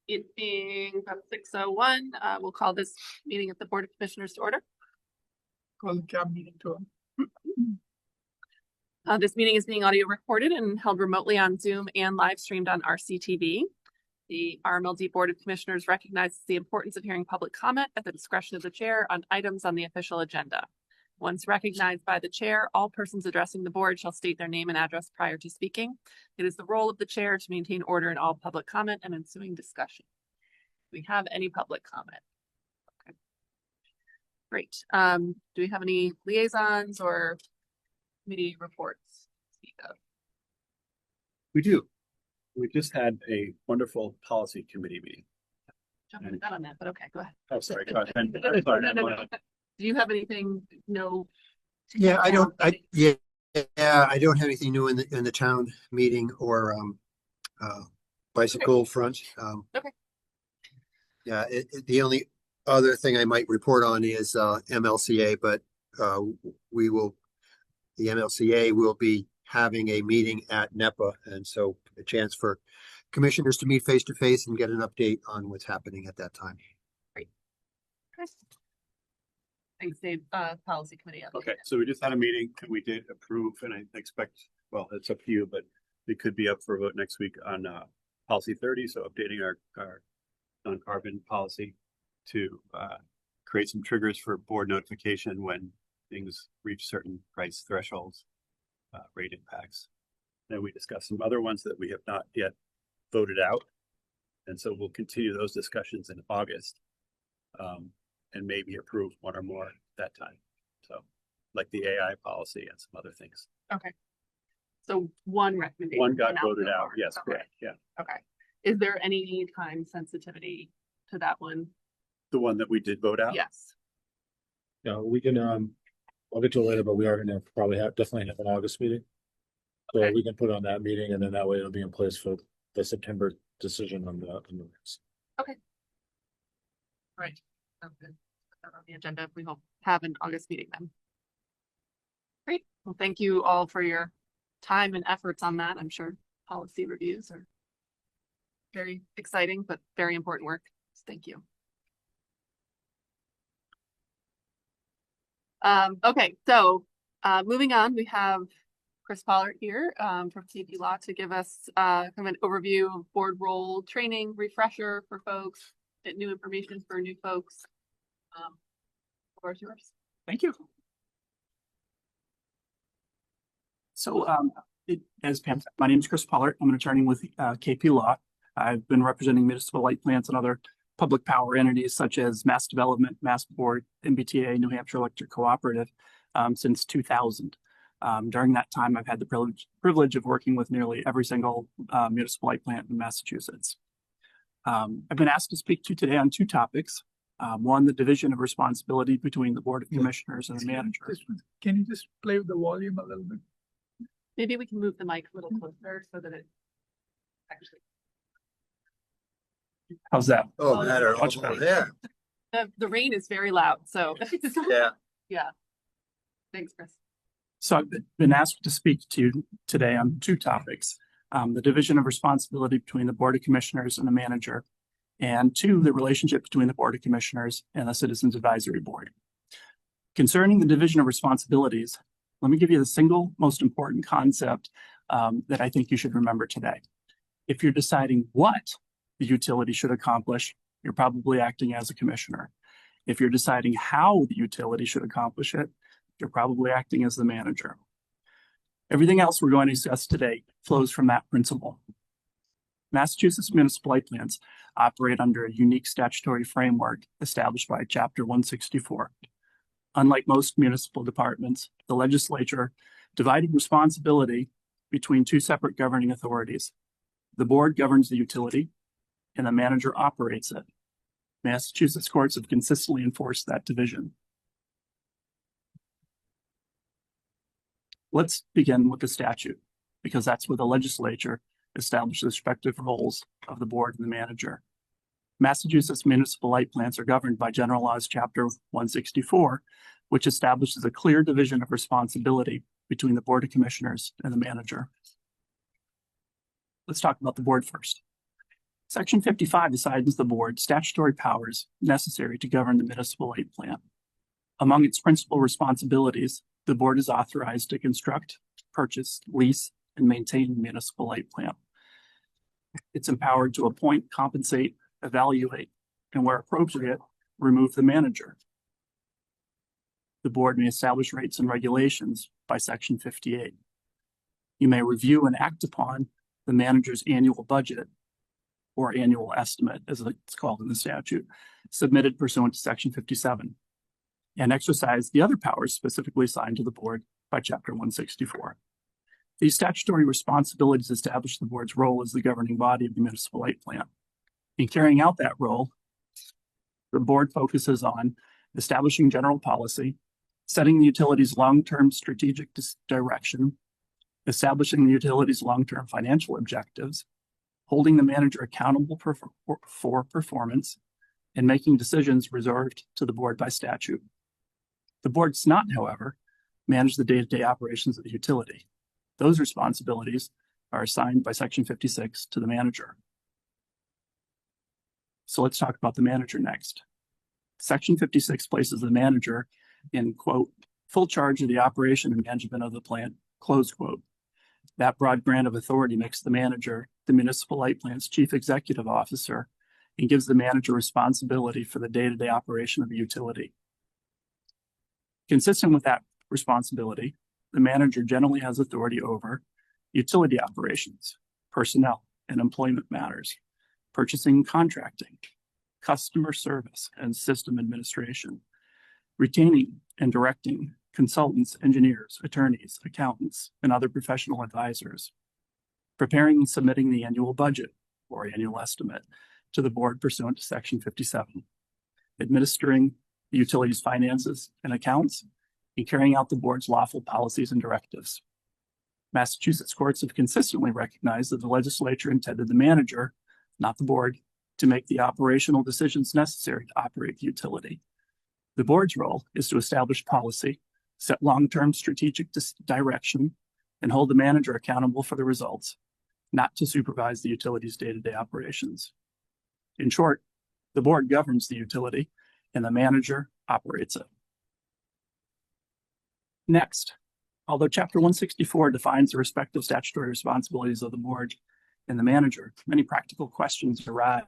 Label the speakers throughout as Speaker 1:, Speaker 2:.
Speaker 1: It being about 6:01, we'll call this meeting of the Board of Commissioners to order.
Speaker 2: Call the CAB meeting to order.
Speaker 1: This meeting is being audio recorded and held remotely on Zoom and live streamed on RCTV. The RMLD Board of Commissioners recognizes the importance of hearing public comment at the discretion of the chair on items on the official agenda. Once recognized by the chair, all persons addressing the board shall state their name and address prior to speaking. It is the role of the chair to maintain order in all public comment and ensuing discussion. Do we have any public comment? Okay. Great. Do we have any liaisons or committee reports to speak of?
Speaker 3: We do. We just had a wonderful policy committee meeting.
Speaker 1: Jumping the gun on that, but okay, go ahead.
Speaker 3: Oh, sorry. Go ahead.
Speaker 1: No. Do you have anything? No.
Speaker 4: Yeah, I don't have anything new in the town meeting or bicycle front.
Speaker 1: Okay.
Speaker 4: Yeah, the only other thing I might report on is MLCA, but the MLCA will be having a meeting at NEPA, and so a chance for commissioners to meet face to face and get an update on what's happening at that time.
Speaker 1: Great. Thanks, Dave. Policy committee.
Speaker 3: Okay, so we just had a meeting and we did approve, and I expect, well, it's up to you, but it could be up for a vote next week on policy 30. So updating our non-carbon policy to create some triggers for board notification when things reach certain price thresholds, rate impacts. Then we discussed some other ones that we have not yet voted out. And so we'll continue those discussions in August. And maybe approve one or more at that time. So like the AI policy and some other things.
Speaker 1: Okay. So one recommendation.
Speaker 3: One got voted out. Yes,
Speaker 1: okay.
Speaker 3: correct. Yeah.
Speaker 1: Okay. Is there any time sensitivity to that one?
Speaker 3: The one that we did vote out?
Speaker 1: Yes.
Speaker 5: Yeah, we can, I'll get to it later, but we are gonna probably definitely have an August meeting. So
Speaker 1: Okay.
Speaker 5: we can put it on that meeting, and then that way it'll be in place for the September decision on the minutes.
Speaker 1: Okay. Right. Sounds good. Put that on the agenda. We will have an August meeting then. Great. Well, thank you all for your time and efforts on that. I'm sure policy reviews are very exciting, but very important work. So thank you. Okay, so moving on, we have Chris Pollard here from KP Law to give us kind of an overview of board role training, refresher for folks, new information for new folks. The floor is yours.
Speaker 2: Thank you. So as Pam said, my name is Chris Pollard. I'm an attorney with KP Law. I've been representing municipal light plants and other public power entities such as Mass Development, Mass Board, MBTA, New Hampshire Electric Cooperative since 2000. During that time, I've had the privilege of working with nearly every single municipal light plant in Massachusetts. I've been asked to speak to today on two topics. One, the division of responsibility between the Board of Commissioners and the manager.
Speaker 6: Can you just play with the volume a little bit?
Speaker 1: Maybe we can move the mic a little closer so that it actually.
Speaker 2: How's that?
Speaker 4: Oh, better.
Speaker 2: Much better.
Speaker 4: Yeah.
Speaker 1: The rain is very loud, so
Speaker 4: Yeah.
Speaker 1: yeah. Thanks, Chris.
Speaker 2: So I've been asked to speak to you today on two topics. The division of responsibility between the Board of Commissioners and the manager, and two, the relationship between the Board of Commissioners and the Citizens Advisory Board. Concerning the division of responsibilities, let me give you the single most important concept that I think you should remember today. If you're deciding what the utility should accomplish, you're probably acting as a commissioner. If you're deciding how the utility should accomplish it, you're probably acting as the manager. Everything else we're going to discuss today flows from that principle. Massachusetts municipal light plants operate under a unique statutory framework established by Chapter 164. Unlike most municipal departments, the legislature divided responsibility between two separate governing authorities. The board governs the utility, and the manager operates it. Massachusetts courts have consistently enforced that division. Let's begin with the statute, because that's where the legislature established the respective roles of the board and the manager. Massachusetts municipal light plants are governed by General Laws Chapter 164, which establishes a clear division of responsibility between the Board of Commissioners and the manager. Let's talk about the board first. Section 55 assigns the board statutory powers necessary to govern the municipal light plant. Among its principal responsibilities, the board is authorized to construct, purchase, lease, and maintain the municipal light plant. It's empowered to appoint, compensate, evaluate, and where appropriate, remove the manager. The board may establish rates and regulations by Section 58. You may review and act upon the manager's annual budget or annual estimate, as it's called in the statute, submitted pursuant to Section 57, and exercise the other powers specifically assigned to the board by Chapter 164. These statutory responsibilities establish the board's role as the governing body of the municipal light plant. In carrying out that role, the board focuses on establishing general policy, setting the utility's long-term strategic direction, establishing the utility's long-term financial objectives, holding the manager accountable for performance, and making decisions reserved to the board by statute. The board does not, however, manage the day-to-day operations of the utility. Those responsibilities are assigned by Section 56 to the manager. So let's talk about the manager next. Section 56 places the manager in, quote, full charge of the operation and management of the plant, close quote. That broad grant of authority makes the manager the municipal light plant's chief executive officer and gives the manager responsibility for the day-to-day operation of the utility. Consistent with that responsibility, the manager generally has authority over utility operations, personnel and employment matters, purchasing and contracting, customer service and system administration, retaining and directing consultants, engineers, attorneys, accountants, and other professional advisors, preparing and submitting the annual budget or annual estimate to the board pursuant to Section 57, administering the utility's finances and accounts, and carrying out the board's lawful policies and directives. Massachusetts courts have consistently recognized that the legislature intended the manager, not the board, to make the operational decisions necessary to operate the utility. The board's role is to establish policy, set long-term strategic direction, and hold the manager accountable for the results, not to supervise the utility's day-to-day operations. In short, the board governs the utility and the manager operates it. Next, although Chapter 164 defines the respective statutory responsibilities of the board and the manager, many practical questions arise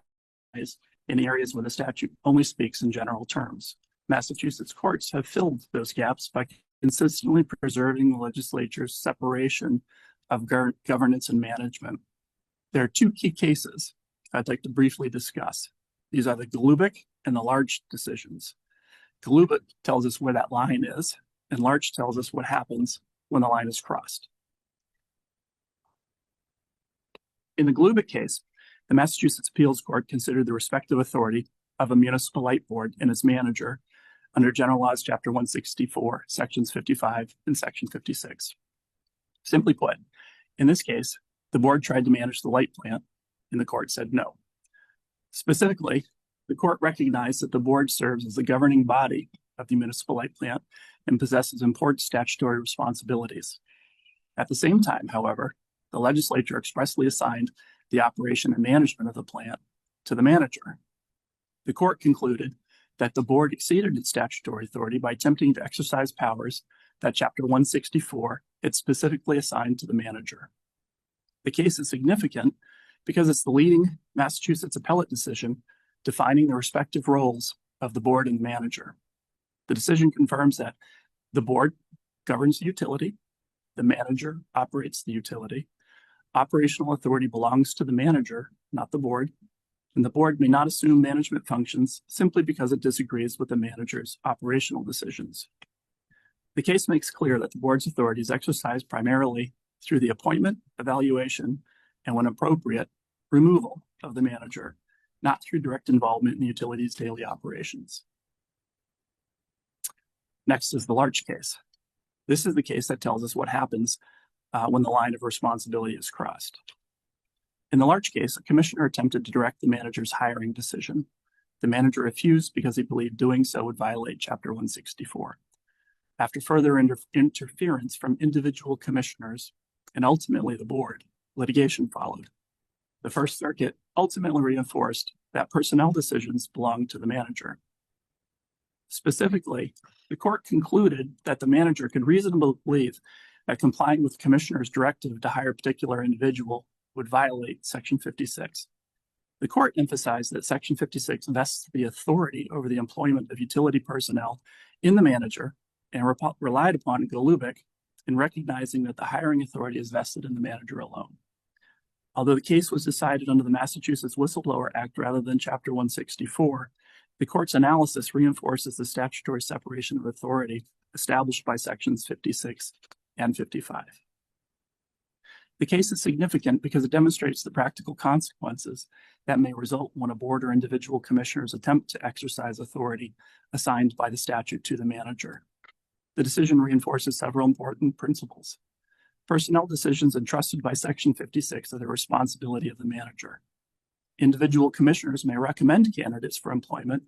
Speaker 2: in areas where the statute only speaks in general terms. Massachusetts courts have filled those gaps by consistently preserving the legislature's separation of governance and management. There are two key cases I'd like to briefly discuss. These are the Golubic and the Large decisions. Golubic tells us where that line is, and Large tells us what happens when the line is crossed. In the Golubic case, the Massachusetts Appeals Court considered the respective authority of a municipal light board and its manager under General Laws Chapter 164, Sections 55 and Section 56. Simply put, in this case, the board tried to manage the light plant, and the court said no. Specifically, the court recognized that the board serves as the governing body of the municipal light plant and possesses important statutory responsibilities. At the same time, however, the legislature expressly assigned the operation and management of the plant to the manager. The court concluded that the board exceeded its statutory authority by attempting to exercise powers that Chapter 164 had specifically assigned to the manager. The case is significant because it's the leading Massachusetts appellate decision defining the respective roles of the board and the manager. The decision confirms that the board governs the utility, the manager operates the utility, operational authority belongs to the manager, not the board, and the board may not assume management functions simply because it disagrees with the manager's operational decisions. The case makes clear that the board's authority is exercised primarily through the appointment, evaluation, and when appropriate, removal of the manager, not through direct involvement in the utility's daily operations. Next is the Large case. This is the case that tells us what happens when the line of responsibility is crossed. In the Large case, a commissioner attempted to direct the manager's hiring decision. The manager refused because he believed doing so would violate Chapter 164. After further interference from individual commissioners and ultimately the board, litigation followed. The First Circuit ultimately reinforced that personnel decisions belong to the manager. Specifically, the court concluded that the manager could reasonably believe that complying with the commissioner's directive to hire a particular individual would violate Section 56. The court emphasized that Section 56 vests the authority over the employment of utility personnel in the manager and relied upon Golubik in recognizing that the hiring authority is vested in the manager alone. Although the case was decided under the Massachusetts Whistleblower Act rather than Chapter 164, the court's analysis reinforces the statutory separation of authority established by Sections 56 and 55. The case is significant because it demonstrates the practical consequences that may result when a board or individual commissioners attempt to exercise authority assigned by the statute to the manager. The decision reinforces several important principles. Personnel decisions entrusted by Section 56 are the responsibility of the manager. Individual commissioners may recommend candidates for employment,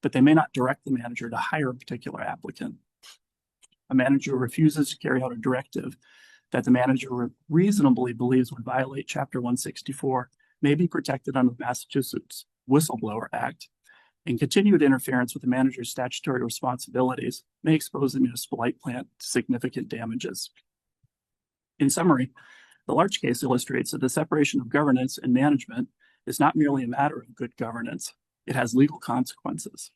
Speaker 2: but they may not direct the manager to hire a particular applicant. A manager refuses to carry out a directive that the manager reasonably believes would violate Chapter 164 may be protected under the Massachusetts Whistleblower Act, and continued interference with the manager's statutory responsibilities may expose the municipal light plant to significant damages. In summary, the Larch case illustrates that the separation of governance and management is not merely a matter of good governance, it has legal consequences.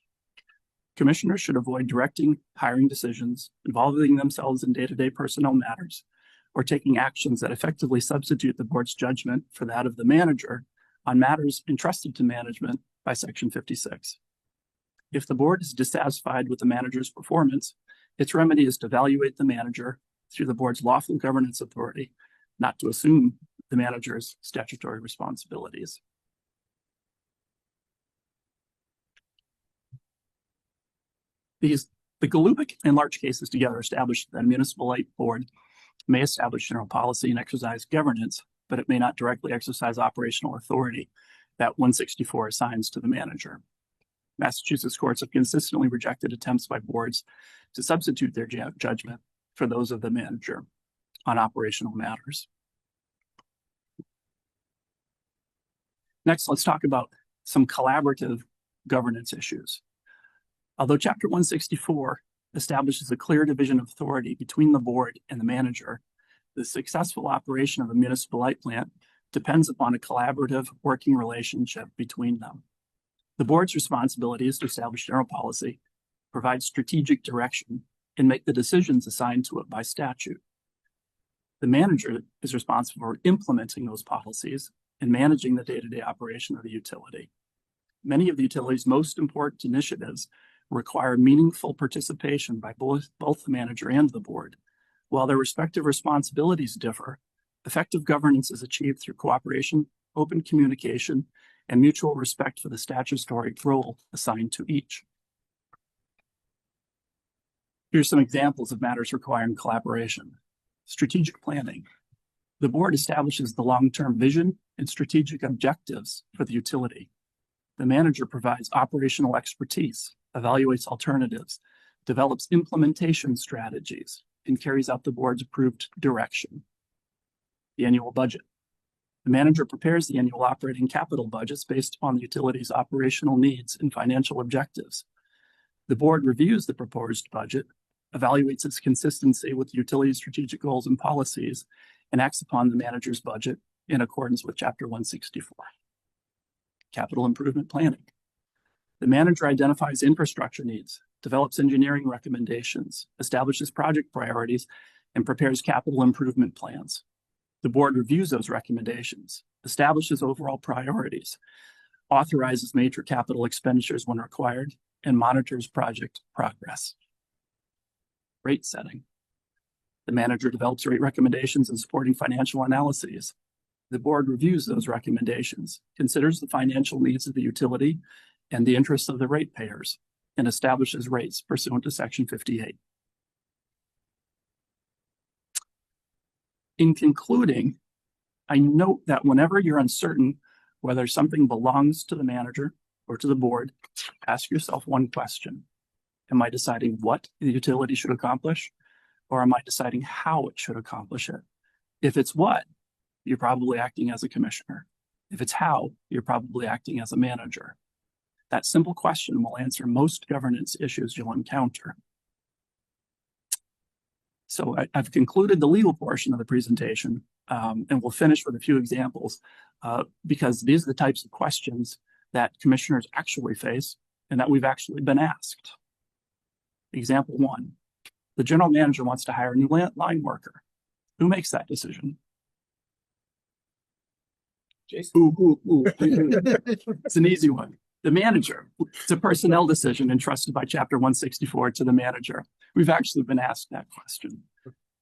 Speaker 2: Commissioners should avoid directing hiring decisions, involving themselves in day-to-day personnel matters, or taking actions that effectively substitute the board's judgment for that of the manager on matters entrusted to management by Section 56. If the board is dissatisfied with the manager's performance, its remedy is to evaluate the manager through the board's lawful governance authority, not to assume the manager's statutory responsibilities. The Golubik and Larch cases together established that a municipal light board may establish general policy and exercise governance, but it may not directly exercise operational authority that 164 assigns to the manager. Massachusetts courts have consistently rejected attempts by boards to substitute their judgment for those of the manager on operational matters. Next, let's talk about some collaborative governance issues. Although Chapter 164 establishes a clear division of authority between the board and the manager, the successful operation of a municipal light plant depends upon a collaborative working relationship between them. The board's responsibility is to establish general policy, provide strategic direction, and make the decisions assigned to it by statute. The manager is responsible for implementing those policies and managing the day-to-day operation of the utility. Many of the utility's most important initiatives require meaningful participation by both the manager and the board. While their respective responsibilities differ, effective governance is achieved through cooperation, open communication, and mutual respect for the statutory role assigned to each. Here's some examples of matters requiring collaboration. Strategic planning. The board establishes the long-term vision and strategic objectives for the utility. The manager provides operational expertise, evaluates alternatives, develops implementation strategies, and carries out the board's approved direction. The annual budget. The manager prepares the annual operating capital budgets based upon the utility's operational needs and financial objectives. The board reviews the proposed budget, evaluates its consistency with the utility's strategic goals and policies, and acts upon the manager's budget in accordance with Chapter 164. Capital improvement planning. The manager identifies infrastructure needs, develops engineering recommendations, establishes project priorities, and prepares capital improvement plans. The board reviews those recommendations, establishes overall priorities, authorizes major capital expenditures when required, and monitors project progress. Rate setting. The manager develops rate recommendations and supporting financial analyses. The board reviews those recommendations, considers the financial needs of the utility and the interests of the ratepayers, and establishes rates pursuant to Section 58. In concluding, I note that whenever you're uncertain whether something belongs to the manager or to the board, ask yourself one question. Am I deciding what the utility should accomplish, or am I deciding how it should accomplish it? If it's what, you're probably acting as a commissioner. If it's how, you're probably acting as a manager. That simple question will answer most governance issues you'll encounter. So I've concluded the legal portion of the presentation, and we'll finish with a few examples, because these are the types of questions that commissioners actually face and that we've actually been asked. Example 1, the general manager wants to hire a new line worker. Who makes that decision?
Speaker 5: Jason.
Speaker 2: It's an easy one. The manager. It's a personnel decision entrusted by Chapter 164 to the manager. We've actually been asked that question.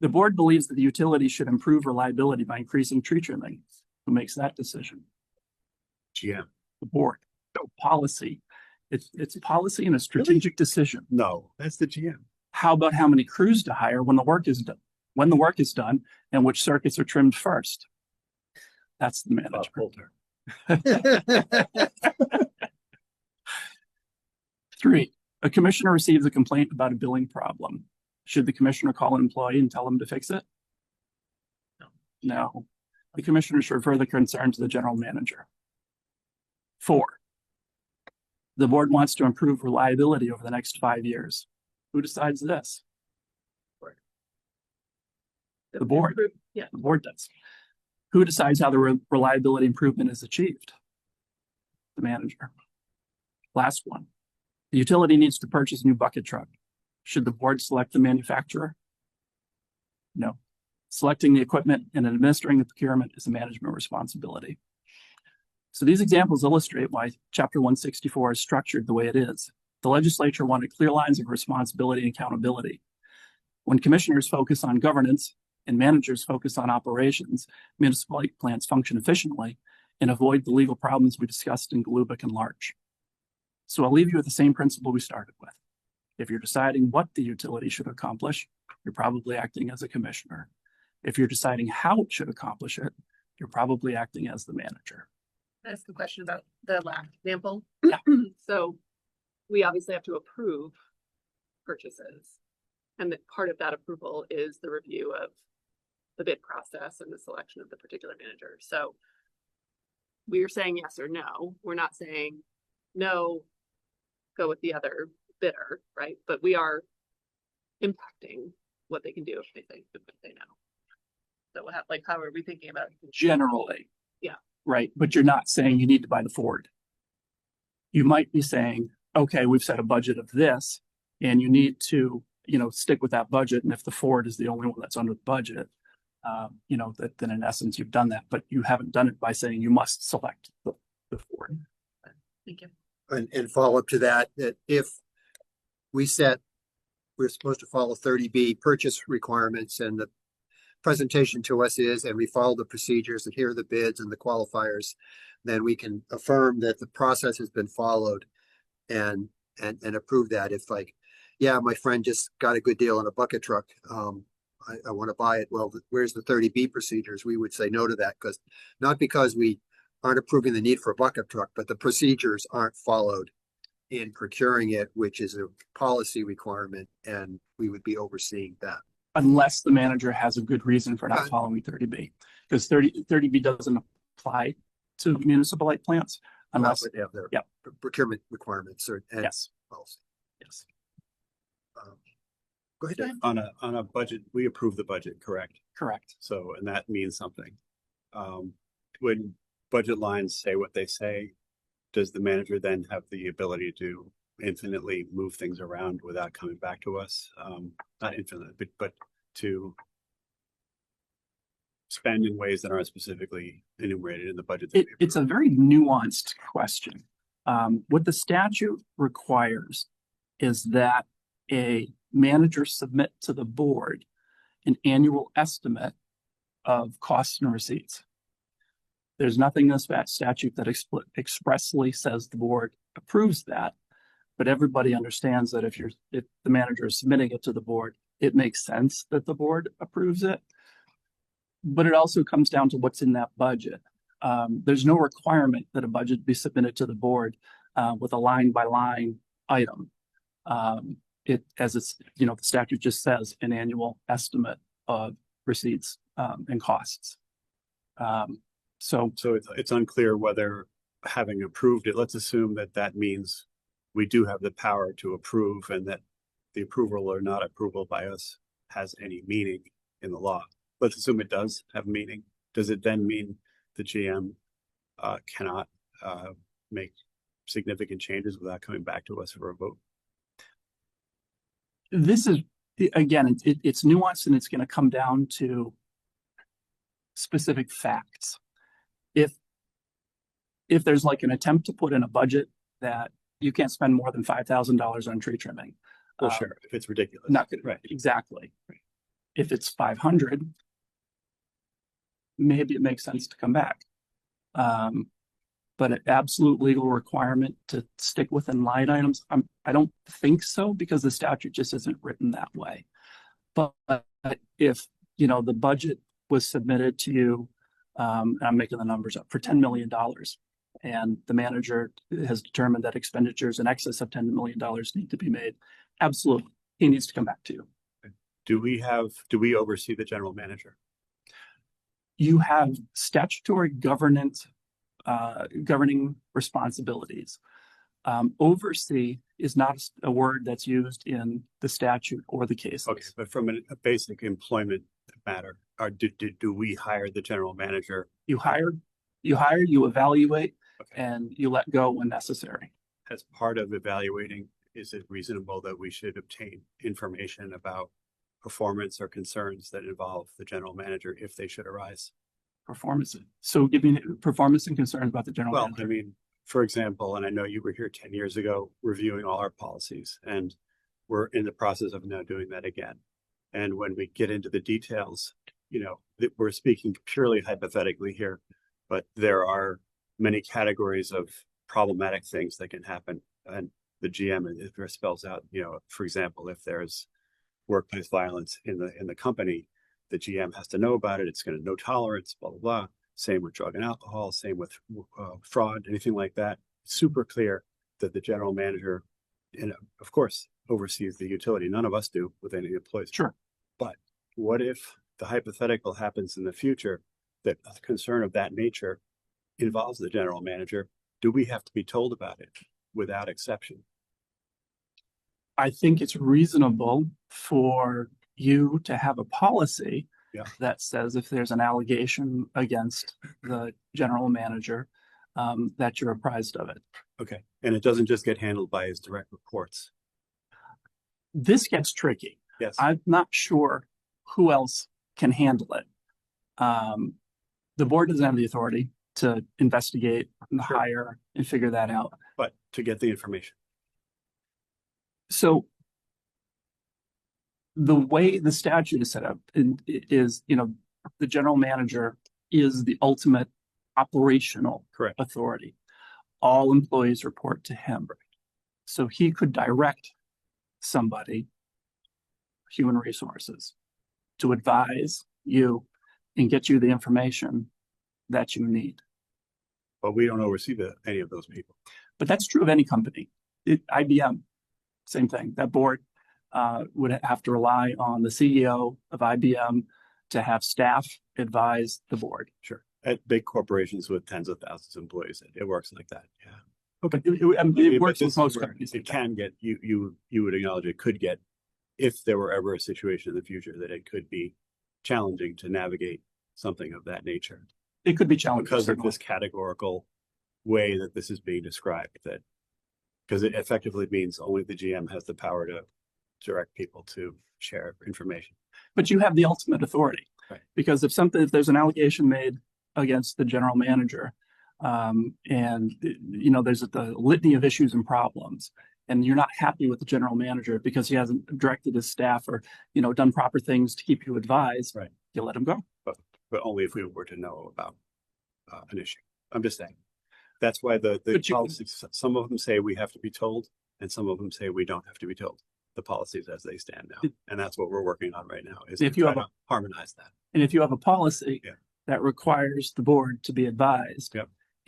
Speaker 2: The board believes that the utility should improve reliability by increasing tree trimming. Who makes that decision?
Speaker 3: GM.
Speaker 2: The board. No policy. It's a policy and a strategic decision.
Speaker 3: No, that's the GM.
Speaker 2: How about how many crews to hire when the work is done? When the work is done, and which circuits are trimmed first? That's the manager.
Speaker 3: Bob
Speaker 2: 3, a commissioner receives a complaint about a billing problem. Should the commissioner call an employee and tell them to fix it? No. The commissioner should refer the concern to the general manager. 4, the board wants to improve reliability over the next 5 years. Who decides this? The board.
Speaker 1: Yeah.
Speaker 2: The board does. Who decides how the reliability improvement is achieved? The manager. Last one. The utility needs to purchase a new bucket truck. Should the board select the manufacturer? No. Selecting the equipment and administering the procurement is a management responsibility. So these examples illustrate why Chapter 164 is structured the way it is. The legislature wanted clear lines of responsibility and accountability. When commissioners focus on governance and managers focus on operations, municipal plants function efficiently and avoid the legal problems we discussed in Galubic and Larch. So I'll leave you with the same principle we started with. If you're deciding what the utility should accomplish, you're probably acting as a commissioner. If you're deciding how it should accomplish it, you're probably acting as the manager.
Speaker 1: Can I ask a question about the last example?
Speaker 2: Yeah.
Speaker 1: So we obviously have to approve purchases. And that part of that approval is the review of the bid process and the selection of the particular manager. So we're saying yes or no. We're not saying no, go with the other bidder, right? But we are impacting what they can do if they say no. So how are we thinking about it?
Speaker 2: Generally.
Speaker 1: Yeah.
Speaker 2: Right. But you're not saying you need to buy the Ford. You might be saying, okay, we've set a budget of this and you need to, stick with that budget. And if the Ford is the only one that's under the budget, then in essence, you've done that, but you haven't done it by saying you must select the Ford.
Speaker 1: Thank you.
Speaker 4: And follow up to that if we're supposed to follow 30B purchase requirements and the presentation to us is, and we follow the procedures and here are the bids and the qualifiers, then we can affirm that the process has been followed and approve that. If yeah, my friend just got a good deal on a bucket truck. I want to buy it. Well, where's the 30B procedures? We would say no to that not because we aren't approving the need for a bucket truck, but the procedures aren't followed in procuring it, which is a policy requirement, and we would be overseeing that.
Speaker 2: Unless the manager has a good reason for not following 30B, because 30B doesn't apply to municipal light plants unless
Speaker 4: they have their
Speaker 2: Yep.
Speaker 4: procurement requirements and
Speaker 2: yes.
Speaker 4: policy.
Speaker 2: Yes.
Speaker 4: Go ahead, Dan.
Speaker 3: on a budget, we approve the budget, correct?
Speaker 2: Correct.
Speaker 3: So, and that means something. When budget lines say what they say, does the manager then have the ability to infinitely move things around without coming back to us? Not infinitely, but to spend in ways that aren't specifically enumerated in the budget.
Speaker 2: It's a very nuanced question. What the statute requires is that a manager submit to the board an annual estimate of costs and receipts. There's nothing in the statute that expressly says the board approves that, but everybody understands that if the manager is submitting it to the board, it makes sense that the board approves it. But it also comes down to what's in that budget. There's no requirement that a budget be submitted to the board with a line by line item. The statute just says an annual estimate of receipts and costs. So
Speaker 3: So it's unclear whether having approved it, let's assume that that means we do have the power to approve and that the approval or not approval by us has any meaning in the law. Let's assume it does have meaning. Does it then mean the GM cannot make significant changes without coming back to us for a vote?
Speaker 2: this is, again, it's nuanced and it's going to come down to specific facts. If there's like an attempt to put in a budget that you can't spend more than $5,000 on tree trimming.
Speaker 3: Well, sure, if it's ridiculous.
Speaker 2: Not good,
Speaker 3: Right.
Speaker 2: exactly. If it's 500, maybe it makes sense to come back. But an absolute legal requirement to stick within line items, I don't think so, because the statute just isn't written that way. But if, the budget was submitted to you, and I'm making the numbers up, for $10 million, and the manager has determined that expenditures in excess of $10 million need to be made, absolutely, he needs to come back to you.
Speaker 3: Do we oversee the general manager?
Speaker 2: You have statutory governing responsibilities. Oversee is not a word that's used in the statute or the cases.
Speaker 3: Okay, but from a basic employment matter, do we hire the general manager?
Speaker 2: You hire, you evaluate,
Speaker 3: Okay.
Speaker 2: and you let go when necessary.
Speaker 3: As part of evaluating, is it reasonable that we should obtain information about performance or concerns that involve the general manager if they should arise?
Speaker 2: Performance. So give me performance and concerns about the general
Speaker 3: Well,
Speaker 2: manager.
Speaker 3: I mean, for example, and I know you were here 10 years ago reviewing all our policies, and we're in the process of now doing that again. And when we get into the details, we're speaking purely hypothetically here, but there are many categories of problematic things that can happen. And the GM spells out, for example, if there's workplace violence in the company, the GM has to know about it. It's going to no tolerance, blah, blah, blah. Same with drug and alcohol, same with fraud, anything like that. It's super clear that the general manager, and of course, oversees the utility. None of us do with any employees.
Speaker 2: Sure.
Speaker 3: But what if the hypothetical happens in the future that a concern of that nature involves the general manager? Do we have to be told about it without exception?
Speaker 2: I think it's reasonable for you to have a policy that says if there's an allegation against the general manager, that you're apprised of it.
Speaker 3: Okay. And it doesn't just get handled by his direct reports.
Speaker 2: This gets tricky.
Speaker 3: Yes.
Speaker 2: I'm not sure who else can handle it. The board doesn't have the authority to investigate and hire and figure that out.
Speaker 3: But to get the information.
Speaker 2: So the way the statute is set up is, the general manager is the ultimate operational
Speaker 3: Correct.
Speaker 2: authority. All employees report to him. So he could direct somebody, human resources, to advise you and get you the information that you need.
Speaker 3: But we don't oversee any of those people.
Speaker 2: But that's true of any company. IBM, same thing. That board would have to rely on the CEO of IBM to have staff advise the board.
Speaker 3: Sure. At big corporations with tens of thousands of employees, it works like that. Yeah.
Speaker 2: Okay, it works
Speaker 3: But
Speaker 2: with most
Speaker 3: where
Speaker 2: companies.
Speaker 3: It can get, you would acknowledge it could get, if there were ever a situation in the future that it could be challenging to navigate something of that nature.
Speaker 2: It could be challenging
Speaker 3: Because of
Speaker 2: certainly.
Speaker 3: this categorical way that this is being described, because it effectively means only the GM has the power to direct people to share information.
Speaker 2: But you have the ultimate authority.
Speaker 3: Right.
Speaker 2: Because if there's an allegation made against the general manager, and there's the litany of issues and problems, and you're not happy with the general manager because he hasn't directed his staff or done proper things to keep you advised,
Speaker 3: Right.
Speaker 2: You let him go.
Speaker 3: But only if we were to know about an issue. I'm just saying. That's why the policies, some of them say we have to be told, and some of them say we don't have to be told. The policies as they stand now, and that's what we're working on right now. Is
Speaker 2: If
Speaker 3: to
Speaker 2: you
Speaker 3: try
Speaker 2: have
Speaker 3: to harmonize that.
Speaker 2: And if you have a policy that requires the board to be advised,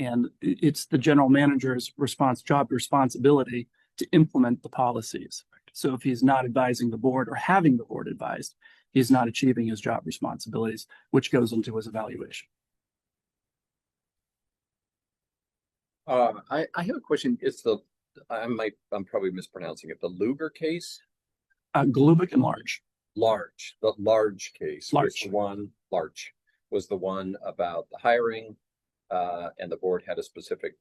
Speaker 2: and it's the general manager's job responsibility to implement the policies. So if he's not advising the board or having the board advised, he's not achieving his job responsibilities, which goes into his evaluation.
Speaker 7: I have a question. I'm probably mispronouncing it. The Luger case,
Speaker 2: Glubik and Large.
Speaker 7: the large case.
Speaker 2: Large.
Speaker 7: Large was the one about the hiring, and the board had a specific,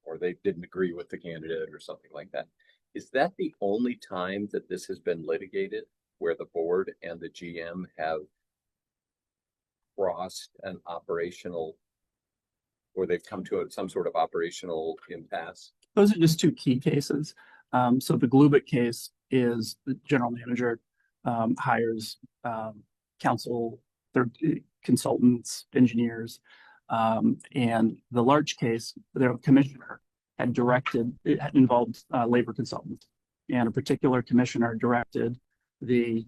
Speaker 7: or they didn't agree with the candidate or something like that. Is that the only time that this has been litigated where the board and the GM have crossed an operational, or they've come to some sort of operational impasse?
Speaker 2: Those are just two key cases. So the Glubik case is the general manager hires counsel, consultants, engineers, and the Large case, their commissioner had directed, it had involved labor consultants, and a particular commissioner directed the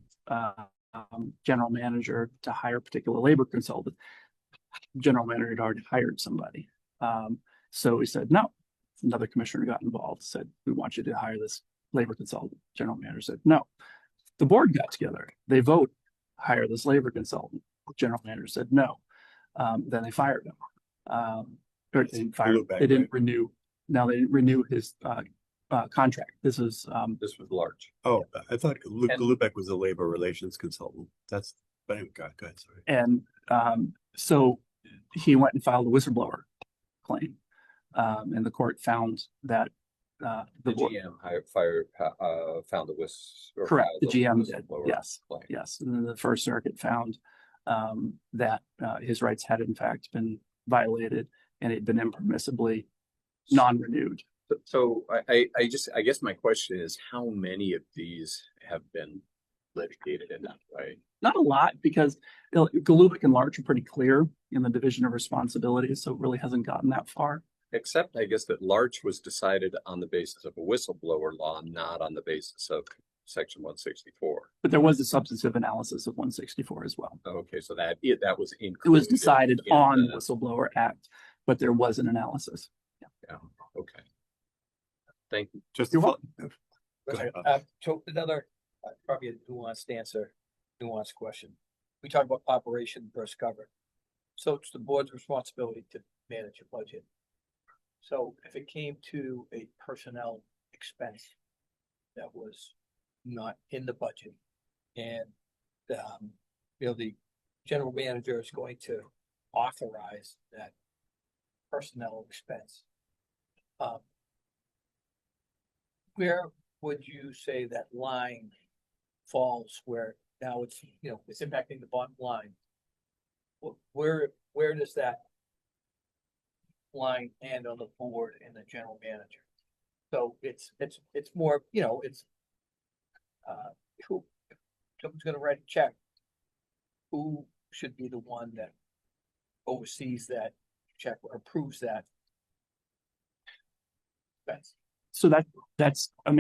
Speaker 2: general manager to hire a particular labor consultant. General manager had already hired somebody. So he said, no. Another commissioner got involved, said, we want you to hire this labor consultant. General manager said, no. The board got together. They vote, hire this labor consultant. General manager said, no. Then they fired him. Or they didn't fire him. They didn't renew. Now they didn't renew his contract. This was
Speaker 7: Large.
Speaker 3: Oh, I thought Lubeck was a labor relations consultant. But anyway, go ahead, sorry.
Speaker 2: And so he went and filed a whistleblower claim. And the court found that
Speaker 7: the GM found the whistle.
Speaker 2: Correct. The GM did. Yes.
Speaker 7: Claim.
Speaker 2: Yes. And then the First Circuit found that his rights had in fact been violated and it had been impermissibly non-renewed.
Speaker 7: So I guess my question is, how many of these have been litigated in that way?
Speaker 2: Not a lot, because Glubik and Larch are pretty clear in the division of responsibilities, so it really hasn't gotten that far.
Speaker 7: Except, I guess, that Larch was decided on the basis of a whistleblower law, not on the basis of Section 164.
Speaker 2: But there was a substantive analysis of 164 as well.
Speaker 7: Okay, so that was included.
Speaker 2: It was decided on the Whistleblower Act, but there was an analysis.
Speaker 7: Yeah. Okay. Thank you.
Speaker 3: Just
Speaker 2: You're welcome.
Speaker 3: Go ahead.
Speaker 8: So another, probably a nuanced question. We talk about operation versus cover. So it's the board's responsibility to manage your budget. So if it came to a personnel expense that was not in the budget, and the general manager is going to authorize that personnel expense, where would you say that line falls where now it's impacting the bottom line? Where does that line end on the board and the general manager? So it's more, who, if someone's gonna write a check, who should be the one that oversees that check or approves that expense?
Speaker 2: So that's a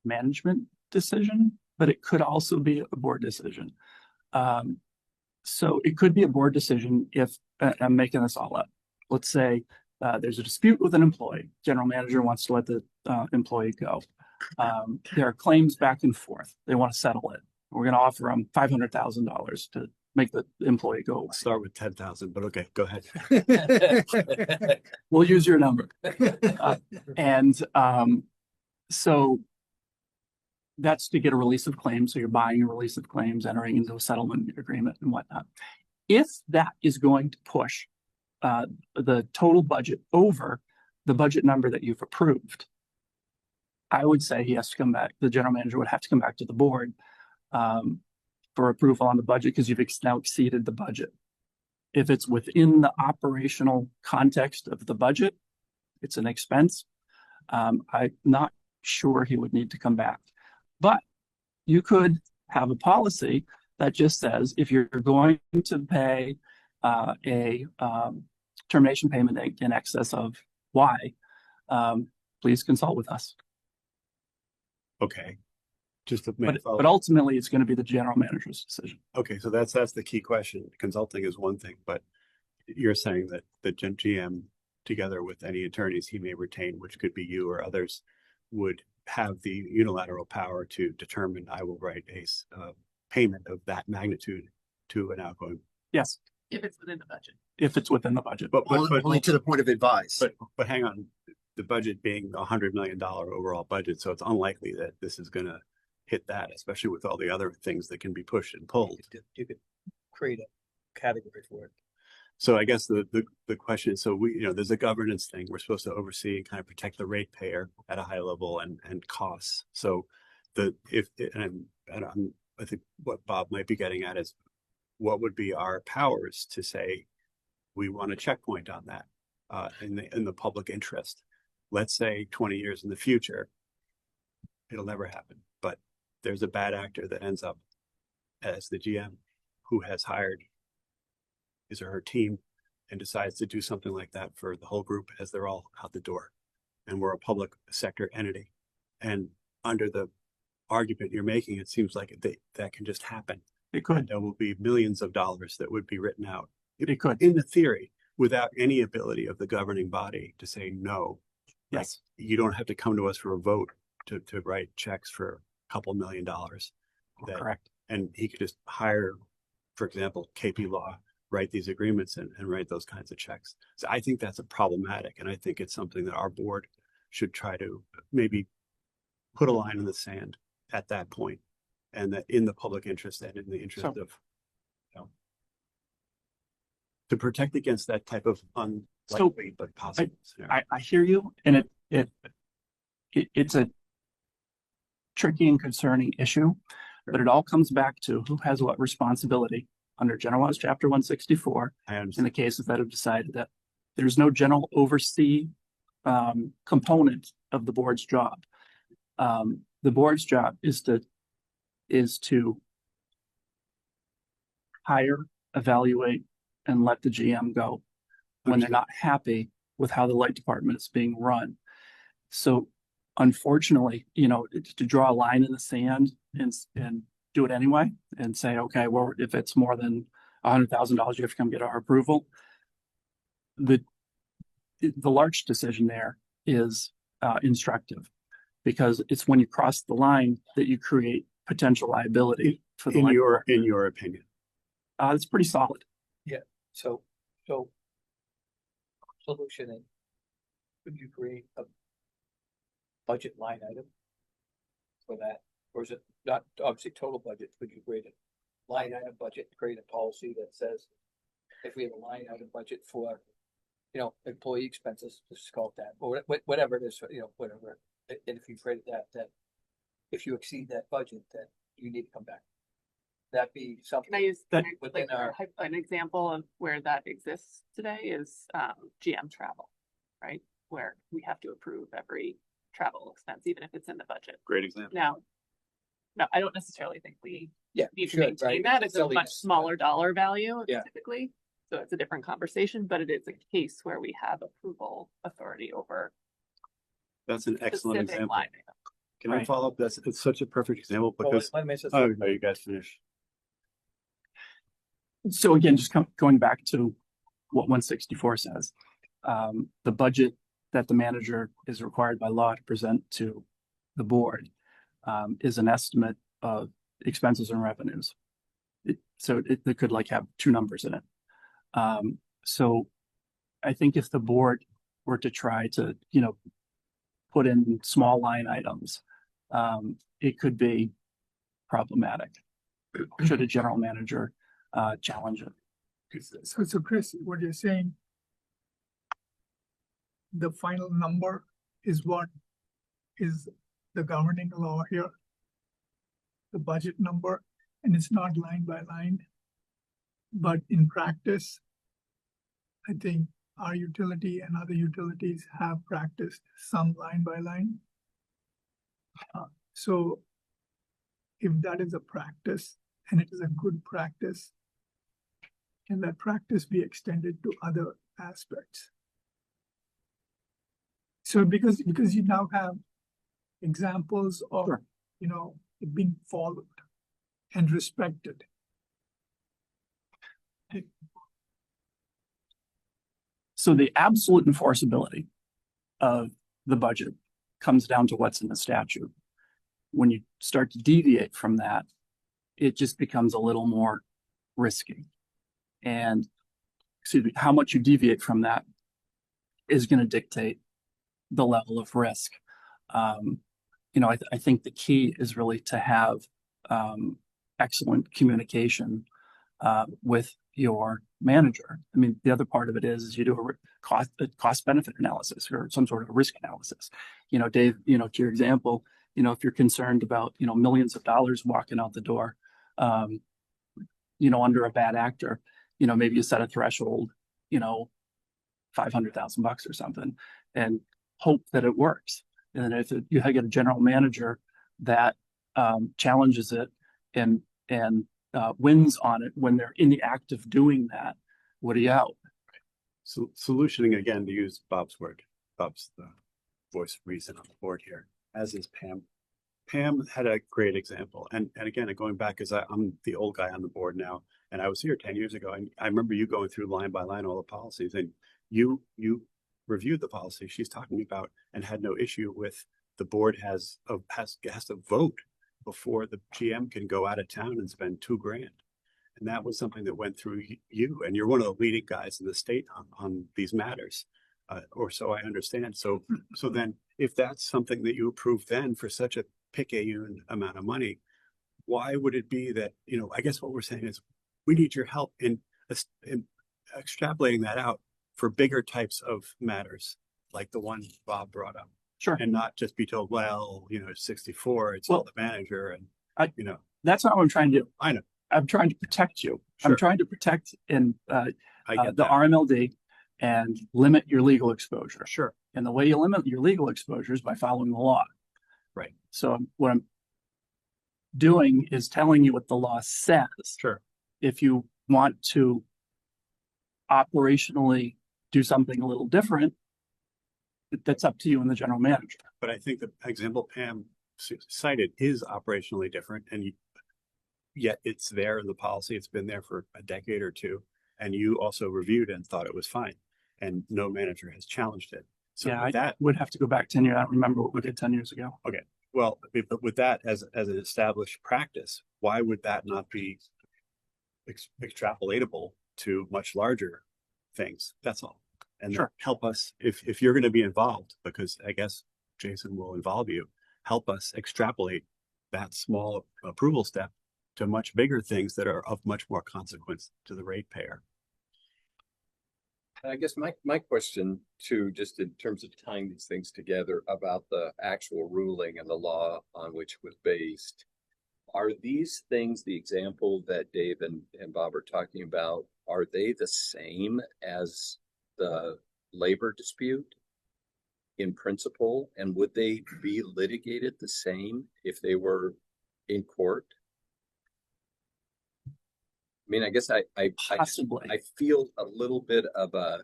Speaker 2: management decision, but it could also be a board decision. So it could be a board decision if I'm making this all up. Let's say there's a dispute with an employee. General manager wants to let the employee go. There are claims back and forth. They want to settle it. We're going to offer them $500,000 to make the employee go away.
Speaker 3: Start with 10,000, but okay, go ahead.
Speaker 2: We'll use your number. So that's to get a release of claims. So you're buying a release of claims, entering into a settlement agreement and whatnot. If that is going to push the total budget over the budget number that you've approved, I would say he has to come back. The general manager would have to come back to the board for approval on the budget, because you've now exceeded the budget. If it's within the operational context of the budget, it's an expense. I'm not sure he would need to come back. But you could have a policy that just says, if you're going to pay a termination payment in excess of Y, please consult with us.
Speaker 3: Okay. Just to
Speaker 2: But ultimately, it's going to be the general manager's decision.
Speaker 3: Okay, so that's the key question. Consulting is one thing, but you're saying that the GM, together with any attorneys he may retain, which could be you or others, would have the unilateral power to determine, I will write a payment of that magnitude to an outgoing.
Speaker 2: Yes.
Speaker 1: If it's within the budget.
Speaker 2: if it's within the budget.
Speaker 3: But,
Speaker 4: Only to the point of advice.
Speaker 3: but hang on, the budget being $100 million overall budget, so it's unlikely that this is gonna hit that, especially with all the other things that can be pushed and pulled.
Speaker 8: You could create a category for it.
Speaker 3: So I guess the question is, so there's a governance thing. We're supposed to oversee and kind of protect the ratepayer at a high level and costs. So I think what Bob might be getting at is what would be our powers to say we want a checkpoint on that in the public interest. Let's say 20 years in the future, it'll never happen, but there's a bad actor that ends up as the GM who has hired his or her team and decides to do something like that for the whole group as they're all out the door. And we're a public sector entity. And under the argument you're making, it seems like that can just happen.
Speaker 2: It could.
Speaker 3: There will be millions of dollars that would be written out.
Speaker 2: It could.
Speaker 3: In the theory, without any ability of the governing body to say no.
Speaker 2: Yes.
Speaker 3: Like, you don't have to come to us for a vote to write checks for a couple $1 million.
Speaker 2: Correct.
Speaker 3: And he could just hire, for example, KP Law, write these agreements and write those kinds of checks. So I think that's a problematic, and I think it's something that our board should try to maybe put a line in the sand at that point, and that in the public interest and in the interest of, to protect against that type of unlikely but possible scenario.
Speaker 2: I hear you, and it's a tricky and concerning issue, but it all comes back to who has what responsibility under General Laws Chapter 164
Speaker 3: I
Speaker 2: in
Speaker 3: understand.
Speaker 2: the cases that have decided that there's no general oversee component of the board's job. The board's job is to hire, evaluate, and let the GM go when they're not happy with how the light department is being run. So unfortunately, to draw a line in the sand and do it anyway and say, okay, well, if it's more than $100,000, you have to come get our approval. The large decision there is instructive, because it's when you cross the line that you create potential liability for the
Speaker 3: In
Speaker 2: light
Speaker 3: your
Speaker 2: department.
Speaker 3: opinion.
Speaker 2: It's pretty solid.
Speaker 8: So solution is, could you create a budget line item for that? Or is it not obviously total budget? Could you create a line item budget, create a policy that says if we have a line item budget for, employee expenses, just call it that, or whatever it is, whatever. And if you create that if you exceed that budget, then you need to come back. That be something.
Speaker 1: Can I use
Speaker 2: That-
Speaker 1: like an example of where that exists today is GM travel, right? Where we have to approve every travel expense, even if it's in the budget.
Speaker 3: Great example.
Speaker 1: Now, no, I don't necessarily think we
Speaker 8: Yeah,
Speaker 1: need to
Speaker 8: should,
Speaker 1: maintain
Speaker 8: right?
Speaker 1: that. It's a
Speaker 8: Silliness,
Speaker 1: much smaller dollar value
Speaker 8: Yeah.
Speaker 1: typically. So it's a different conversation, but it is a case where we have approval authority over
Speaker 3: That's an excellent
Speaker 1: specific
Speaker 3: example.
Speaker 1: line item.
Speaker 3: Can I
Speaker 2: Right.
Speaker 3: follow up? It's such a perfect example
Speaker 8: Well,
Speaker 3: because,
Speaker 8: let me say
Speaker 3: oh, no, you guys finish.
Speaker 2: So again, just going back to what 164 says, the budget that the manager is required by law to present to the board is an estimate of expenses and revenues. So it could have two numbers in it. So I think if the board were to try to, put in small line items, it could be problematic. Should a general manager challenge it?
Speaker 6: So Chris, what you're saying, the final number is what is the governing law here? The budget number, and it's not line by line. But in practice, I think our utility and other utilities have practiced some line by line. So if that is a practice and it is a good practice, can that practice be extended to other aspects? So because you now have examples of,
Speaker 2: Sure.
Speaker 6: it being followed and respected.
Speaker 2: So the absolute enforceability of the budget comes down to what's in the statute. When you start to deviate from that, it just becomes a little more risky. And excuse me, how much you deviate from that is going to dictate the level of risk. I think the key is really to have excellent communication with your manager. I mean, the other part of it is you do a cost benefit analysis or some sort of risk analysis. Dave, to your example, if you're concerned about, millions of dollars walking out the door, under a bad actor, maybe you set a threshold, $500,000 or something and hope that it works. And if you get a general manager that challenges it and wins on it when they're in the act of doing that, what are you out?
Speaker 3: So solutioning, again, to use Bob's word, Bob's the voice of reason on the board here, as is Pam. Pam had a great example. And again, going back, because I'm the old guy on the board now, and I was here 10 years ago. And I remember you going through line by line all the policies, and you reviewed the policy she's talking about and had no issue with the board has to vote before the GM can go out of town and spend $2,000. And that was something that went through you, and you're one of the leading guys in the state on these matters, or so I understand. So then, if that's something that you approved then for such a picayune amount of money, why would it be that, I guess what we're saying is we need your help in extrapolating that out for bigger types of matters, like the one Bob brought up.
Speaker 2: Sure.
Speaker 3: And not just be told, well, it's 64, it's all the manager, and
Speaker 2: that's not what I'm trying to do.
Speaker 3: I know.
Speaker 2: I'm trying to protect you.
Speaker 3: Sure.
Speaker 2: I'm trying to protect
Speaker 3: I get
Speaker 2: the
Speaker 3: that.
Speaker 2: RMLD and limit your legal exposure.
Speaker 3: Sure.
Speaker 2: And the way you limit your legal exposure is by following the law.
Speaker 3: Right.
Speaker 2: So what I'm doing is telling you what the law says.
Speaker 3: Sure.
Speaker 2: If you want to operationally do something a little different, that's up to you and the general manager.
Speaker 3: But I think the example Pam cited is operationally different, and yet it's there in the policy. It's been there for a decade or two, and you also reviewed and thought it was fine, and no manager has challenged it. So
Speaker 2: Yeah,
Speaker 3: that
Speaker 2: would have to go back 10 years. I don't remember what we did 10 years ago.
Speaker 3: okay. Well, but with that as an established practice, why would that not be extrapolatable to much larger things? That's all. And
Speaker 2: Sure.
Speaker 3: help us if you're going to be involved, because I guess Jason will involve you. Help us extrapolate that small approval step to much bigger things that are of much more consequence to the ratepayer.
Speaker 7: I guess my question too, just in terms of tying these things together about the actual ruling and the law on which it was based, are these things, the example that Dave and Bob are talking about, are they the same as the labor dispute in principle? And would they be litigated the same if they were in court? I mean, I guess I
Speaker 2: Possibly.
Speaker 7: I feel a little bit of a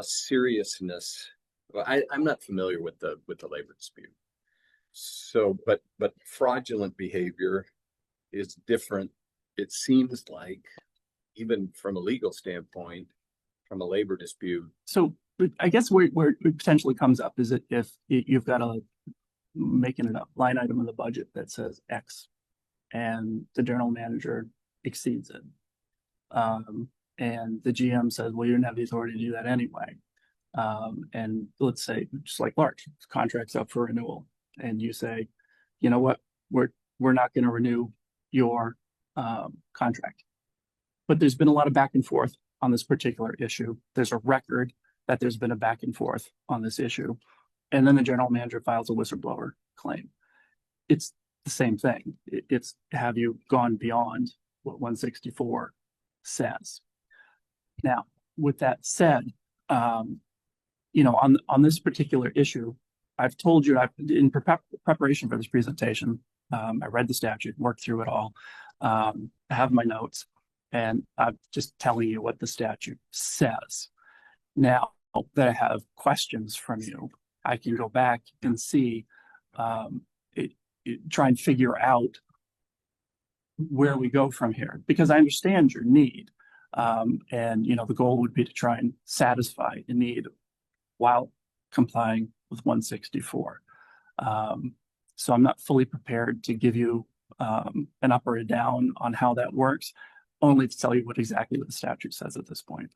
Speaker 7: seriousness. Well, I'm not familiar with the labor dispute. So, but fraudulent behavior is different. It seems like, even from a legal standpoint, from a labor dispute.
Speaker 2: So I guess where it potentially comes up is that if you've got making it up line item in the budget that says X, and the general manager exceeds it. And the GM says, well, you didn't have the authority to do that anyway. And let's say, just like Larch, contract's up for renewal. And you say, you know what, we're not going to renew your contract. But there's been a lot of back and forth on this particular issue. There's a record that there's been a back and forth on this issue. And then the general manager files a whistleblower claim. It's the same thing. It's have you gone beyond what 164 says. Now, with that said, on this particular issue, I've told you, in preparation for this presentation, I read the statute, worked through it all. I have my notes, and I'm just telling you what the statute says. Now that I have questions from you, I can go back and see, try and figure out where we go from here, because I understand your need. And, the goal would be to try and satisfy the need while complying with 164. So I'm not fully prepared to give you an up or a down on how that works, only to tell you exactly what the statute says at this point.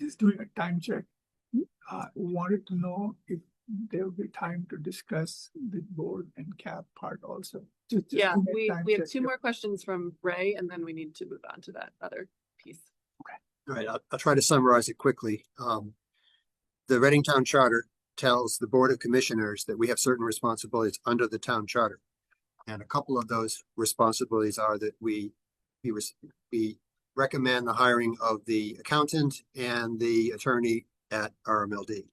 Speaker 6: just doing a time check. Wanted to know if there will be time to discuss the board and cap part also. Just
Speaker 1: Yeah,
Speaker 6: doing a
Speaker 1: we
Speaker 6: time
Speaker 1: have
Speaker 6: check.
Speaker 1: two more questions from Ray, and then we need to move on to that other piece.
Speaker 4: All right, I'll try to summarize it quickly. The Reading Town Charter tells the Board of Commissioners that we have certain responsibilities under the town charter. And a couple of those responsibilities are that we recommend the hiring of the accountant and the attorney at RMLD.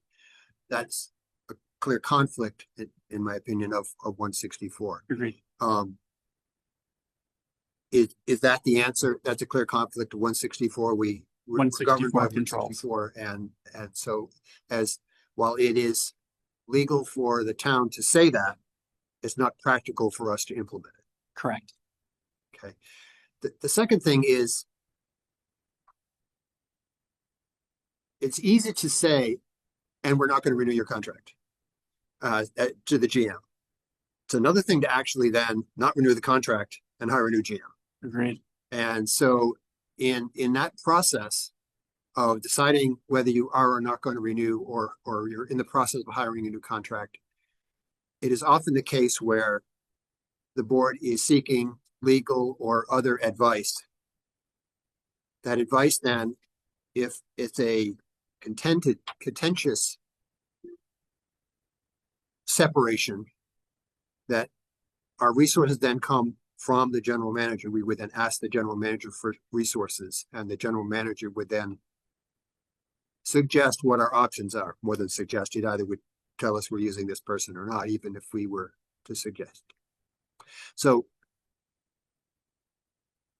Speaker 4: That's a clear conflict, in my opinion, of 164.
Speaker 2: Agreed.
Speaker 4: Is that the answer? That's a clear conflict of 164. We're governed by
Speaker 2: 164 controls.
Speaker 4: 164, and so while it is legal for the town to say that, it's not practical for us to implement it.
Speaker 2: Correct.
Speaker 4: Okay. The second thing is, it's easy to say, and we're not going to renew your contract to the GM. It's another thing to actually then not renew the contract and hire a new GM.
Speaker 2: Agreed.
Speaker 4: And so in that process of deciding whether you are or not going to renew, or you're in the process of hiring a new contract, it is often the case where the board is seeking legal or other advice. That advice then, if it's a contentious separation, that our resources then come from the general manager, we would then ask the general manager for resources, and the general manager would then suggest what our options are. More than suggest, it either would tell us we're using this person or not, even if we were to suggest. So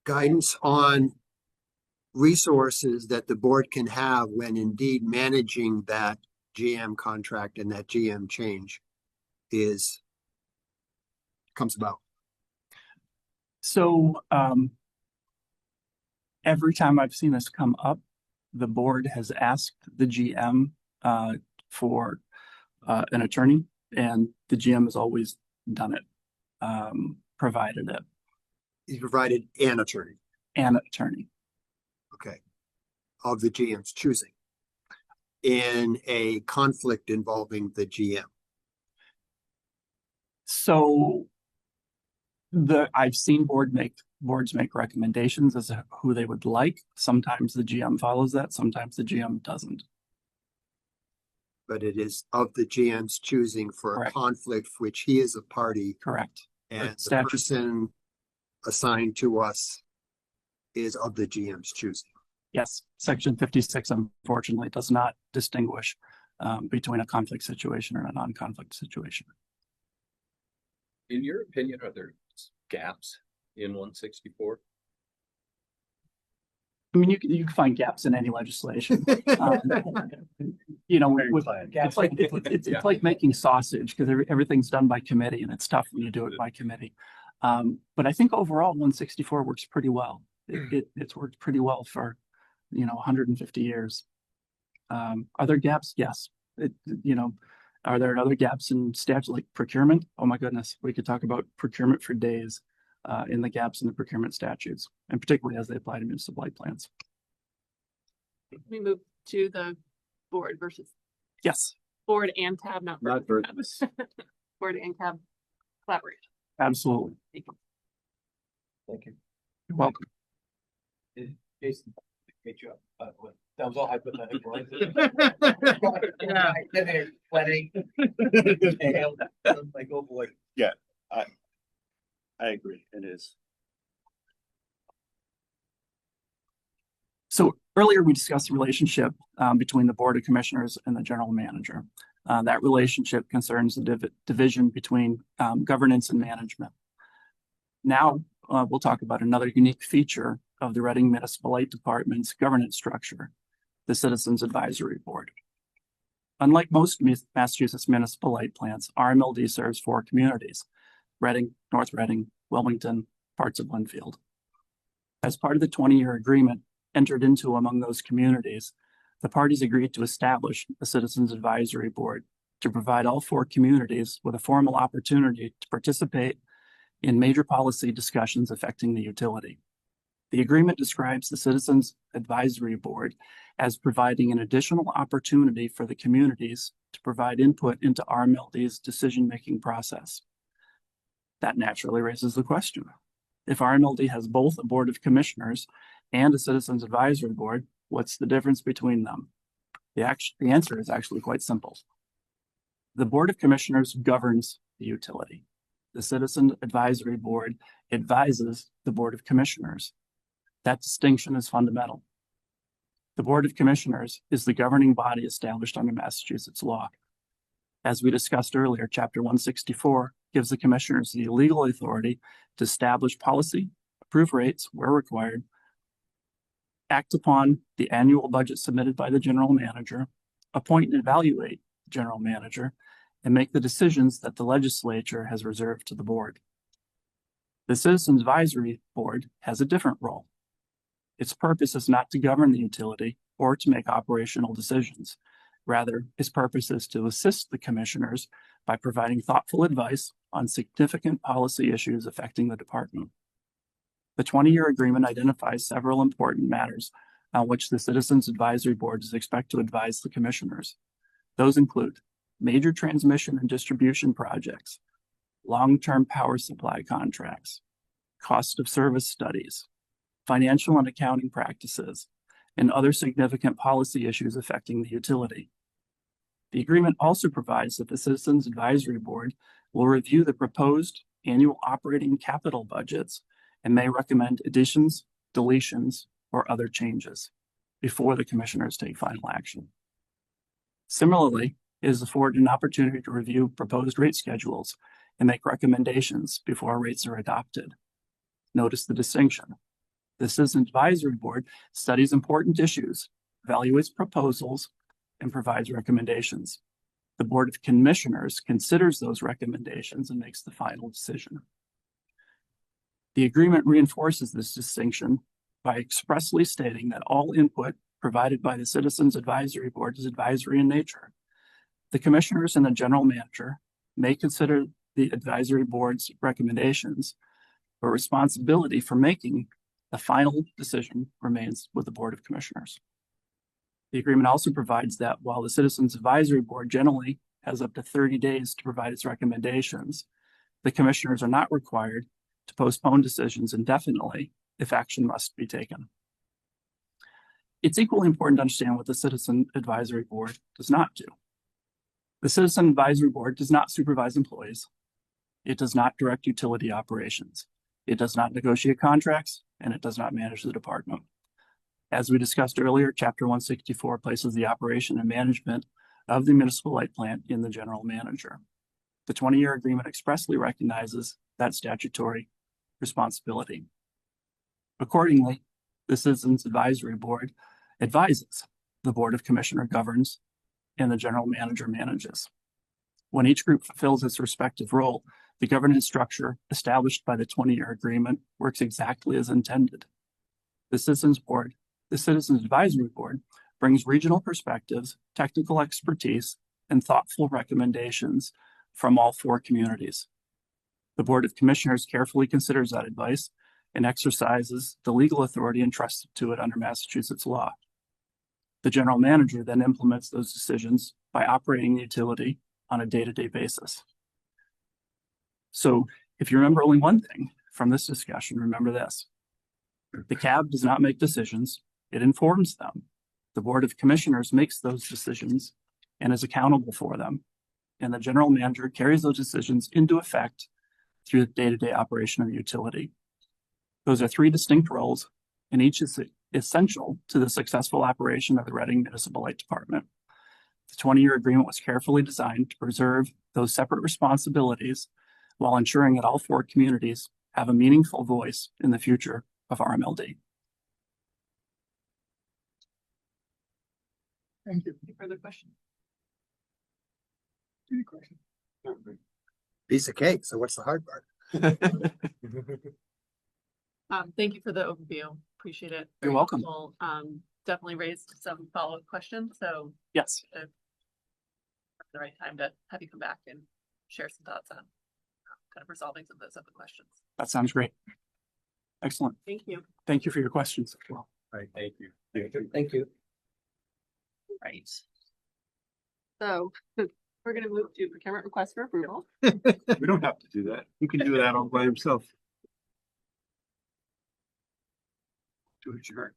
Speaker 4: guidance on resources that the board can have when indeed managing that GM contract and that GM change comes about.
Speaker 2: So every time I've seen this come up, the board has asked the GM for an attorney, and the GM has always done it, provided it.
Speaker 4: He provided an attorney.
Speaker 2: An attorney.
Speaker 4: Okay. Of the GM's choosing in a conflict involving the GM.
Speaker 2: So I've seen boards make recommendations as to who they would like. Sometimes the GM follows that, sometimes the GM doesn't.
Speaker 4: But it is of the GM's choosing for
Speaker 2: Correct.
Speaker 4: a conflict for which he is a party,
Speaker 2: Correct.
Speaker 4: and the
Speaker 2: Statute.
Speaker 4: person assigned to us is of the GM's choosing.
Speaker 2: Yes, Section 56 unfortunately does not distinguish between a conflict situation and a non-conflict situation.
Speaker 7: In your opinion, are there gaps in 164?
Speaker 2: I mean, you can find gaps in any legislation. You know, it's like it's like making sausage, because everything's done by committee, and it's tough when you do it by committee. But I think overall 164 works pretty well. It's worked pretty well for 150 years. Are there gaps? Yes. Are there other gaps in statute like procurement? Oh my goodness, we could talk about procurement for days in the gaps in the procurement statutes, and particularly as they apply to municipal light plants.
Speaker 1: We move to the board versus
Speaker 2: Yes,
Speaker 1: board and tab, not
Speaker 7: Not
Speaker 1: versus tab. Board and tab collaboration.
Speaker 2: absolutely.
Speaker 8: Thank you.
Speaker 2: You're welcome.
Speaker 8: Jason, great job. That was all hypothetical, right? Like, oh boy.
Speaker 3: I agree, it is.
Speaker 2: So earlier we discussed the relationship between the Board of Commissioners and the General Manager. That relationship concerns the division between governance and management. Now we'll talk about another unique feature of the Reading Municipal Light Department's governance structure, the Citizens Advisory Board. Unlike most Massachusetts municipal light plants, RMLD serves 4 communities: Reading, North Reading, Wilmington, parts of Linfield. As part of the 20-year agreement entered into among those communities, the parties agreed to establish a Citizens Advisory Board to provide all 4 communities with a formal opportunity to participate in major policy discussions affecting the utility. The agreement describes the Citizens Advisory Board as providing an additional opportunity for the communities to provide input into RMLD's decision-making process. That naturally raises the question. If RMLD has both a Board of Commissioners and a Citizens Advisory Board, what's the difference between them? The answer is actually quite simple. The Board of Commissioners governs the utility. The Citizen Advisory Board advises the Board of Commissioners. That distinction is fundamental. The Board of Commissioners is the governing body established under Massachusetts law. As we discussed earlier, Chapter 164 gives the commissioners the legal authority to establish policy, approve rates where required, act upon the annual budget submitted by the general manager, appoint and evaluate the general manager, and make the decisions that the legislature has reserved to the board. The Citizens Advisory Board has a different role. Its purpose is not to govern the utility or to make operational decisions. Rather, its purpose is to assist the commissioners by providing thoughtful advice on significant policy issues affecting the department. The 20-year agreement identifies several important matters on which the Citizens Advisory Board is expected to advise the commissioners. Those include major transmission and distribution projects, long-term power supply contracts, cost of service studies, financial and accounting practices, and other significant policy issues affecting the utility. The agreement also provides that the Citizens Advisory Board will review the proposed annual operating capital budgets and may recommend additions, deletions, or other changes before the commissioners take final action. Similarly, it is afforded an opportunity to review proposed rate schedules and make recommendations before rates are adopted. Notice the distinction. The Citizens Advisory Board studies important issues, evaluates proposals, and provides recommendations. The Board of Commissioners considers those recommendations and makes the final decision. The agreement reinforces this distinction by expressly stating that all input provided by the Citizens Advisory Board is advisory in nature. The commissioners and the general manager may consider the advisory board's recommendations, but responsibility for making the final decision remains with the Board of Commissioners. The agreement also provides that while the Citizens Advisory Board generally has up to 30 days to provide its recommendations, the commissioners are not required to postpone decisions indefinitely if action must be taken. It's equally important to understand what the Citizen Advisory Board does not do. The Citizen Advisory Board does not supervise employees. It does not direct utility operations. It does not negotiate contracts, and it does not manage the department. As we discussed earlier, Chapter 164 places the operation and management of the municipal light plant in the general manager. The 20-year agreement expressly recognizes that statutory responsibility. Accordingly, the Citizens Advisory Board advises, the Board of Commissioners governs, and the general manager manages. When each group fulfills its respective role, the governance structure established by the 20-year agreement works exactly as intended. The Citizens Advisory Board brings regional perspectives, technical expertise, and thoughtful recommendations from all four communities. The Board of Commissioners carefully considers that advice and exercises the legal authority entrusted to it under Massachusetts law. The general manager then implements those decisions by operating the utility on a day-to-day basis. So if you remember only one thing from this discussion, remember this. The CAB does not make decisions, it informs them. The Board of Commissioners makes those decisions and is accountable for them. And the general manager carries those decisions into effect through the day-to-day operation of the utility. Those are three distinct roles, and each is essential to the successful operation of the Reading Municipal Light Department. The 20-year agreement was carefully designed to preserve those separate responsibilities while ensuring that all four communities have a meaningful voice in the future of RMLD.
Speaker 6: Thank you.
Speaker 1: Any further questions?
Speaker 6: Any questions?
Speaker 4: Piece of cake. So what's the hard part?
Speaker 1: Thank you for the overview. Appreciate it.
Speaker 2: You're
Speaker 1: Very
Speaker 2: welcome.
Speaker 1: helpful. Definitely raised some follow-up questions, so
Speaker 2: Yes,
Speaker 1: the right time to have you come back and share some thoughts on kind of resolving some of those other questions.
Speaker 2: that sounds great. Excellent.
Speaker 1: Thank you.
Speaker 2: Thank you for your questions as well.
Speaker 3: All right, thank you.
Speaker 8: Thank you.
Speaker 1: Right. So we're gonna move to procurement request for approval.
Speaker 3: We don't have to do that. He can do that all by himself. To adjourn.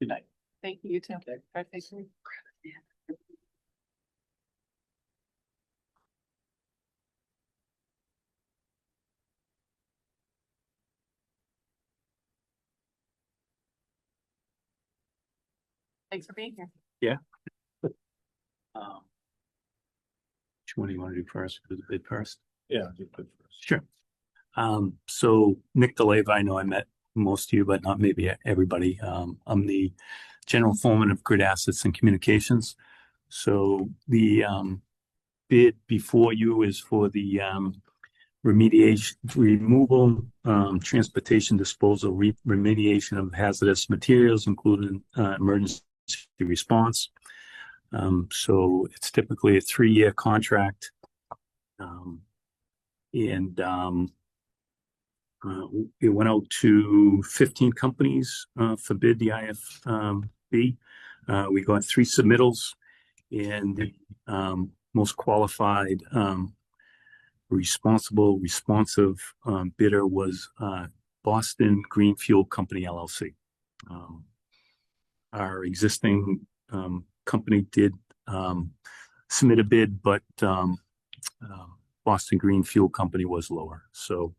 Speaker 2: Good night.
Speaker 1: Thank you, you too. Drive safely. Thanks for being here.
Speaker 3: Which one do you want to do first? Do the bid first?
Speaker 5: Yeah, you could first.
Speaker 3: Sure. So Nick DeLeva, I know I met most of you, but not maybe everybody. I'm the general foreman of grid assets and communications. So the bid before you is for the remediation, removal, transportation, disposal, remediation of hazardous materials, including emergency response. So it's typically a 3-year contract. It went out to 15 companies for bid, the IFB. We got 3 submittals, and the most qualified, responsive bidder was Boston Green Fuel Company, LLC. Our existing company did submit a bid, but Boston Green Fuel Company was lower. So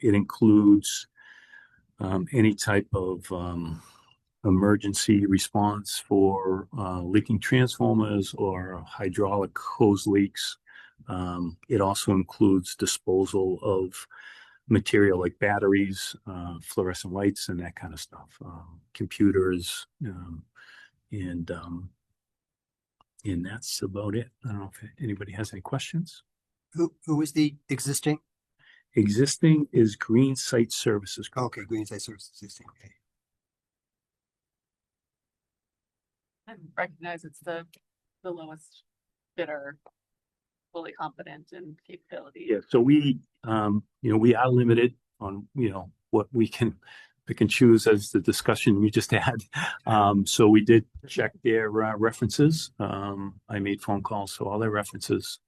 Speaker 3: it includes any type of emergency response for leaking transformers or hydraulic hose leaks. It also includes disposal of material like batteries, fluorescent lights, and that kind of stuff, computers, and that's about it. I don't know if anybody has any questions.
Speaker 4: Who is the existing?
Speaker 3: Existing is Green Site Services Group.
Speaker 4: Okay, Green Site Services existing. Okay.
Speaker 1: I recognize it's the lowest bidder, fully competent in capability.
Speaker 3: Yeah, so we, we are limited on, what we can pick and choose as the discussion we just had. So we did check their references. I made phone calls to all their references.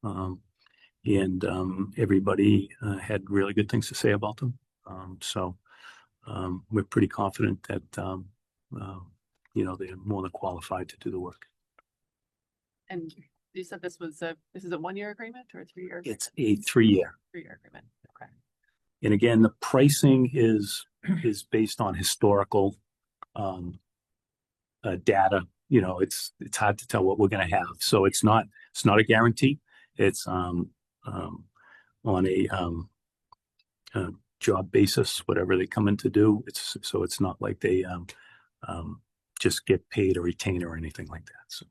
Speaker 3: And everybody had really good things to say about them. So we're pretty confident that, they're more than qualified to do the work.
Speaker 1: And you said this is a 1-year agreement or a 3-year?
Speaker 3: It's a 3-year.
Speaker 1: 3-year agreement. Okay.
Speaker 3: And again, the pricing is based on historical data. It's hard to tell what we're going to have. So it's not a guarantee. It's on a job basis, whatever they come in to do. It's not like they just get paid a retainer or anything like that. So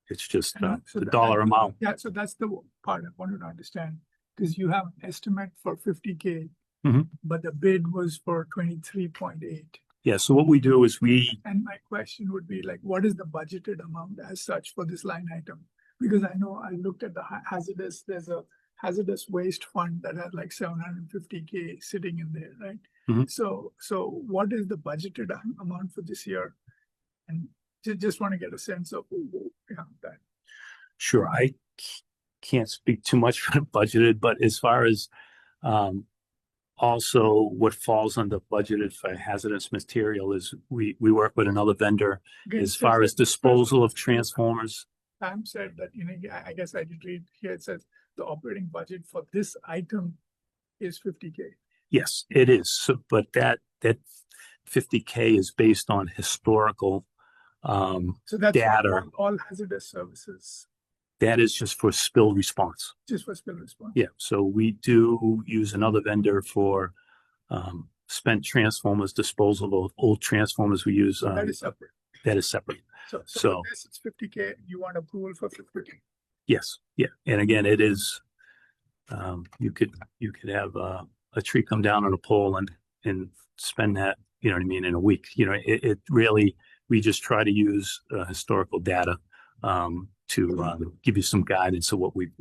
Speaker 3: it's just
Speaker 6: So
Speaker 3: the dollar amount.
Speaker 6: Yeah, so that's the part I wanted to understand, because you have an estimate for 50K,
Speaker 3: Mhm.
Speaker 6: but the bid was for 23.8.
Speaker 3: Yeah. So what we do is
Speaker 6: And my question would be like, what is the budgeted amount as such for this line item? Because I know I looked at the hazardous, there's a hazardous waste fund that had like 750K sitting in there, right?
Speaker 3: Mhm.
Speaker 6: So what is the budgeted amount for this year? And just want to get a sense of that.
Speaker 3: Sure, I can't speak too much for the budgeted, but as far as also what falls under budgeted for hazardous material is we work with another vendor
Speaker 6: Again,
Speaker 3: as far as disposal of transformers.
Speaker 6: Pam said that, I guess I did read here, it says the operating budget for this item is 50K.
Speaker 3: Yes, it is. So, but that 50K is based on historical
Speaker 6: So that's
Speaker 3: data.
Speaker 6: for all hazardous services,
Speaker 3: That is just for spill response.
Speaker 6: just for spill response.
Speaker 3: Yeah, so we do use another vendor for
Speaker 9: spent transformers, disposal of old transformers we use.
Speaker 6: That is separate.
Speaker 9: That is separate.
Speaker 6: So
Speaker 9: So-
Speaker 6: for this, it's 50K, you want approval for 50K.
Speaker 9: Yes, yeah. And again, it is, you could have a tree come down on a pole and spend that, you know what I mean, in a week. You know, it really, we just try to use historical data to give you some guidance of what we've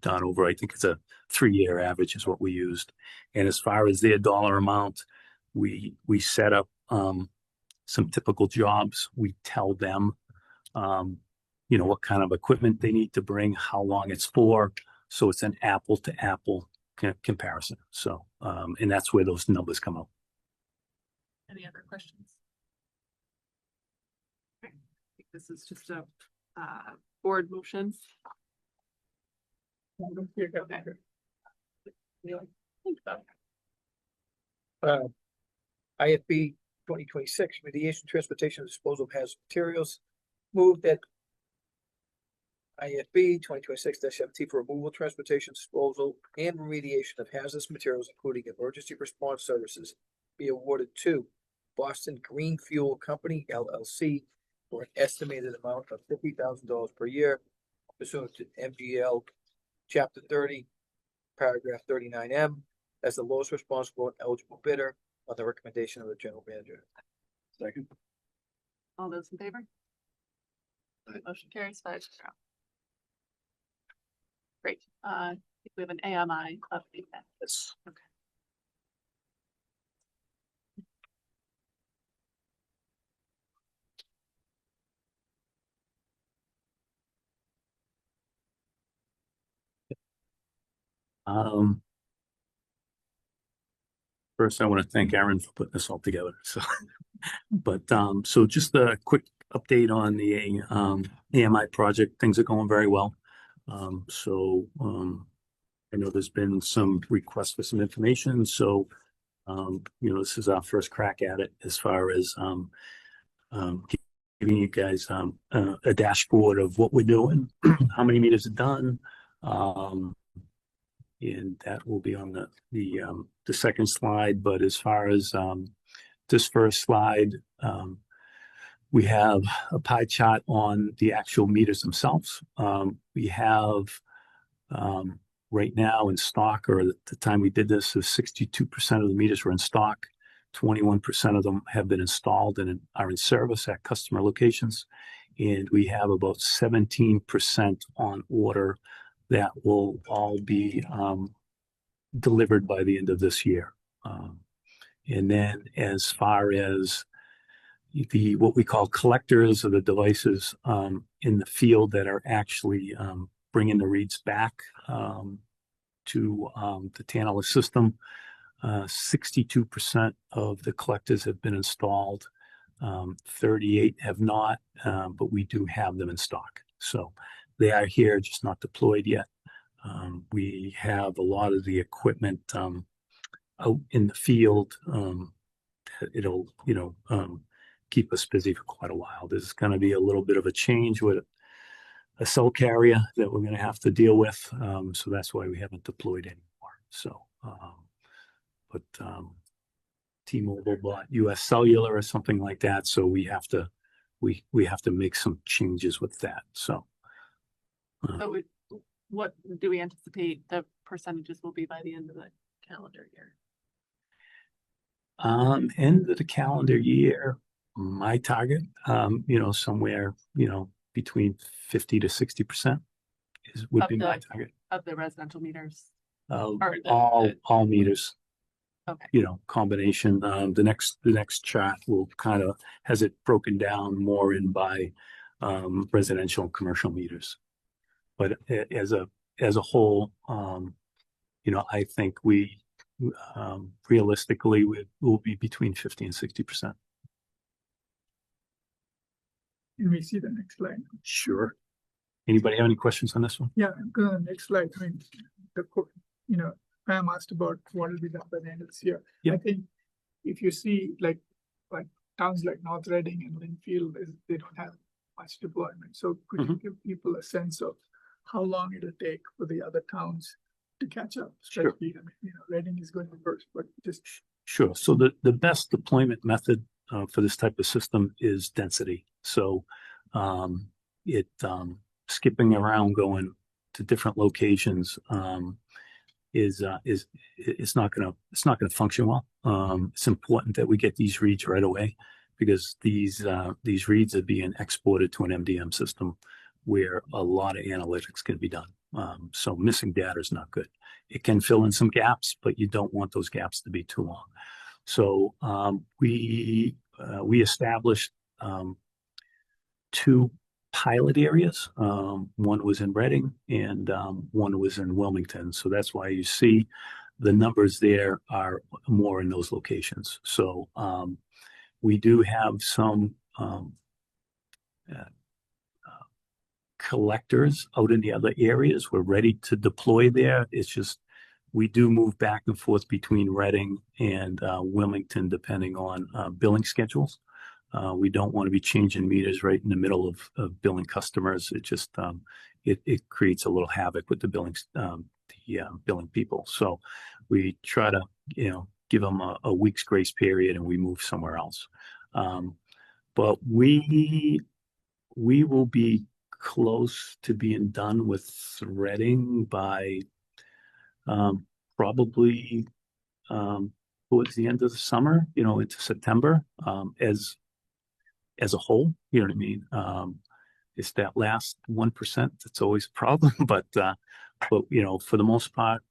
Speaker 9: done over, I think it's a 3-year average is what we used. And as far as their dollar amount, we set up some typical jobs. We tell them, what kind of equipment they need to bring, how long it's for. So it's an apple to apple comparison. So, and that's where those numbers come out.
Speaker 1: Any other questions? Okay, I think this is just a board motion. Okay. Think about it.
Speaker 8: IFB 2026, remediation, transportation, and disposal of hazardous materials. Move that IFB 2026-17 for removal, transportation, disposal, and remediation of hazardous materials, including emergency response services, be awarded to Boston Green Fuel Company, LLC, for an estimated amount of $50,000 per year pursuant to MGL Chapter 30, Paragraph 39M, as the lowest responsible and eligible bidder on the recommendation of the general manager.
Speaker 3: Second.
Speaker 1: All those in favor? Motion carries 5-0. Great. I think we have an AMI update.
Speaker 9: Yes.
Speaker 1: Okay.
Speaker 9: First, I want to thank Aaron for putting this all together. So, so just a quick update on the AMI project. Things are going very well. I know there's been some requests for some information. So, this is our first crack at it as far as giving you guys a dashboard of what we're doing, how many meters are done. And that will be on the second slide. But as far as this first slide, we have a pie chart on the actual meters themselves. We have right now in stock, or at the time we did this, is 62% of the meters were in stock. 21% of them have been installed and are in service at customer locations. And we have about 17% on order that will all be delivered by the end of this year. And then as far as what we call collectors, or the devices in the field that are actually bringing the reads back to the Tantalus system, 62% of the collectors have been installed. 38 have not, but we do have them in stock. So they are here, just not deployed yet. We have a lot of the equipment out in the field. It'll, keep us busy for quite a while. There's going to be a little bit of a change with a cell carrier that we're going to have to deal with. So that's why we haven't deployed anymore. So, but T-Mobile bought US Cellular or something like that. So we have to make some changes with that. So.
Speaker 1: What do we anticipate the percentages will be by the end of the calendar year?
Speaker 9: End of the calendar year, my target, somewhere, between 50 to 60% would be my target.
Speaker 1: Of the residential meters?
Speaker 9: All meters.
Speaker 1: Okay.
Speaker 9: Combination. The next chart will kind of has it broken down more in by residential and commercial meters. But as a whole, I think we realistically will be between 50 and 60%.
Speaker 6: Can we see the next slide?
Speaker 9: Sure. Anybody have any questions on this one?
Speaker 6: Yeah, go to the next slide. I mean, Pam asked about what will be done by the end of this year.
Speaker 9: Yep.
Speaker 6: I think if you see like towns like North Reading and Linfield, they don't have much deployment. So could you give people a sense of how long it'll take for the other towns to catch up?
Speaker 9: Sure.
Speaker 6: Especially, Reading is going first, but just
Speaker 9: Sure. So the best deployment method for this type of system is density. So it skipping around going to different locations is it's not gonna function well. It's important that we get these reads right away because these reads are being exported to an MDM system where a lot of analytics can be done. So missing data is not good. It can fill in some gaps, but you don't want those gaps to be too long. So we established two pilot areas. One was in Reading and one was in Wilmington. So that's why you see the numbers there are more in those locations. So we do have some collectors out in the other areas. We're ready to deploy there. It's just we do move back and forth between Reading and Wilmington depending on billing schedules. We don't want to be changing meters right in the middle of billing customers. It just it creates a little havoc with the billing people. So we try to give them a week's grace period and we move somewhere else. But we will be close to being done with Reading by probably towards the end of the summer, into September, as a whole, you know what I mean? It's that last 1% that's always a problem, but for the most part,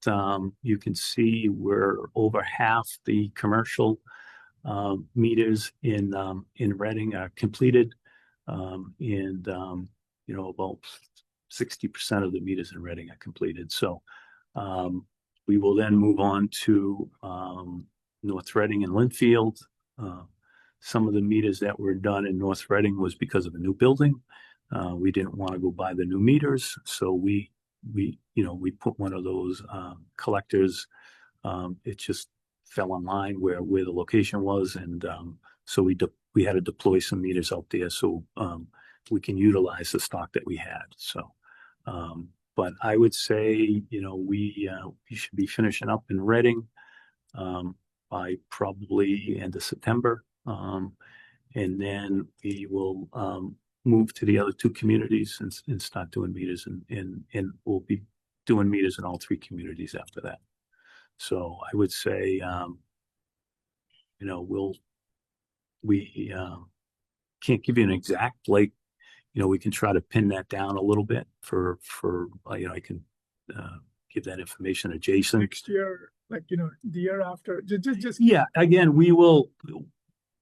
Speaker 9: you can see we're over half the commercial meters in Reading are completed, and about 60% of the meters in Reading are completed. So we will then move on to North Reading and Linfield. Some of the meters that were done in North Reading was because of a new building. We didn't want to go buy the new meters, so we put one of those collectors. It just fell in line where the location was, and so we had to deploy some meters out there so we can utilize the stock that we had. So, but I would say we should be finishing up in Reading by probably end of September. And then we will move to the other two communities and start doing meters and we'll be doing meters in all three communities after that. So I would say, we can't give you an exact, we can try to pin that down a little bit for I can give that information to Jason.
Speaker 6: Next year, the year after, just.
Speaker 9: Yeah, again, we will,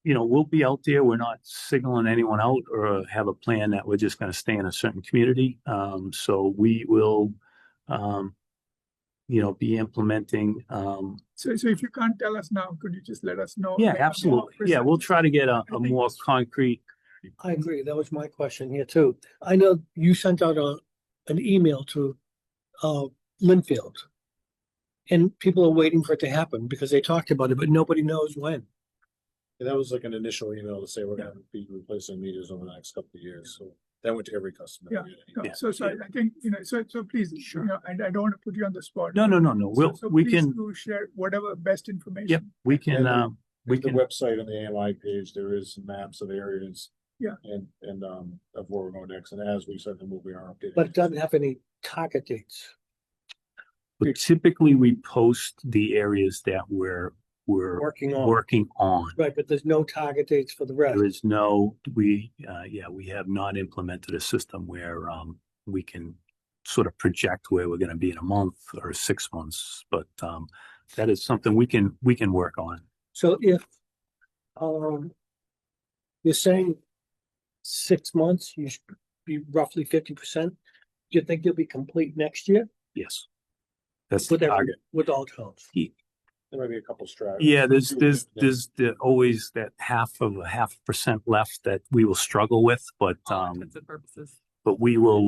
Speaker 9: we'll be out there. We're not signaling anyone out or have a plan that we're just going to stay in a certain community. So we will, be implementing.
Speaker 6: So if you can't tell us now, could you just let us know?
Speaker 9: Yeah, absolutely. Yeah, we'll try to get a more concrete.
Speaker 10: I agree. That was my question here too. I know you sent out an email to Linfield, and people are waiting for it to happen because they talked about it, but nobody knows when.
Speaker 5: And that was like an initial email to say we're going to be replacing meters over the next couple of years. So that went to every customer.
Speaker 6: Yeah.
Speaker 9: Yeah.
Speaker 6: So I think, so please,
Speaker 9: Sure.
Speaker 6: I don't want to put you on the spot.
Speaker 9: No. We
Speaker 6: please
Speaker 9: can.
Speaker 6: do share whatever best information.
Speaker 9: Yep, we can. We
Speaker 5: The
Speaker 9: can.
Speaker 5: website on the AMI page, there is some maps of areas.
Speaker 6: Yeah.
Speaker 5: And of where we're going next. And as we said, we are updating.
Speaker 10: But it doesn't have any target dates.
Speaker 9: But typically, we post the areas that we're
Speaker 10: Working on. Right, but there's no target dates for the rest.
Speaker 9: There is no. We have not implemented a system where we can sort of project where we're going to be in a month or 6 months. But that is something we can work on.
Speaker 10: So if you're saying 6 months, you should be roughly 50%. Do you think you'll be complete next year?
Speaker 9: Yes, that's the
Speaker 10: With
Speaker 9: target.
Speaker 10: with all codes.
Speaker 5: There might be a couple strategies.
Speaker 9: Yeah, there's always that 0.5% left that we will struggle with, but
Speaker 1: All intents and purposes.
Speaker 9: but we will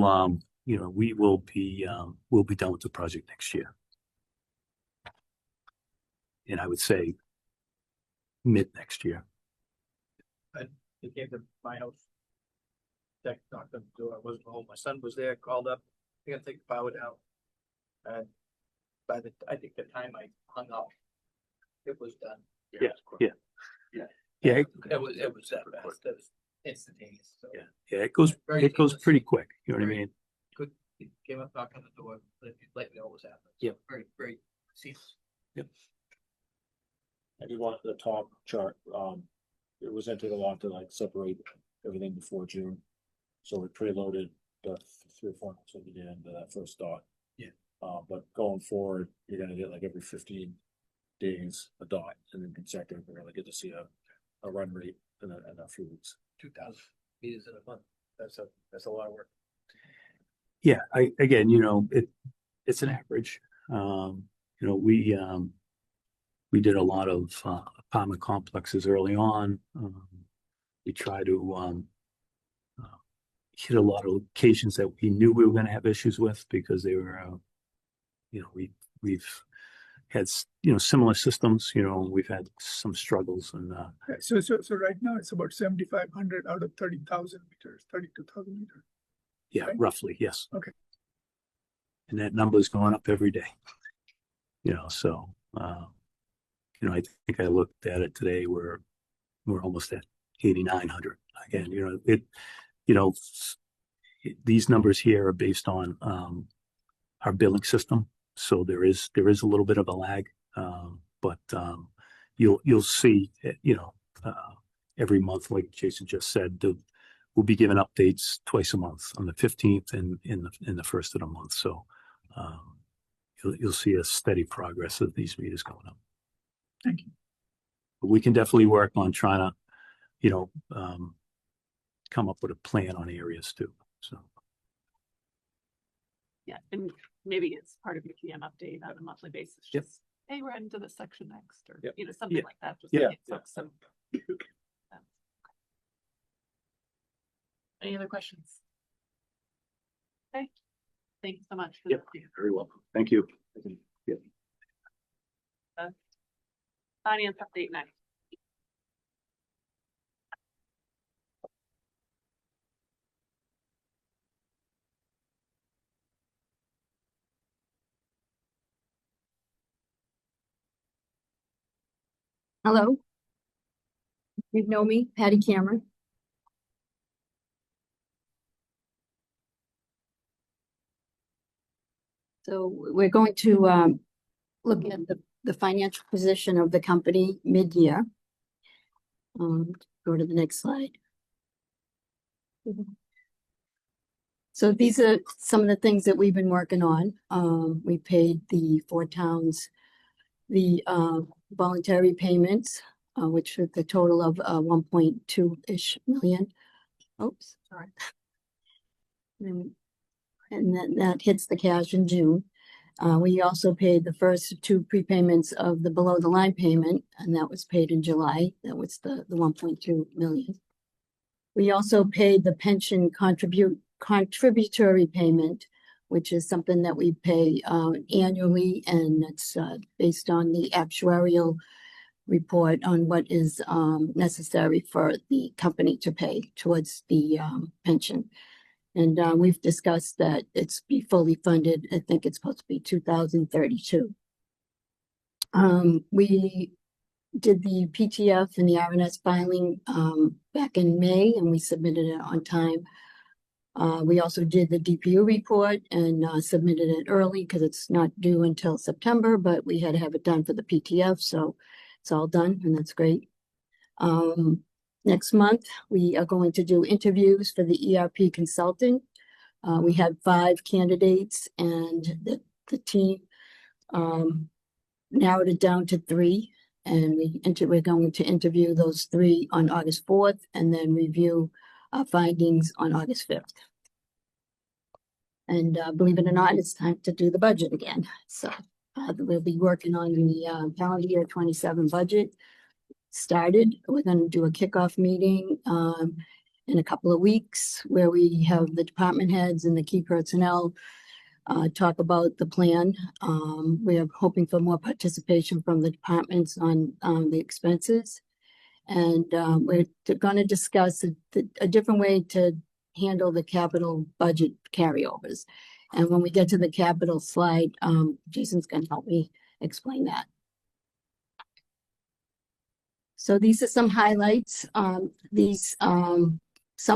Speaker 9: we'll be done with the project next year. And I would say mid next year.
Speaker 8: He came to my house. Tech knocked on the door. I wasn't home. My son was there, called up. I gotta take the power down. And I think the time I hung up, it was done.
Speaker 9: Yeah, yeah. Yeah,
Speaker 8: It was that fast. That was instantaneous. So
Speaker 9: yeah, it
Speaker 8: Very
Speaker 9: goes
Speaker 8: painless.
Speaker 9: pretty quick, you know what I
Speaker 8: Very-
Speaker 9: mean?
Speaker 8: good. He came up, knocked on the door, let me know what was happening.
Speaker 9: Yeah.
Speaker 8: Very, very seamless.
Speaker 5: I did want the top chart, it was entered a lot to like separate everything before June. So we preloaded the 3 or 4 months that we did into that first dot.
Speaker 8: Yeah.
Speaker 5: But going forward, you're gonna get like every 15 days a dot, and then consecutive, we're gonna get to see a run rate in a few weeks.
Speaker 8: 2,000 meters in a month. That's a lot of work.
Speaker 9: Yeah, again, you know, it's an average. You know, we did a lot of apartment complexes early on. We try to hit a lot of locations that we knew we were going to have issues with because they were, you know, we've had, you know, similar systems, you know, we've had some struggles and,
Speaker 6: Okay, so right now it's about 7,500 out of 30,000 meters, 32,000 meters.
Speaker 9: yeah,
Speaker 6: Okay.
Speaker 9: roughly, yes.
Speaker 6: Okay.
Speaker 9: And that number is going up every day. You know, so, you know, I think I looked at it today, we're almost at 8,900. Again, you know, you know, these numbers here are based on our billing system. So there is a little bit of a lag, but you'll see, you know, every month, like Jason just said, we'll be giving updates twice a month on the 15th and in the first of the month. So you'll see a steady progress of these meters going up.
Speaker 6: Thank you.
Speaker 9: But we can definitely work on trying to, you know, come up with a plan on areas too. So.
Speaker 1: Yeah, and maybe it's part of your PM update on a monthly basis.
Speaker 9: Yep.
Speaker 1: Just, hey, we're into this section next, or,
Speaker 9: Yep.
Speaker 1: you know, something
Speaker 9: Yeah.
Speaker 1: like that. Just
Speaker 9: Yeah.
Speaker 1: to get folks some. Any other questions? Okay, thank you so much. For
Speaker 9: Yep.
Speaker 1: that.
Speaker 9: Very welcome. Thank you.
Speaker 1: Finance update next.
Speaker 11: Hello. You know me, Patty Cameron. So we're going to look at the financial position of the company mid-year. Go to the next slide. So these are some of the things that we've been working on. We paid the 4 towns the voluntary payments, which was the total of 1.2-ish million. Oops, sorry. And then that hits the cash in June. We also paid the first 2 prepayments of the below the line payment, and that was paid in July. That was the 1.2 million. We also paid the pension contributory payment, which is something that we pay annually, and it's based on the actuarial report on what is necessary for the company to pay towards the pension. And we've discussed that it's be fully funded. I think it's supposed to be 2032. We did the PTF and the RNS filing back in May, and we submitted it on time. We also did the DPU report and submitted it early because it's not due until September, but we had to have it done for the PTF, so it's all done, and that's great. Next month, we are going to do interviews for the ERP consultant. We had 5 candidates, and the team narrowed it down to 3. And we're going to interview those 3 on August 4th, and then review our findings on August 5th. And believe it or not, it's time to do the budget again. So we'll be working on the calendar year 27 budget. Started. We're going to do a kickoff meeting in a couple of weeks where we have the department heads and the key personnel talk about the plan. We are hoping for more participation from the departments on the expenses. And we're going to discuss a different way to handle the capital budget carryovers. And when we get to the capital slide, Jason's going to help me explain that. So these are some highlights. Some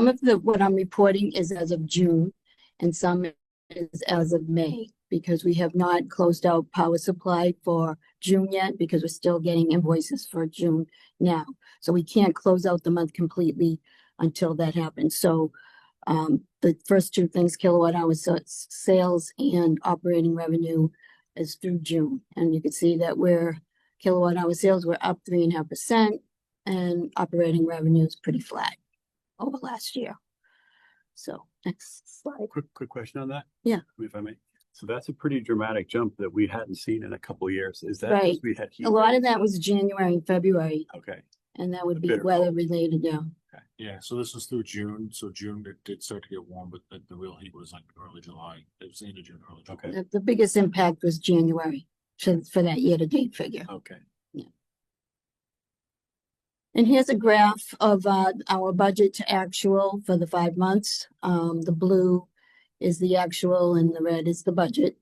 Speaker 11: of what I'm reporting is as of June and some is as of May, because we have not closed out power supply for June yet, because we're still getting invoices for June now. So we can't close out the month completely until that happens. So the first two things, kilowatt hour sales and operating revenue, is through June. And you can see that kilowatt hour sales were up 3.5%, and operating revenue is pretty flat over last year. So next slide.
Speaker 3: Quick question on that.
Speaker 11: Yeah.
Speaker 3: If I may. So that's a pretty dramatic jump that we hadn't seen in a couple of years. Is that
Speaker 11: Right.
Speaker 3: because we had heat?
Speaker 11: A lot of that was January and February,
Speaker 3: Okay.
Speaker 11: and that would
Speaker 3: A
Speaker 11: be
Speaker 3: bit of
Speaker 11: weather
Speaker 3: both.
Speaker 11: related, yeah.
Speaker 5: Yeah, so this is through June, so June it did start to get warm, but the real heat was like early July. It was the end of June, early July.
Speaker 3: Okay.
Speaker 11: The biggest impact was January for that year-to-date figure.
Speaker 3: Okay.
Speaker 11: And here's a graph of our budget to actual for the 5 months. The blue is the actual and the red is the budget.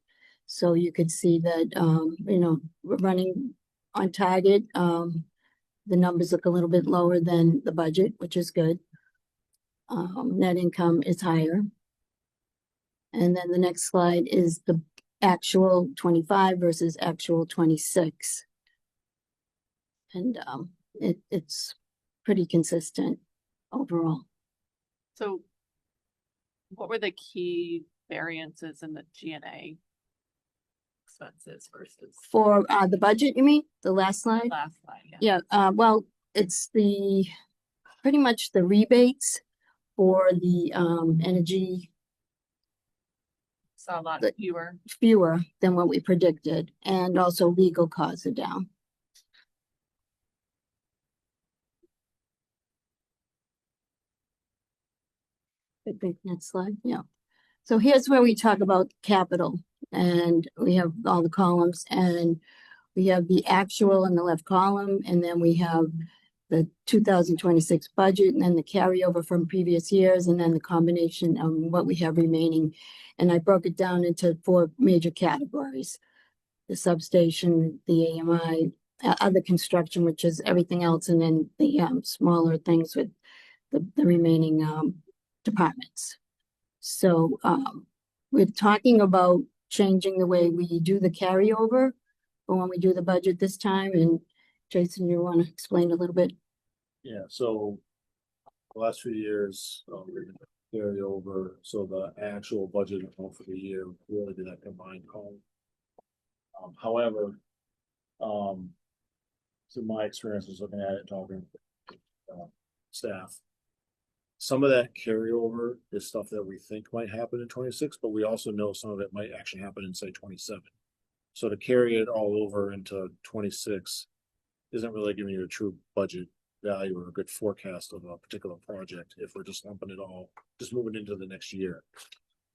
Speaker 11: So you could see that, we're running on target. The numbers look a little bit lower than the budget, which is good. Net income is higher. And then the next slide is the actual 25 versus actual 26. And it's pretty consistent overall.
Speaker 1: So what were the key variances in the G&A expenses versus
Speaker 11: For the budget, you mean? The last slide?
Speaker 1: last slide? Yeah.
Speaker 11: Yeah, well, it's pretty much the rebates for the energy
Speaker 1: Saw a lot
Speaker 11: The-
Speaker 1: fewer.
Speaker 11: than what we predicted, and also legal costs are down. I think next slide, yeah. So here's where we talk about capital, and we have all the columns, and we have the actual in the left column, and then we have the 2026 budget, and then the carryover from previous years, and then the combination of what we have remaining. And I broke it down into 4 major categories: the substation, the AMI, other construction, which is everything else, and then the smaller things with the remaining departments. So we're talking about changing the way we do the carryover for when we do the budget this time. And Jason, you want to explain a little bit?
Speaker 5: Yeah, so the last few years, carry over, so the actual budget amount for the year really did that combined column. However, so my experience was looking at it, talking staff. Some of that carryover is stuff that we think might happen in 26, but we also know some of it might actually happen in, say, 27. So to carry it all over into 26 isn't really giving you a true budget value or a good forecast of a particular project if we're just lumping it all, just moving into the next year.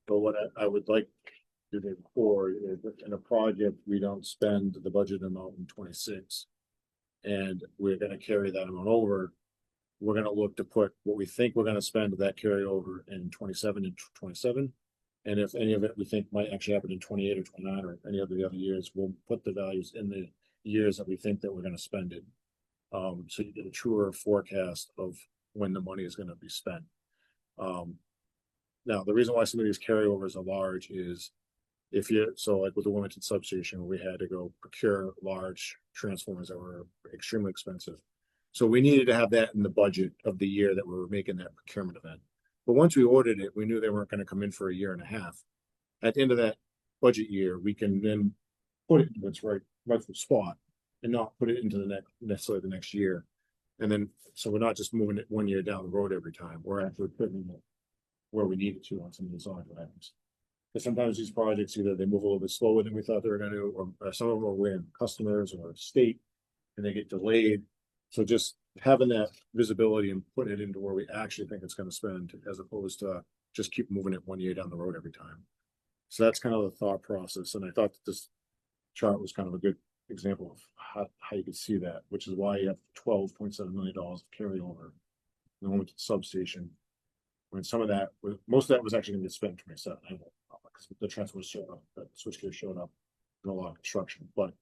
Speaker 5: But what I would like to do before is in a project, we don't spend the budget amount in 26, and we're gonna carry that amount over. We're gonna look to put what we think we're gonna spend that carryover in 27 and 27. And if any of it we think might actually happen in 28 or 29 or any of the other years, we'll put the values in the years that we think that we're gonna spend it. So you get a truer forecast of when the money is gonna be spent. Now, the reason why some of these carryovers are large is so like with the Wilmington substation, we had to go procure large transformers that were extremely expensive. So we needed to have that in the budget of the year that we were making that procurement event. But once we ordered it, we knew they weren't gonna come in for a year and a half. At the end of that budget year, we can then put it into its rightful spot and not put it into necessarily the next year. And then, so we're not just moving it 1 year down the road every time. We're actually putting it where we need it to on some of these other items. Because sometimes these projects, either they move a little bit slower than we thought they were gonna, or some of them are with customers or state, and they get delayed. So just having that visibility and putting it into where we actually think it's gonna spend, as opposed to just keep moving it 1 year down the road every time. So that's kind of the thought process, and I thought that this chart was kind of a good example of how you could see that, which is why you have $12.7 million of carryover in the Wilmington substation. When some of that, most of that was actually gonna get spent in 27, because the transfer showed up, the switchgear showed up, and a lot of construction, but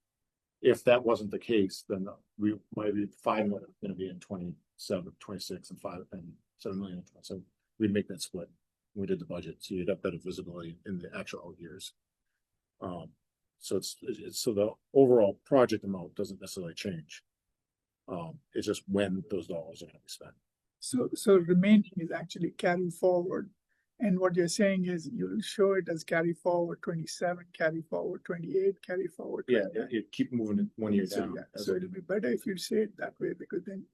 Speaker 5: if that wasn't the case, then we might be 5 million gonna be in 27, 26 and 5 and 7 million. So we'd make that split. When we did the budget, so you'd have better visibility in the actual years. So it's so the overall project amount doesn't necessarily change. It's just when those dollars are gonna be spent.
Speaker 6: So remaining is actually carry forward. And what you're saying is you'll show it as carry forward 27, carry forward 28, carry forward.
Speaker 5: Yeah,
Speaker 6: 29.
Speaker 5: you keep moving it 1 year
Speaker 6: So,
Speaker 5: down.
Speaker 6: yeah, so it'll be better if you say it that way, because then,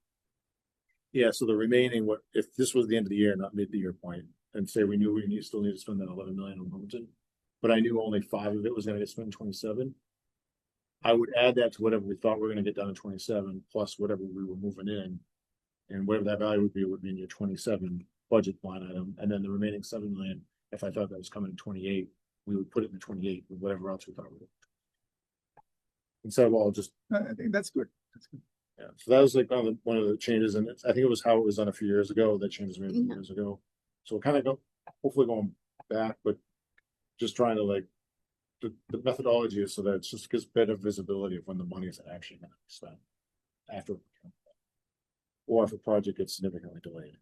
Speaker 5: Yeah, so the remaining, what, if this was the end of the year, not mid the year point, and say we knew still need to spend that 11 million on Wilmington, but I knew only 5 of it was gonna get spent in 27. I would add that to whatever we thought we were gonna get done in 27, plus whatever we were moving in. And whatever that value would be in your 27 budget line item, and then the remaining 7 million, if I thought that was coming in 28, we would put it in the 28 with whatever else we thought we would. Instead of all just,
Speaker 6: I think that's good. That's good.
Speaker 5: yeah, so that was like one of the changes, and I think it was how it was done a few years ago, that changes made a few
Speaker 11: Yeah.
Speaker 5: years ago. So kind of hopefully going back, but just trying to like, the methodology is so that it just gives better visibility of when the money is actually gonna be spent after. Or if a project gets significantly delayed.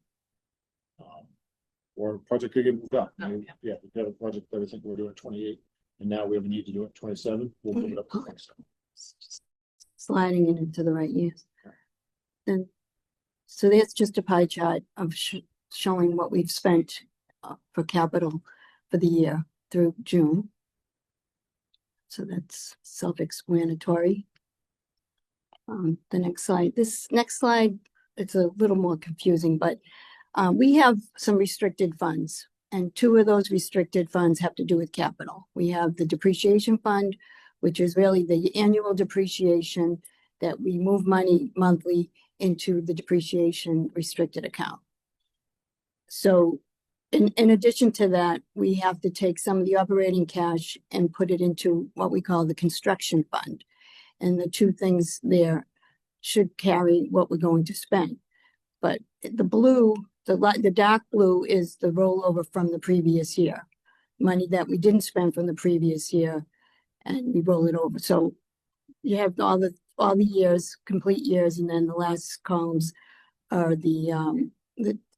Speaker 5: Or a project could get moved up.
Speaker 1: Oh, yeah.
Speaker 5: Yeah, we have a project that I think we're doing at 28, and now we have a need to do it 27, we'll move it up to 27.
Speaker 11: Sliding it into the right years. Then, so that's just a pie chart of showing what we've spent for capital for the year through June. So that's self-explanatory. The next slide, this next slide, it's a little more confusing, but we have some restricted funds, and 2 of those restricted funds have to do with capital. We have the depreciation fund, which is really the annual depreciation that we move money monthly into the depreciation restricted account. So in addition to that, we have to take some of the operating cash and put it into what we call the construction fund. And the 2 things there should carry what we're going to spend. But the blue, the dark blue is the rollover from the previous year. Money that we didn't spend from the previous year, and we roll it over. So you have all the years, complete years, and then the last columns are the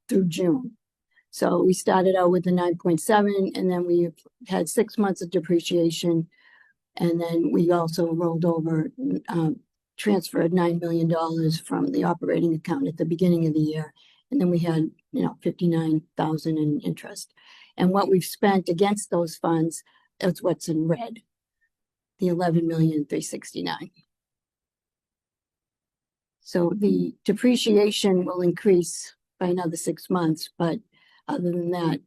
Speaker 11: through June. So we started out with the 9.7, and then we had 6 months of depreciation. And then we also rolled over, transferred $9 million from the operating account at the beginning of the year. And then we had, 59,000 in interest. And what we've spent against those funds is what's in red, the 11,369,000. So the depreciation will increase by another 6 months, but other than that,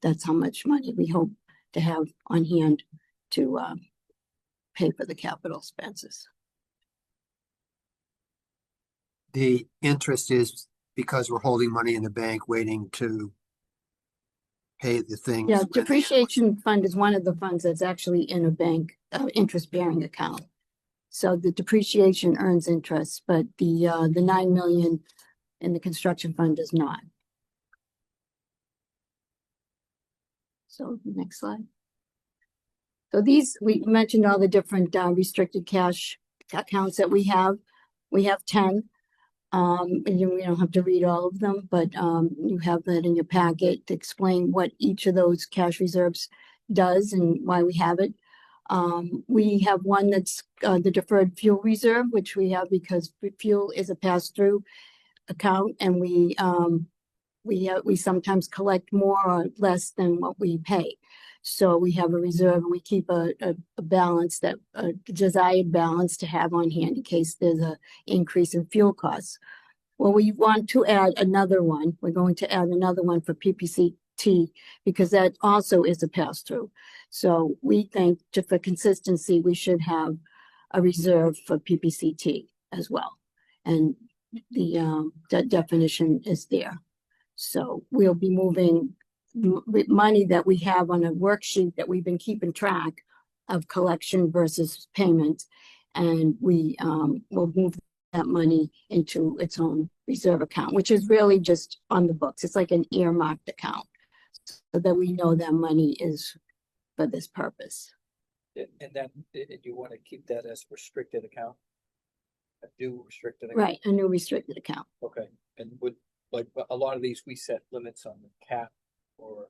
Speaker 11: that's how much money we hope to have on hand to pay for the capital expenses.
Speaker 4: The interest is because we're holding money in the bank waiting to pay the things.
Speaker 11: Yeah, depreciation fund is one of the funds that's actually in a bank interest-bearing account. So the depreciation earns interest, but the 9 million in the construction fund does not. So next slide. So these, we mentioned all the different restricted cash accounts that we have. We have 10. And we don't have to read all of them, but you have that in your packet to explain what each of those cash reserves does and why we have it. We have one that's the deferred fuel reserve, which we have because fuel is a pass-through account, and we sometimes collect more or less than what we pay. So we have a reserve, and we keep a balance, that a desired balance to have on hand in case there's an increase in fuel costs. Well, we want to add another one. We're going to add another one for PPCT because that also is a pass-through. So we think, just for consistency, we should have a reserve for PPCT as well. And the that definition is there. So we'll be moving money that we have on a worksheet that we've been keeping track of collection versus payment. And we will move that money into its own reserve account, which is really just on the books. It's like an earmarked account so that we know that money is for this purpose.
Speaker 8: And then, you want to keep that as restricted account? A new restricted account?
Speaker 11: Right, a new restricted account.
Speaker 8: Okay, and would, like, a lot of these, we set limits on the cap or,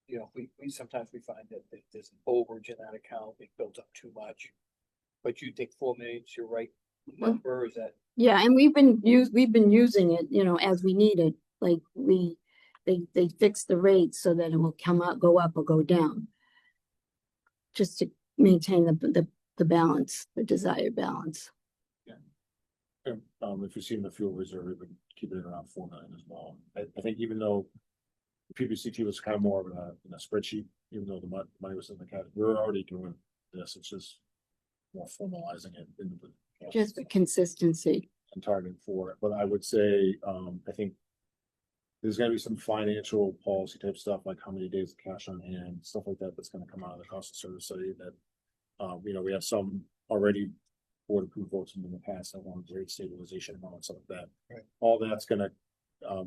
Speaker 8: you know, we sometimes we find that there's an overage in that account, it builds up too much. But you think 4 million is your right number, or is that?
Speaker 11: Yeah, and we've been using it, you know, as we need it. Like they fix the rates so that it will go up or go down. Just to maintain the balance, the desired balance.
Speaker 5: If you see in the fuel reserve, we would keep it around 4 million as well. I think even though the PPCT was kind of more of in a spreadsheet, even though the money was in the category, we're already doing this. It's just more formalizing it in the
Speaker 11: Just for consistency.
Speaker 5: and targeting for it. But I would say, I think there's gonna be some financial policy type stuff, like how many days of cash on hand, stuff like that, that's gonna come out of the cost of service study that, you know, we have some already board approved votes in the past that want rate stabilization and all stuff like that.
Speaker 8: Right.
Speaker 5: All that's gonna,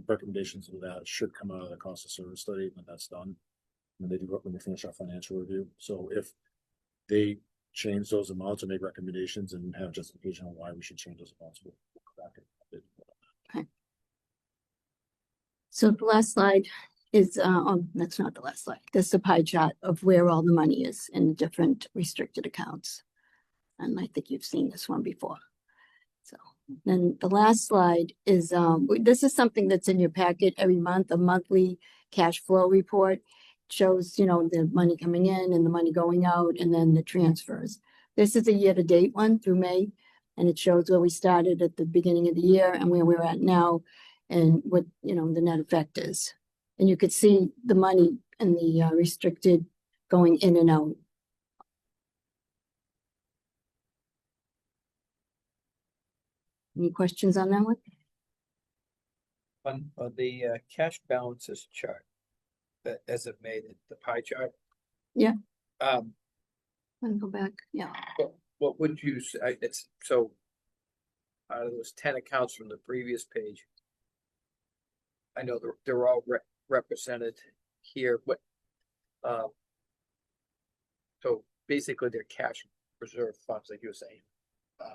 Speaker 5: recommendations of that should come out of the cost of service study when that's done. When they finish our financial review. So if they change those amounts or make recommendations and have justification on why we should change those amounts, we'll go back and
Speaker 11: Okay. So the last slide is, that's not the last slide. That's the pie chart of where all the money is in the different restricted accounts. And I think you've seen this one before. So then the last slide is, this is something that's in your packet every month, a monthly cash flow report. Shows, you know, the money coming in and the money going out and then the transfers. This is a year-to-date one through May, and it shows where we started at the beginning of the year and where we're at now and what, you know, the net effect is. And you could see the money and the restricted going in and out. Any questions on that one?
Speaker 8: On the cash balances chart, as it made the pie chart.
Speaker 11: Yeah.
Speaker 8: What
Speaker 11: Let me go back. Yeah.
Speaker 8: would you say, it's so out of those 10 accounts from the previous page, I know they're all represented here, but so basically they're cash reserve funds, like you were saying. Is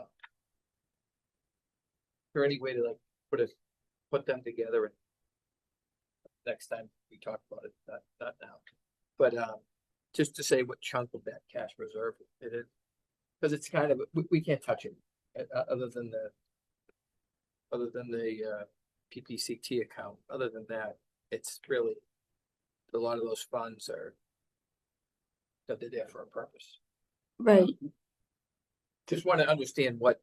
Speaker 8: there any way to like put them together and next time we talk about it, not now, but just to say what chunk of that cash reserve it is, because it's kind of we can't touch it other than the PPCT account. Other than that, it's really a lot of those funds are that they're there for a purpose.
Speaker 11: Right.
Speaker 8: Just want to understand what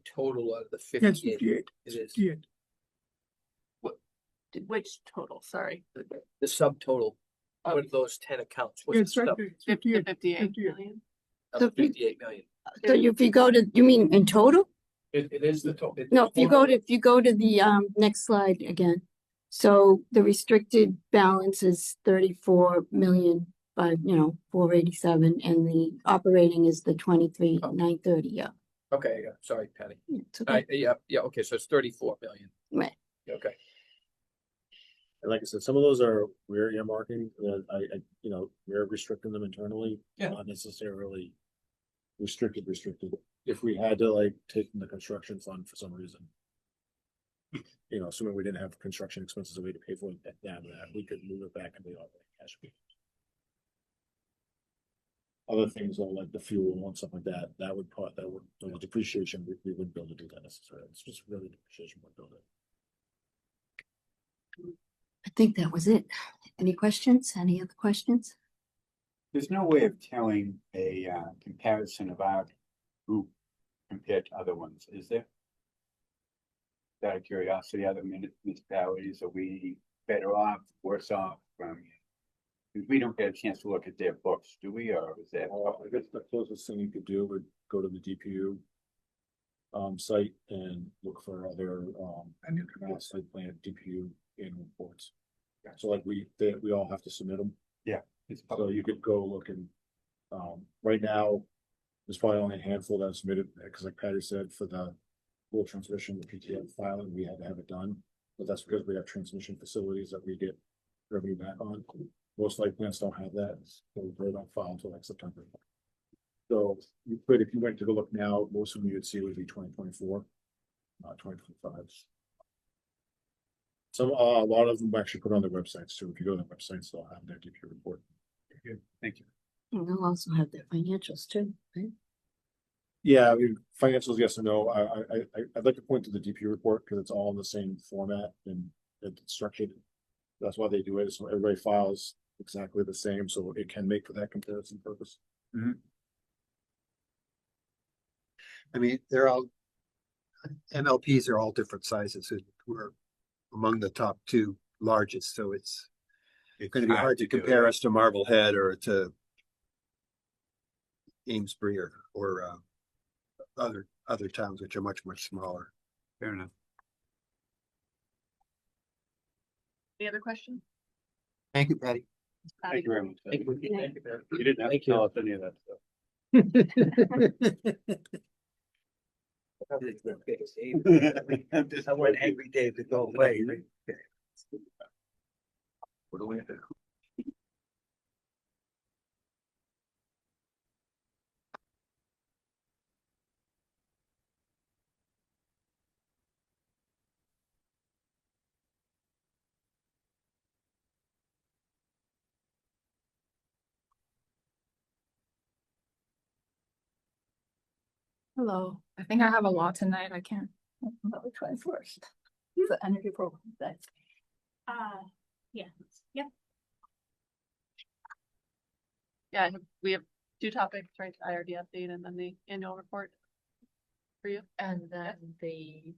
Speaker 8: total of the 58 it is.
Speaker 6: 58.
Speaker 1: Which total, sorry.
Speaker 8: The subtotal of those 10 accounts. What's
Speaker 6: It's
Speaker 8: the
Speaker 6: right
Speaker 8: sub
Speaker 6: there. It's
Speaker 1: 58
Speaker 6: 58.
Speaker 1: million.
Speaker 8: of
Speaker 11: So if you-
Speaker 8: 58 million?
Speaker 11: So if you go to, you mean in total?
Speaker 8: It is the total.
Speaker 11: No, if you go to the next slide again. So the restricted balance is 34 million by, 487, and the operating is the 23,930. Yeah.
Speaker 8: Okay, yeah, sorry, Patty.
Speaker 11: It's okay.
Speaker 8: Yeah, okay, so it's 34 million.
Speaker 11: Right.
Speaker 8: Okay.
Speaker 5: And like I said, some of those are we're earmarking, we're restricting them internally.
Speaker 8: Yeah.
Speaker 5: Not necessarily restricted. If we had to like take from the construction fund for some reason, assuming we didn't have construction expenses a way to pay for that, we could move it back into the operating cash. Other things though, like the fuel and stuff like that, the depreciation, we wouldn't be able to do that necessarily. It's just really depreciation would build it.
Speaker 11: I think that was it. Any questions? Any other questions?
Speaker 12: There's no way of telling a comparison of our group compared to other ones, is there? Out of curiosity, other municipalities, are we better off, worse off from? Because we don't get a chance to look at their books, do we, or is that?
Speaker 5: I guess the closest thing you could do would go to the DPU site and look for other site plan DPU annual reports. So like we all have to submit them.
Speaker 12: Yeah.
Speaker 5: So you could go look and right now there's probably only a handful that are submitted because like Patty said, for the full transmission, the PTF filing, we had to have it done. But that's because we have transmission facilities that we get revenue back on. Most light plants don't have that, so they don't file until like September. So you could, if you went to go look now, most of them you'd see would be 2024, 2025. Some, a lot of them actually put on their websites too. If you go to their websites, they'll have their DP report.
Speaker 3: Thank you.
Speaker 11: And they'll also have their financials too, right?
Speaker 5: Yeah, I mean, financials, yes or no. I'd like to point to the DP report because it's all in the same format and it's structured. That's why they do it. So everybody files exactly the same, so it can make for that comparison purpose.
Speaker 4: I mean, they're all, MLPs are all different sizes, and we're among the top two largest, so it's gonna be hard to
Speaker 3: do it.
Speaker 4: compare us to Marblehead or to Amesbury or other towns which are much smaller.
Speaker 3: Fair enough.
Speaker 1: Any other questions?
Speaker 4: Thank you, Patty.
Speaker 3: Thank you very much.
Speaker 10: Thank you.
Speaker 3: You didn't have to
Speaker 10: Thank you.
Speaker 3: tell us any of that stuff.
Speaker 8: I want angry Dave to go away.
Speaker 3: What do we have to?
Speaker 13: Hello, I think I have a lot tonight. I can't. Which one first? The energy program. That's. Yeah. Yep.
Speaker 1: Yeah, we have two topics, right? IRD update and then the annual report for you.
Speaker 13: And then the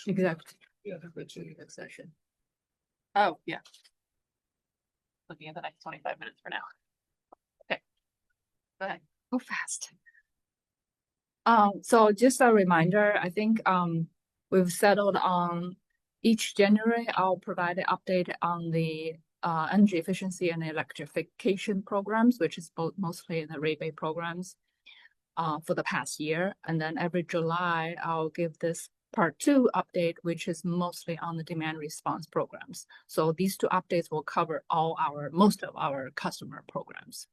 Speaker 13: executive session.
Speaker 1: Oh, yeah. Looking at the next 25 minutes for now. Okay. Go ahead.
Speaker 13: Go fast. So just a reminder, I think we've settled on each January, I'll provide an update on the energy efficiency and electrification programs, which is both mostly the rebate programs for the past year. And then every July, I'll give this part 2 update, which is mostly on the demand response programs. So these 2 updates will cover most of our customer programs,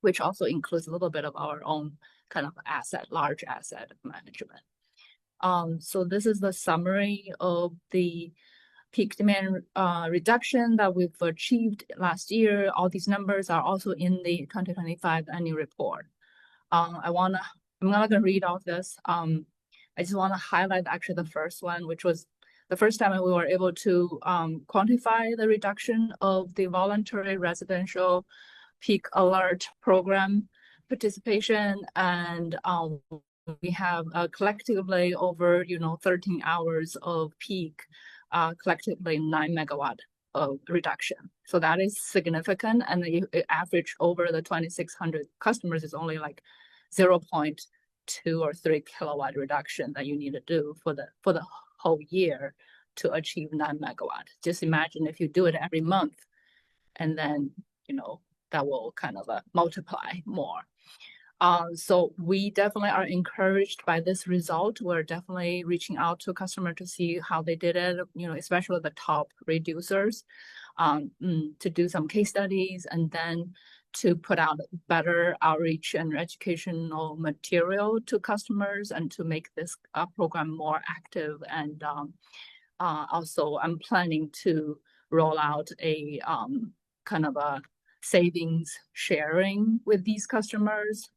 Speaker 13: which also includes a little bit of our own kind of large asset management. So this is the summary of the peak demand reduction that we've achieved last year. All these numbers are also in the 2025 annual report. I'm not gonna read all this. I just want to highlight actually the first one, which was the first time we were able to quantify the reduction of the voluntary residential peak alert program participation, and we have collectively over 13 hours of peak, collectively 9 megawatt of reduction. So that is significant, and the average over the 2,600 customers is only like 0.2 or 3 kilowatt reduction that you need to do for the whole year to achieve 9 megawatt. Just imagine if you do it every month, and then that will kind of multiply more. So we definitely are encouraged by this result. We're definitely reaching out to customer to see how they did it, especially the top reducers, to do some case studies and then to put out better outreach and educational material to customers and to make this program more active. And also I'm planning to roll out a kind of a savings sharing with these customers.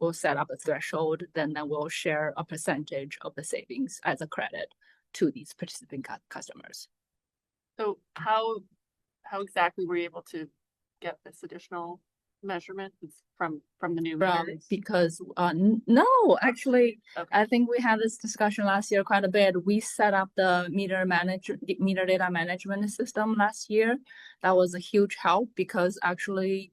Speaker 13: We'll set up a threshold, then we'll share a percentage of the savings as a credit to these participating customers.
Speaker 1: So how exactly were you able to get this additional measurement from the new meters?
Speaker 13: Because no, actually,
Speaker 1: Okay.
Speaker 13: I think we had this discussion last year quite a bit. We set up the meter data management system last year. That was a huge help because actually,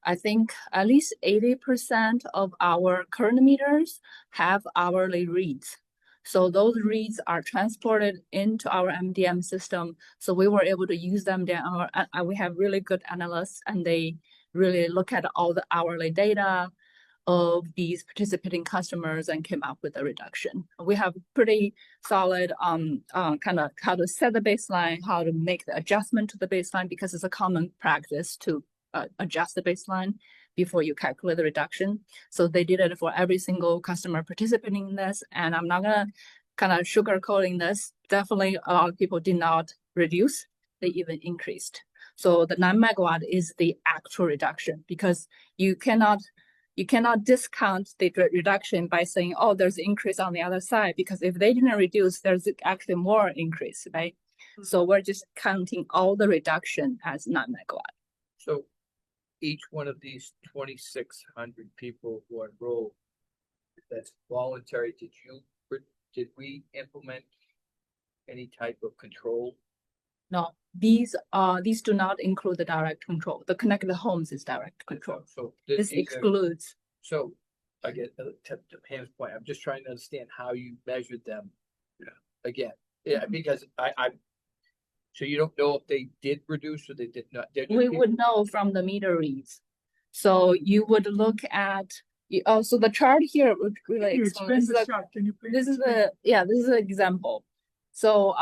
Speaker 13: I think at least 80% of our current meters have hourly reads. So those reads are transported into our MDM system. So we were able to use them there. We have really good analysts, and they really look at all the hourly data of these participating customers and came up with a reduction. We have pretty solid kind of how to set the baseline, how to make the adjustment to the baseline, because it's a common practice to adjust the baseline before you calculate the reduction. So they did it for every single customer participating in this, and I'm not gonna kind of sugarcoating this. Definitely a lot of people did not reduce, they even increased. So the 9 megawatt is the actual reduction, because you cannot discount the reduction by saying, oh, there's an increase on the other side, because if they didn't reduce, there's actually more increase, right? Mm-hmm. So we're just counting all the reduction as 9 megawatt.
Speaker 8: So each one of these 2,600 people who enrolled, that's voluntary. Did we implement any type of control?
Speaker 13: No, these do not include the direct control. The connected homes is direct control.
Speaker 8: So
Speaker 13: this excludes.
Speaker 8: So I get to Pam's point. I'm just trying to understand how you measured them.
Speaker 3: Yeah.
Speaker 8: Again, yeah, because so you don't know if they did reduce or they did not.
Speaker 13: We would know from the meter reads. So you would look at. So the chart here would really
Speaker 6: explain the chart. Can you please?
Speaker 13: This is an example. So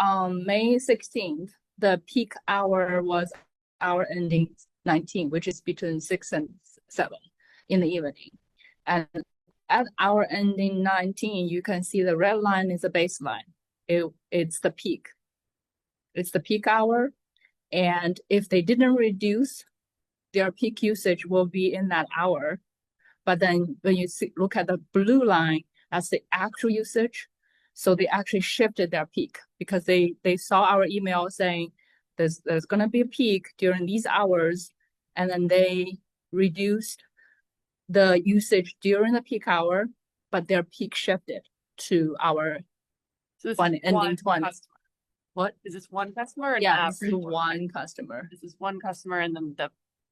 Speaker 13: May 16th, the peak hour was hour ending 19, which is between 6 and 7 in the evening. And at hour ending 19, you can see the red line is the baseline. It's the peak. It's the peak hour. And if they didn't reduce, their peak usage will be in that hour. But then when you look at the blue line, that's the actual usage. So they actually shifted their peak because they saw our email saying there's going to be a peak during these hours. And then they reduced the usage during the peak hour, but their peak shifted to our ending 20.
Speaker 1: Customer.
Speaker 13: What?
Speaker 1: Is this one customer? Or
Speaker 13: yeah, this is one customer.
Speaker 1: This is one customer, and then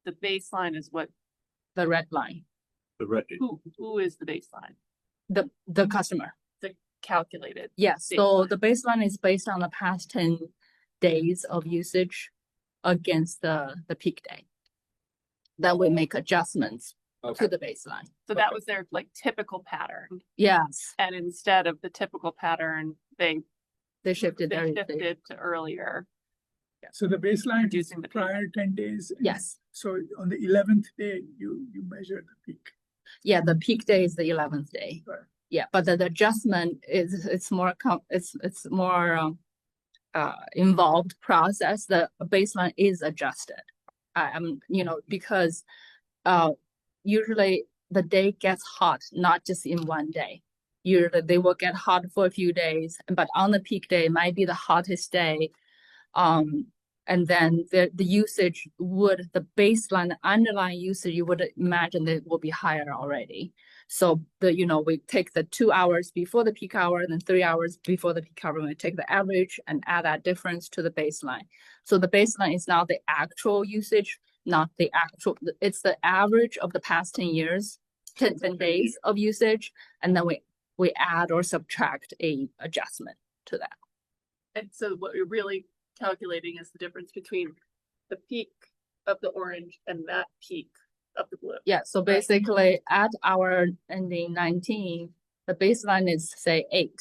Speaker 1: the baseline is what?
Speaker 13: The red line.
Speaker 3: The red.
Speaker 1: Who is the baseline?
Speaker 13: The customer.
Speaker 1: The calculated.
Speaker 13: Yes.
Speaker 1: Baseline.
Speaker 13: So the baseline is based on the past 10 days of usage against the peak day. Then we make adjustments to the baseline.
Speaker 1: So that was their like typical pattern.
Speaker 13: Yes.
Speaker 1: And instead of the typical pattern, they
Speaker 13: shifted
Speaker 1: to earlier.
Speaker 6: So the baseline
Speaker 1: reducing the
Speaker 6: prior 10 days.
Speaker 13: Yes.
Speaker 6: So on the 11th day, you measure the peak.
Speaker 13: Yeah, the peak day is the 11th day.
Speaker 6: Right.
Speaker 13: Yeah, but the adjustment it's more involved process. The baseline is adjusted. Because usually the day gets hot, not just in one day. Usually they will get hot for a few days, but on the peak day might be the hottest day. And then the usage the baseline, the underlying usage, you would imagine that it will be higher already. So we take the 2 hours before the peak hour and then 3 hours before the peak hour, and we take the average and add that difference to the baseline. So the baseline is not the actual usage, not the actual, it's the average of the past 10 years, 10 days of usage. And then we add or subtract a adjustment to that.
Speaker 1: And so what we're really calculating is the difference between the peak of the orange and that peak of the blue.
Speaker 13: Yeah, so basically at our ending 19, the baseline is say 8,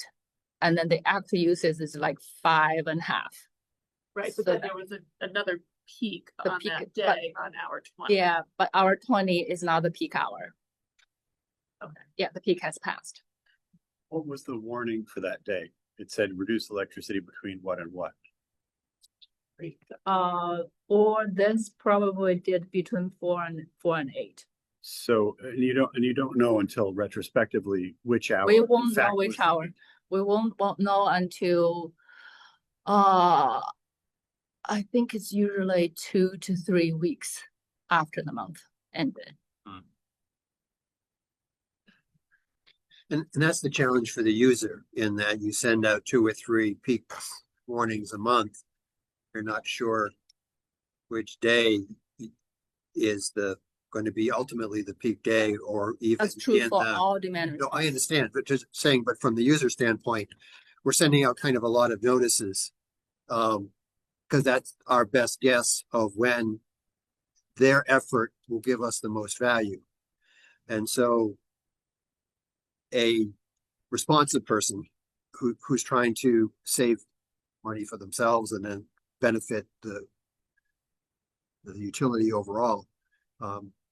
Speaker 13: and then the actual usage is like 5.5.
Speaker 1: Right,
Speaker 13: so
Speaker 1: but then there was another peak on that day on hour 20.
Speaker 13: Yeah, but hour 20 is not the peak hour.
Speaker 1: Okay.
Speaker 13: Yeah, the peak has passed.
Speaker 3: What was the warning for that day? It said reduce electricity between what and what?
Speaker 13: Or this probably did between 4 and 8.
Speaker 3: So you don't know until retrospectively which hour.
Speaker 13: We won't know which hour. We won't know until I think it's usually 2 to 3 weeks after the month ended.
Speaker 4: And that's the challenge for the user, in that you send out 2 or 3 peak warnings a month. You're not sure which day is going to be ultimately the peak day, or even
Speaker 13: that's true for all demand.
Speaker 4: No, I understand, but just saying, but from the user standpoint, we're sending out kind of a lot of notices, because that's our best guess of when their effort will give us the most value. And so a responsive person who's trying to save money for themselves and then benefit the utility overall,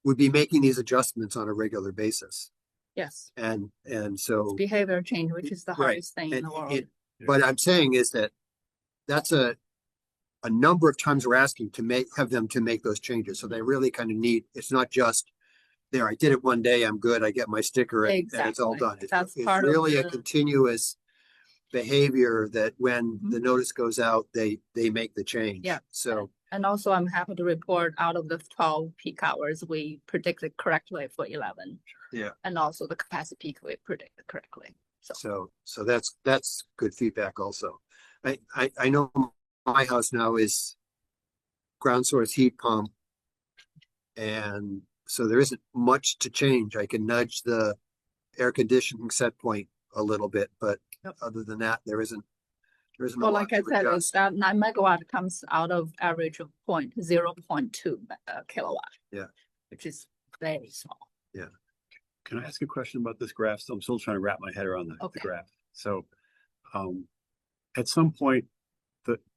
Speaker 4: would be making these adjustments on a regular basis.
Speaker 13: Yes,
Speaker 4: And so,
Speaker 13: behavior change, which is the
Speaker 4: Right.
Speaker 13: hardest thing in
Speaker 4: and
Speaker 13: the world.
Speaker 4: what I'm saying is that that's a number of times we're asking to have them to make those changes. So they really kind of need, it's not just there, I did it one day, I'm good, I get my sticker and it's all
Speaker 13: Exactly.
Speaker 4: done.
Speaker 13: That's
Speaker 4: It's
Speaker 13: part of
Speaker 4: really a
Speaker 13: the-
Speaker 4: continuous behavior that when
Speaker 13: Mhm.
Speaker 4: the notice goes out, they make the change.
Speaker 13: Yeah.
Speaker 4: So,
Speaker 13: And also, I'm happy to report out of the 12 peak hours, we predicted correctly for 11.
Speaker 4: Yeah.
Speaker 13: And also the capacity peak, we predicted correctly.
Speaker 4: so that's good feedback also. I know my house now is ground source heat pump. And so there isn't much to change. I can nudge the air conditioning set point a little bit, but other than that, there isn't a
Speaker 13: Well,
Speaker 4: lot
Speaker 13: like I
Speaker 4: to
Speaker 13: said, it's
Speaker 4: adjust.
Speaker 13: that 9 megawatt comes out of average of 0.2 kilowatt.
Speaker 4: Yeah.
Speaker 13: Which is very small.
Speaker 3: Can I ask a question about this graph? So I'm still trying to wrap my head around the
Speaker 13: Okay.
Speaker 3: graph. So, at some point,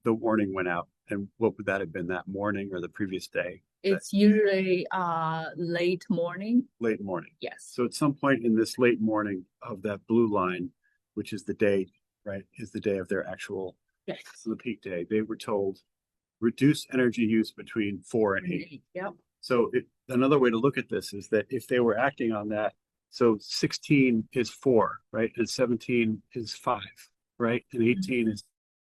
Speaker 3: the warning went out, and what would that have been, that morning or the previous day?
Speaker 13: It's usually late morning.
Speaker 3: Late morning.
Speaker 13: Yes.
Speaker 3: So at some point in this late morning of that blue line, which is the day, right, is the day of their actual,
Speaker 13: Yes.
Speaker 3: the peak day, they were told, reduce energy use between 4 and 8.
Speaker 13: Yep.
Speaker 3: So another way to look at this is that if they were acting on that, so 16 is 4, right? And 17 is 5, right? And 18 is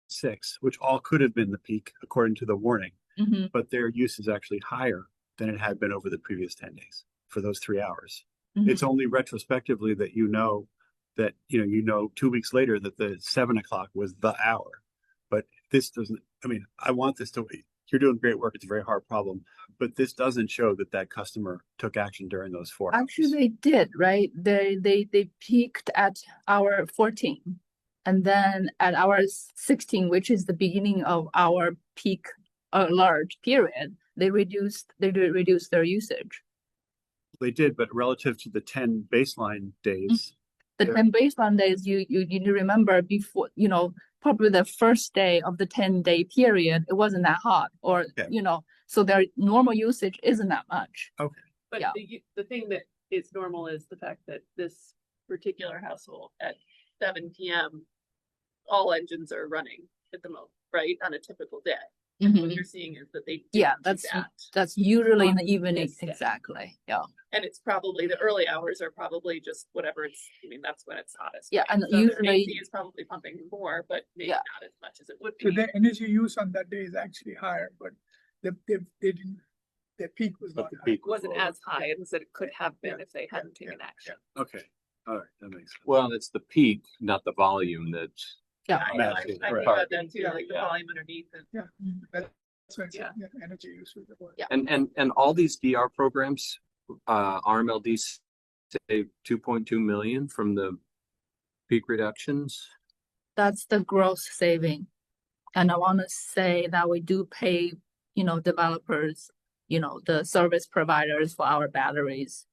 Speaker 3: 6, which all could have been the peak according to the warning,
Speaker 13: Mm-hmm.
Speaker 3: but their use is actually higher than it had been over the previous 10 days for those 3 hours.
Speaker 13: Mhm.
Speaker 3: It's only retrospectively that that 2 weeks later that the 7 o'clock was the hour. But this doesn't, I mean, I want this to, you're doing great work. It's a very hard problem, but this doesn't show that customer took action during those 4 hours.
Speaker 13: Actually, they did, right? They peaked at hour 14. And then at hour 16, which is the beginning of our peak large period, they reduced their usage.
Speaker 3: They did, but relative to the 10 baseline days,
Speaker 13: The
Speaker 3: Yeah.
Speaker 13: 10 baseline days, you need to remember before, probably the first day of the 10-day period, it wasn't that hot, or,
Speaker 3: Okay.
Speaker 13: So their normal usage isn't that much.
Speaker 1: But
Speaker 13: Yeah.
Speaker 1: the thing that is normal is the fact that this particular household at 7 PM, all engines are running at the moment, right? On a typical day. What you're seeing is that they didn't
Speaker 13: Yeah,
Speaker 1: do
Speaker 13: that's
Speaker 1: that.
Speaker 13: that's usually in the
Speaker 1: on
Speaker 13: evening,
Speaker 1: this day.
Speaker 13: exactly, yeah.
Speaker 1: And it's probably the early hours are probably just whatever that's when it's hottest.
Speaker 13: Yeah,
Speaker 1: right?
Speaker 13: and
Speaker 1: So their
Speaker 13: usually-
Speaker 1: AC is probably pumping more, but maybe
Speaker 13: Yeah.
Speaker 1: not as much as it would
Speaker 6: So
Speaker 1: be.
Speaker 6: their energy use on that day is actually higher, but they didn't, their peak was
Speaker 3: But
Speaker 6: not
Speaker 3: the
Speaker 6: high.
Speaker 3: peak
Speaker 1: It wasn't as high as it could have been if they hadn't taken action.
Speaker 3: okay, all right, that makes sense.
Speaker 7: Well, it's the peak, not the volume that's.
Speaker 13: Yeah.
Speaker 1: I know, I
Speaker 3: Massive,
Speaker 1: think
Speaker 3: right.
Speaker 1: about that too, like the volume underneath is.
Speaker 6: That's when it's,
Speaker 1: Yeah.
Speaker 6: energy use was the word.
Speaker 13: Yeah.
Speaker 7: And all these DR programs, RMLD saved 2.2 million from the peak reductions.
Speaker 13: That's the gross saving. And I want to say that we do pay, developers, the service providers for our batteries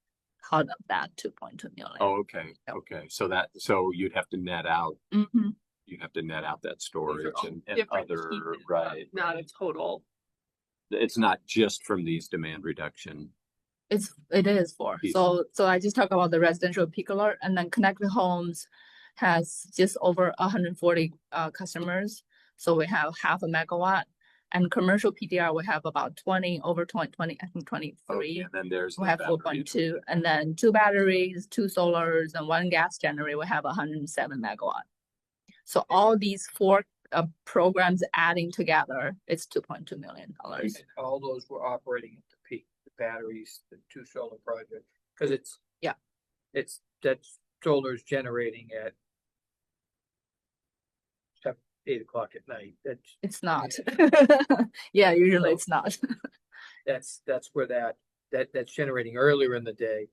Speaker 13: out of that 2.2 million.
Speaker 7: Oh, okay,
Speaker 13: Yep.
Speaker 7: okay. So you'd have to net out,
Speaker 13: Mhm.
Speaker 7: that
Speaker 1: These are
Speaker 7: storage
Speaker 1: all
Speaker 7: and
Speaker 1: different
Speaker 7: other,
Speaker 1: pieces,
Speaker 7: right.
Speaker 1: Not a total.
Speaker 7: It's not just from these demand reduction.
Speaker 13: It is for,
Speaker 7: Piece.
Speaker 13: so I just talk about the residential peak alert, and then Connected Homes has just over 140 customers. So we have 0.5 megawatt, and commercial PDR, we have about 20, over 20, I think 23.
Speaker 7: And then there's.
Speaker 13: We
Speaker 7: the
Speaker 13: have
Speaker 7: battery.
Speaker 13: 4.2, and then 2 batteries, 2 solars, and 1 gas generator, we have 107 megawatt. So all these 4 programs adding together, it's $2.2 million.
Speaker 8: And all those were operating at the peak, the batteries, the 2 solar projects, because it's.
Speaker 13: Yeah.
Speaker 8: That solar's generating at 8 o'clock at night.
Speaker 13: It's not. Yeah, usually it's not.
Speaker 8: That's where that's generating earlier in the day.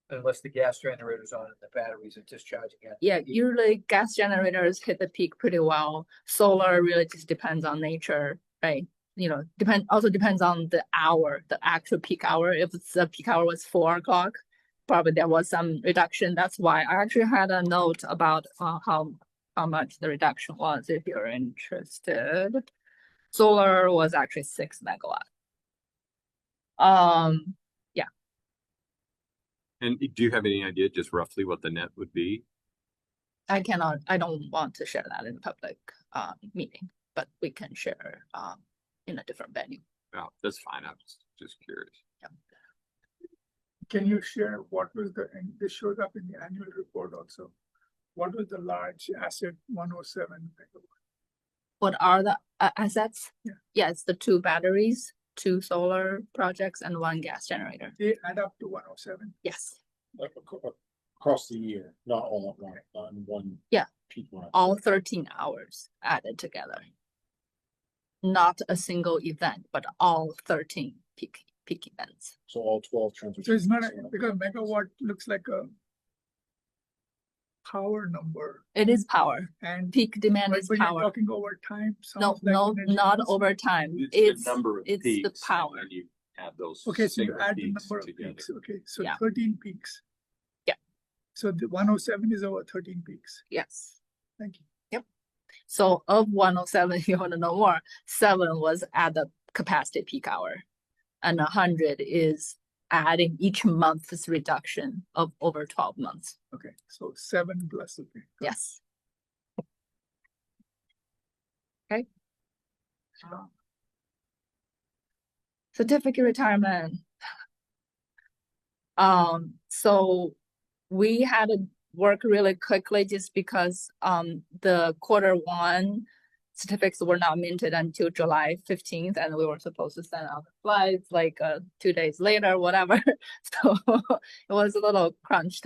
Speaker 8: Unless the gas generator's on and the batteries are discharging it.
Speaker 13: Yeah, usually gas generators hit the peak pretty well. Solar really just depends on nature, right? Also depends on the hour, the actual peak hour. If the peak hour was 4 o'clock, probably there was some reduction. That's why I actually had a note about how much the reduction was, if you're interested. Solar was actually 6 megawatt.
Speaker 7: And do you have any idea just roughly what the net would be?
Speaker 13: I don't want to share that in public meeting, but we can share in a different venue.
Speaker 7: Oh, that's fine. I'm just curious.
Speaker 6: Can you share what was and this shows up in the annual report also? What was the large asset 107 megawatt?
Speaker 13: What are the assets?
Speaker 6: Yeah.
Speaker 13: Yeah, it's the 2 batteries, 2 solar projects, and 1 gas generator.
Speaker 6: They add up to 107.
Speaker 13: Yes,
Speaker 5: Like across the year, not all at once, not in one.
Speaker 13: Yeah.
Speaker 5: Peak month.
Speaker 13: all 13 hours added together. Not a single event, but all 13 peak events.
Speaker 5: So all 12 transmission.
Speaker 6: So it's not because megawatt looks like a power number,
Speaker 13: It is power.
Speaker 6: and
Speaker 13: Peak demand
Speaker 6: but
Speaker 13: is
Speaker 6: when you're
Speaker 13: power.
Speaker 6: talking over time.
Speaker 13: No,
Speaker 6: sounds like
Speaker 13: no,
Speaker 6: energy
Speaker 13: not
Speaker 6: use.
Speaker 13: over time.
Speaker 7: It's the number of
Speaker 13: it's the
Speaker 7: peaks, and
Speaker 13: power.
Speaker 7: then you add those
Speaker 6: Okay, so you
Speaker 7: single
Speaker 6: add the
Speaker 7: peaks
Speaker 6: number of
Speaker 7: together.
Speaker 6: peaks. Okay, so
Speaker 13: Yeah.
Speaker 6: 13 peaks.
Speaker 13: Yeah.
Speaker 6: So the 107 is over 13 peaks.
Speaker 13: Yes.
Speaker 6: Thank you.
Speaker 13: So of 107, if you want to know more, 7 was at the capacity peak hour, and 100 is adding each month's reduction of over 12 months.
Speaker 6: Okay, so 7 plus. Okay.
Speaker 13: Yes. Okay. Certificate retirement. So we had to work really quickly just because the Q1 certificates were not minted until July 15th, and we were supposed to send out the slides like 2 days later, whatever. So it was a little crunched.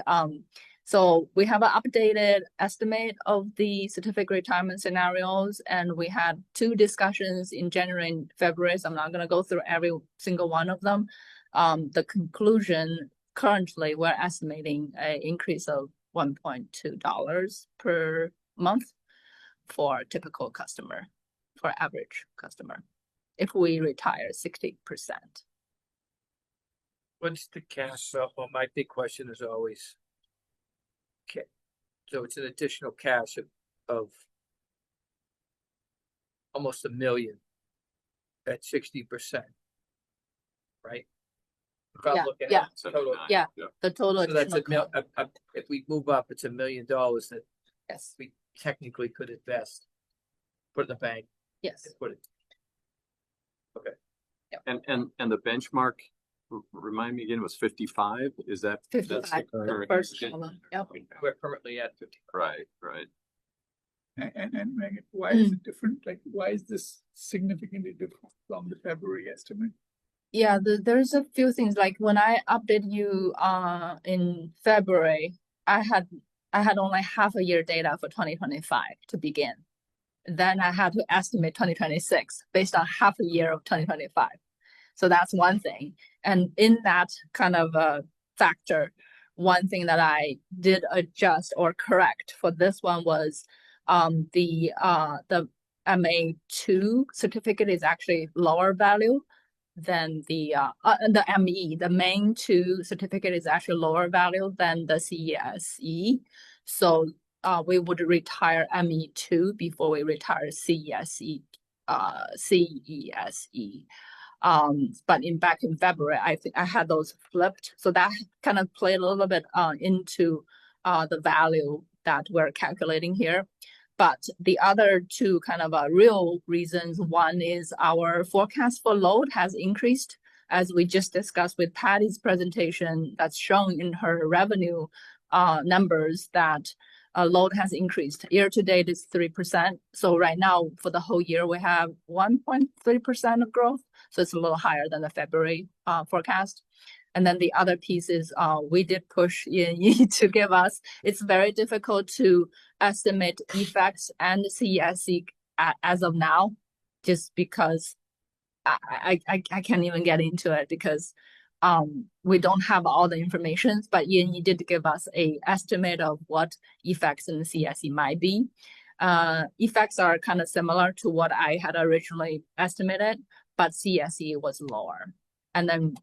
Speaker 13: So we have an updated estimate of the certificate retirement scenarios, and we had 2 discussions in January and February. So I'm not going to go through every single one of them. The conclusion, currently we're estimating an increase of $1.2 per month for a typical customer, for average customer, if we retire 60%.
Speaker 8: What's the cash? Well, my big question is always, okay, so it's an additional cash of almost $1 million at 60%, right? If I'm
Speaker 13: Yeah,
Speaker 8: looking
Speaker 13: yeah.
Speaker 8: at total,
Speaker 13: Yeah, the total.
Speaker 8: so that's
Speaker 13: additional
Speaker 8: if we move up, it's $1 million that
Speaker 13: Yes,
Speaker 8: we technically could invest, put in the bank,
Speaker 13: yes.
Speaker 8: and put it.
Speaker 7: And the benchmark, remind me again, was 55? Is that? that's the
Speaker 13: 55, the
Speaker 7: current
Speaker 13: first
Speaker 7: gen-
Speaker 13: column. Yep.
Speaker 8: We're currently at 50.
Speaker 7: Right.
Speaker 6: And Megan, why is it different? Like, why is this significantly different from the February estimate?
Speaker 13: Yeah, there's a few things, like when I updated you in February, I had only half a year data for 2025 to begin. Then I had to estimate 2026 based on half a year of 2025. So that's one thing. And in that kind of factor, one thing that I did adjust or correct for this one was the MA2 certificate is actually lower value than the ME. The main 2 certificate is actually lower value than the CESE. So we would retire ME2 before we retire CESE. But back in February, I think I had those flipped. So that kind of played a little bit into the value that we're calculating here. But the other 2 kind of real reasons, one is our forecast for load has increased, as we just discussed with Patty's presentation. That's shown in her revenue numbers that load has increased. Year to date is 3%. So right now for the whole year, we have 1.3% of growth. So it's a little higher than the February forecast. And then the other piece is we did push ENE to give us, it's very difficult to estimate effects and CESE as of now, just because I can't even get into it because we don't have all the information, but ENE did give us a estimate of what effects in the CESE might be. Effects are kind of similar to what I had originally estimated, but CESE was lower. And then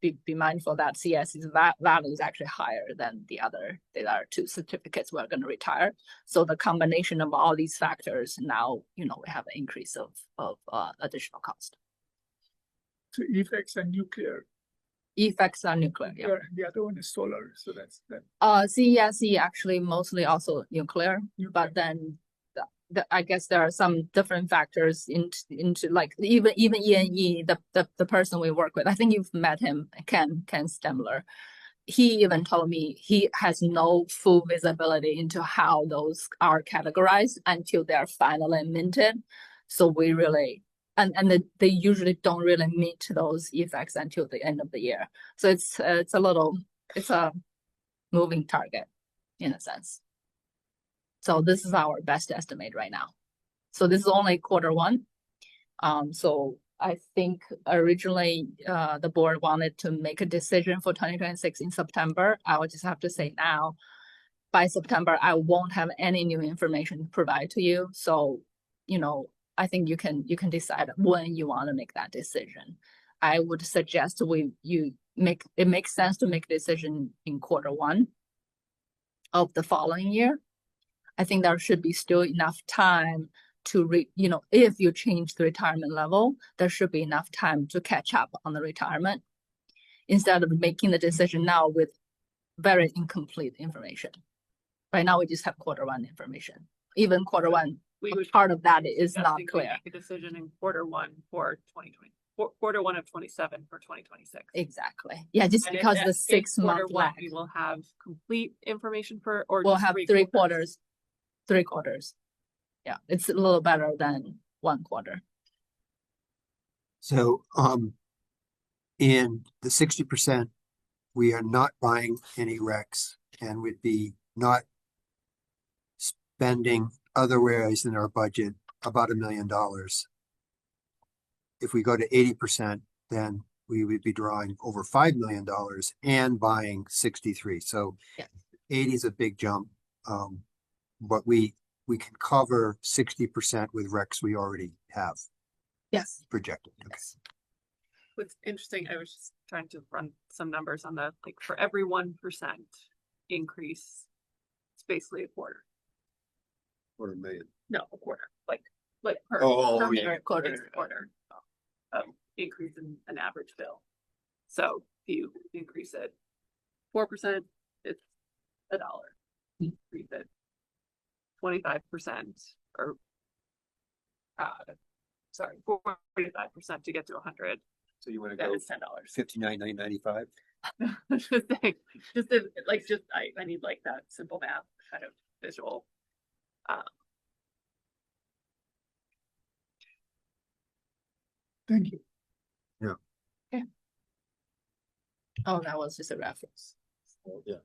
Speaker 13: be mindful that CS's value is actually higher than the other two certificates we're going to retire. So the combination of all these factors now, we have an increase of additional cost.
Speaker 6: So effects and nuclear.
Speaker 13: Effects are nuclear, yeah.
Speaker 6: The other one is solar, so that's that.
Speaker 13: CESE actually mostly also nuclear. But then I guess there are some different factors into like even ENE, the person we work with. I think you've met him, Ken Stemler. He even told me he has no full visibility into how those are categorized until they're finally minted. So we really and they usually don't really meet those effects until the end of the year. So it's a moving target in a sense. So this is our best estimate right now. So this is only Q1. So I think originally the board wanted to make a decision for 2026 in September. I would just have to say now, by September, I won't have any new information to provide to you. So, I think you can decide when you want to make that decision. I would suggest it makes sense to make a decision in Q1 of the following year. I think there should be still enough time to if you change the retirement level, there should be enough time to catch up on the retirement instead of making the decision now with very incomplete information. Right now, we just have Q1 information. Even Q1, part of that is not clear.
Speaker 1: Make a decision in Q1 for 2020, Q1 of 27 for 2026.
Speaker 13: Exactly. Yeah, just and because the 6 month lag.
Speaker 1: We will have complete information
Speaker 13: we'll have 3 quarters. 3 quarters. Yeah, it's a little better than 1 quarter.
Speaker 4: So, in the 60%, we are not buying any RECs and would be not spending other ways in our budget about $1 million. If we go to 80%, then we would be drawing over $5 million and buying 63. So
Speaker 13: yeah.
Speaker 4: 80 is a big jump. But we can cover 60% with RECs we already have.
Speaker 13: Yes.
Speaker 4: Projected. Okay.
Speaker 1: What's interesting, I was just trying to run some numbers on the, like, for every 1% increase, it's basically a quarter.
Speaker 3: $250,000.
Speaker 1: No, a quarter, like per quarter increase in an average bill. So if you increase it 4%, it's $1. Increase it 25% or 45% to get to 100.
Speaker 4: So you want to
Speaker 1: that
Speaker 4: go
Speaker 1: is $10.
Speaker 4: $59,995?
Speaker 1: I need like that simple math kind of visual.
Speaker 6: Thank you.
Speaker 4: Yeah.
Speaker 13: Okay. Oh, that was just a reference.
Speaker 5: Oh, yeah,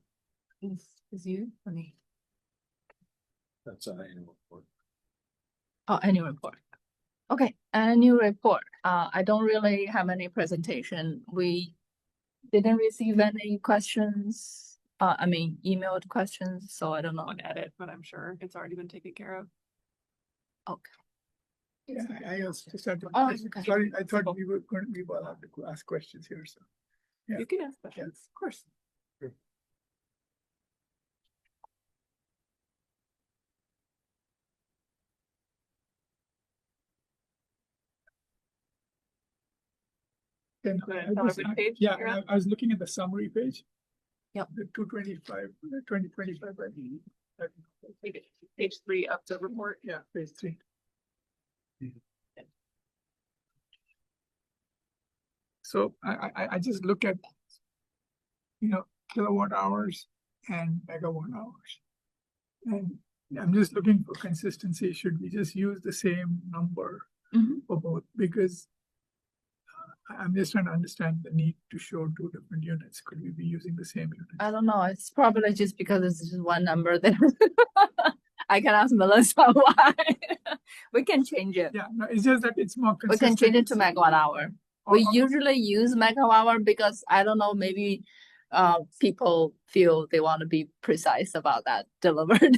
Speaker 13: Is you or me?
Speaker 5: that's an annual report.
Speaker 13: Oh, annual report. Okay, annual report. I don't really have any presentation. We didn't receive any questions. Emailed questions, so I don't know.
Speaker 1: On edit, but I'm sure it's already been taken care of.
Speaker 13: Okay.
Speaker 6: Yeah, I also just had to,
Speaker 13: okay.
Speaker 6: sorry, I thought we were going to be allowed to ask questions here, so. Yeah.
Speaker 1: You can ask questions, of course.
Speaker 6: Then I was looking at the summary page.
Speaker 13: Yep.
Speaker 6: The 2025,
Speaker 1: Page 3 up to report.
Speaker 6: Yeah, page 3. So I just look at, kilowatt hours and megawatt hours. And I'm just looking for consistency. Should we just use the same number for both? Because I'm just trying to understand the need to show 2 different units. Could we be using the same unit?
Speaker 13: I don't know. It's probably just because it's just one number there. I can ask Melissa why. We can change it.
Speaker 6: Yeah, no, it's just that it's more consistent.
Speaker 13: We can change it to megawatt hour. We usually use megawatt hour because I don't know, maybe people feel they want to be precise about that delivered.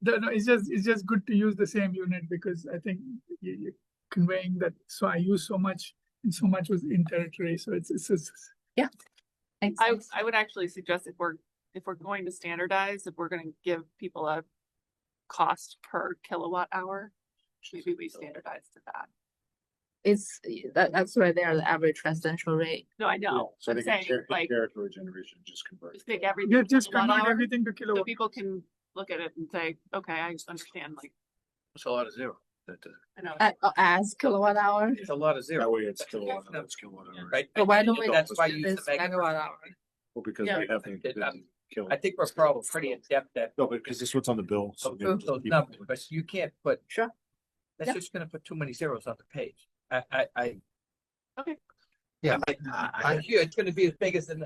Speaker 6: No, it's just good to use the same unit because I think you're conveying that. So I use so much and so much was in territory, so it's
Speaker 1: I would actually suggest if we're going to standardize, if we're gonna give people a cost per kilowatt hour, maybe we standardize to that.
Speaker 13: It's, that's right there, the average residential rate.
Speaker 1: No, I know,
Speaker 5: So
Speaker 1: I'm
Speaker 5: they
Speaker 1: saying
Speaker 5: can
Speaker 1: like,
Speaker 5: territory generation, just convert.
Speaker 1: just take everything.
Speaker 6: just
Speaker 1: kilowatt
Speaker 6: convert
Speaker 1: hour,
Speaker 6: everything to
Speaker 1: so
Speaker 6: kilowatt.
Speaker 1: people can look at it and say, okay, I understand, like,
Speaker 8: It's a lot of zero.
Speaker 1: I know.
Speaker 13: As kilowatt hour,
Speaker 8: It's a lot of
Speaker 5: That
Speaker 8: zero,
Speaker 5: way it's kilowatt hours, kilowatt hours.
Speaker 8: right?
Speaker 13: so why don't we
Speaker 8: That's why you
Speaker 13: do
Speaker 8: use
Speaker 13: this
Speaker 8: the
Speaker 13: megawatt hour?
Speaker 5: Well, because
Speaker 1: Yeah.
Speaker 5: we have to.
Speaker 8: I think we're probably pretty in depth at
Speaker 5: No, because this is what's on the bill. So they
Speaker 8: approve
Speaker 5: just
Speaker 8: those
Speaker 5: keep-
Speaker 8: numbers, but you can't put.
Speaker 13: Sure.
Speaker 8: That's
Speaker 13: Yeah.
Speaker 8: just gonna put too many zeros on the page.
Speaker 4: Yeah,
Speaker 8: It's gonna be as big as you're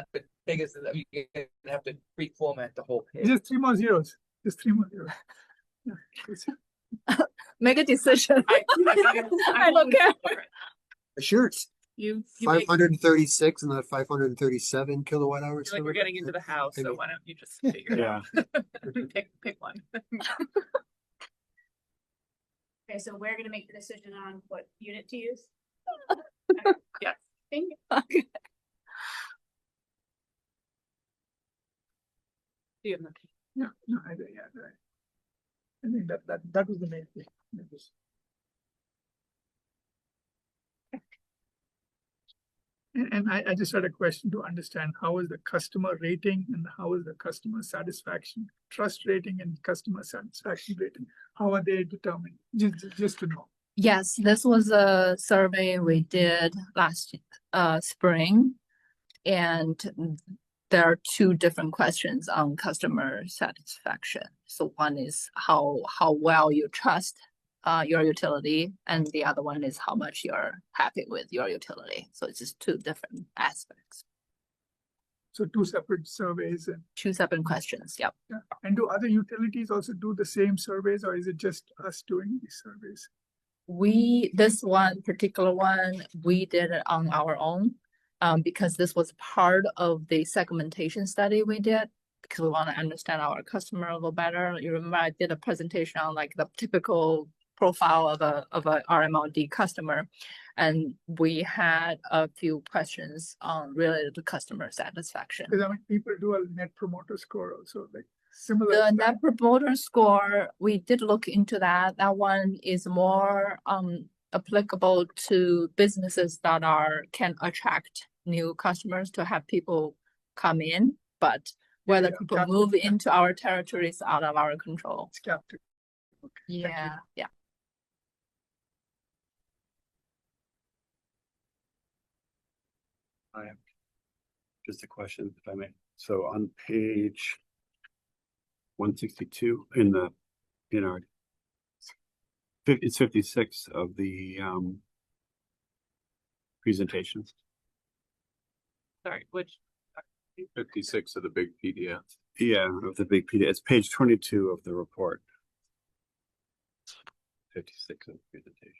Speaker 8: gonna have to reformat the whole page.
Speaker 6: Just 3 more zeros, just 3 more zeros. Yeah, it's-
Speaker 13: Make a decision. I don't care.
Speaker 4: sure, it's
Speaker 1: You
Speaker 4: five
Speaker 1: make,
Speaker 4: hundred and 36 and not 537 kilowatt hours.
Speaker 1: feel like we're getting into the house, so
Speaker 4: Maybe.
Speaker 1: why don't you just figure it
Speaker 5: Yeah.
Speaker 1: out? Pick one.
Speaker 14: Okay, so we're gonna make the decision on what unit to use.
Speaker 1: Yes.
Speaker 14: Thank you.
Speaker 13: Okay.
Speaker 1: Do you have
Speaker 6: No, yeah, right. I think that was the main thing. It was- And I just had a question to understand how is the customer rating and how is the customer satisfaction, trust rating and customer satisfaction rating? How are they determined? Just to know.
Speaker 13: Yes, this was a survey we did last spring. And there are two different questions on customer satisfaction. So one is how well you trust your utility, and the other one is how much you're happy with your utility. So it's just two different aspects,
Speaker 6: So 2 separate surveys and,
Speaker 13: two separate questions. Yep.
Speaker 6: yeah. And do other utilities also do the same surveys or is it just us doing these surveys?
Speaker 13: This one particular one, we did it on our own. Because this was part of the segmentation study we did, because we want to understand our customer a little better. You remember I did a presentation on like the typical profile of a RMLD customer, and we had a few questions on related to customer satisfaction.
Speaker 6: Because I mean, people do a net promoter score also, like similar.
Speaker 13: The
Speaker 6: stuff.
Speaker 13: net promoter score, we did look into that. That one is more applicable to businesses that can attract new customers to have people come in, but whether
Speaker 6: Yeah,
Speaker 13: people
Speaker 6: captive,
Speaker 13: move into our territory is out of our control.
Speaker 6: It's captive.
Speaker 13: Yeah, yeah.
Speaker 3: I have just a question, if I may. So on page 162 in our it's 56 of the presentation.
Speaker 1: Sorry, which,
Speaker 3: 56 of the big PDF. Yeah, of the big PDF. It's page 22 of the report. 56 of the presentation.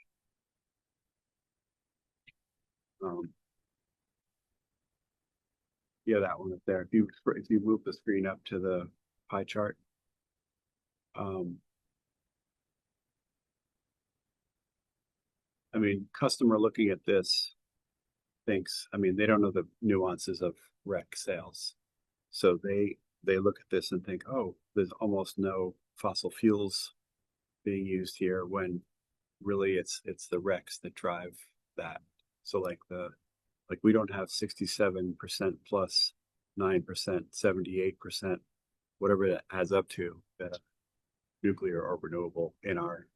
Speaker 3: Yeah, that one up there. If you move the screen up to the pie chart. I mean, customer looking at this thinks, I mean, they don't know the nuances of rec sales. So they look at this and think, oh, there's almost no fossil fuels being used here, when really it's the recs that drive that. So like we don't have 67% plus 9%, 78%, whatever it adds up to, nuclear or renewable in our,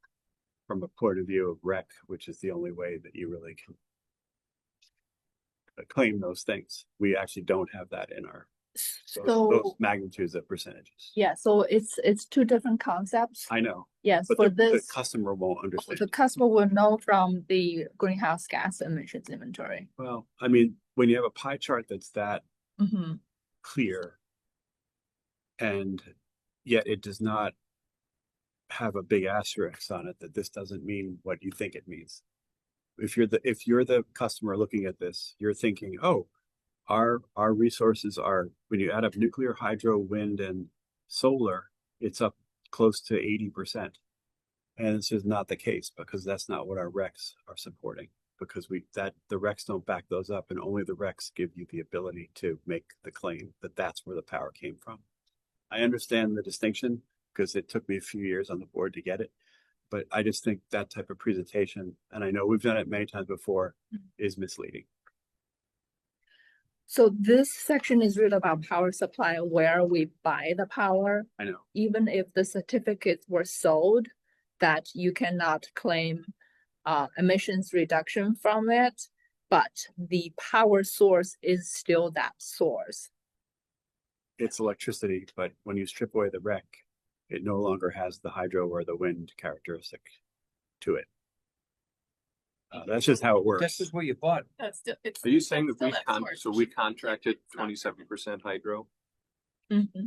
Speaker 3: from a point of view of rec, which is the only way that you really can claim those things. We actually don't have that in our those magnitudes of percentages.
Speaker 13: Yeah, so it's two different concepts.
Speaker 3: I know,
Speaker 13: Yes,
Speaker 3: but
Speaker 13: for
Speaker 3: the
Speaker 13: this,
Speaker 3: customer won't understand.
Speaker 13: the customer will know from the greenhouse gas emissions inventory.
Speaker 3: Well, I mean, when you have a pie chart that's that
Speaker 13: Mm-hmm.
Speaker 3: clear, and yet it does not have a big asterisk on it that this doesn't mean what you think it means. If you're the customer looking at this, you're thinking, oh, our resources are, when you add up nuclear, hydro, wind, and solar, it's up close to 80%. And this is not the case, because that's not what our recs are supporting. because the recs don't back those up, and only the recs give you the ability to make the claim that that's where the power came from. I understand the distinction because it took me a few years on the board to get it, but I just think that type of presentation, and I know we've done it many times before, is misleading.
Speaker 13: So this section is really about power supply, where we buy the power.
Speaker 3: I know.
Speaker 13: Even if the certificates were sold, that you cannot claim emissions reduction from it, but the power source is still that source.
Speaker 3: It's electricity, but when you strip away the rec, it no longer has the hydro or the wind characteristic to it. That's just how it works.
Speaker 8: This is where you bought.
Speaker 1: That's still, it's.
Speaker 7: Are you saying that
Speaker 1: still that source.
Speaker 7: we contracted 27% hydro
Speaker 13: Mm-hmm.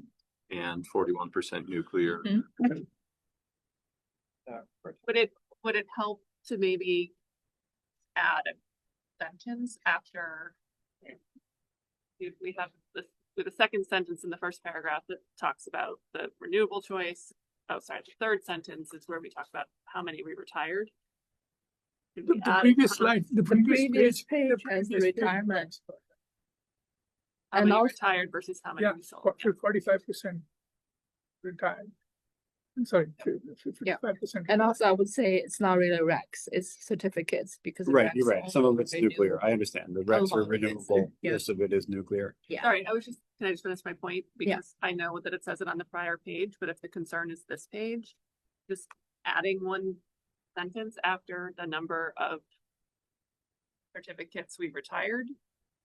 Speaker 7: and 41% nuclear?
Speaker 13: Mhm.
Speaker 1: Would it help to maybe add a sentence after? We have with the second sentence in the first paragraph that talks about the renewable choice. Oh, sorry, the third sentence is where we talk about how many we retired. Could we
Speaker 6: The
Speaker 1: add
Speaker 6: previous
Speaker 1: a-
Speaker 6: slide, the
Speaker 13: The previous
Speaker 6: previous
Speaker 13: page
Speaker 6: page.
Speaker 13: has the
Speaker 6: previous page.
Speaker 13: retirement.
Speaker 1: How
Speaker 13: and
Speaker 1: many
Speaker 13: also-
Speaker 1: retired versus how many
Speaker 6: Yeah,
Speaker 1: we sold?
Speaker 6: 45% retired. I'm sorry, 55%.
Speaker 13: And also I would say it's not really recs, it's certificates because. the
Speaker 3: Right,
Speaker 13: recs
Speaker 3: you're right.
Speaker 13: are
Speaker 3: Some of it's
Speaker 13: renewable.
Speaker 3: nuclear. I understand. The recs are
Speaker 13: lot of it's-
Speaker 3: renewable.
Speaker 13: yeah.
Speaker 3: Most of it is nuclear.
Speaker 13: Yeah.
Speaker 1: Sorry, can I just finish my point?
Speaker 13: Yeah.
Speaker 1: Because I know that it says it on the prior page, but if the concern is this page, just adding one sentence after the number of certificates we retired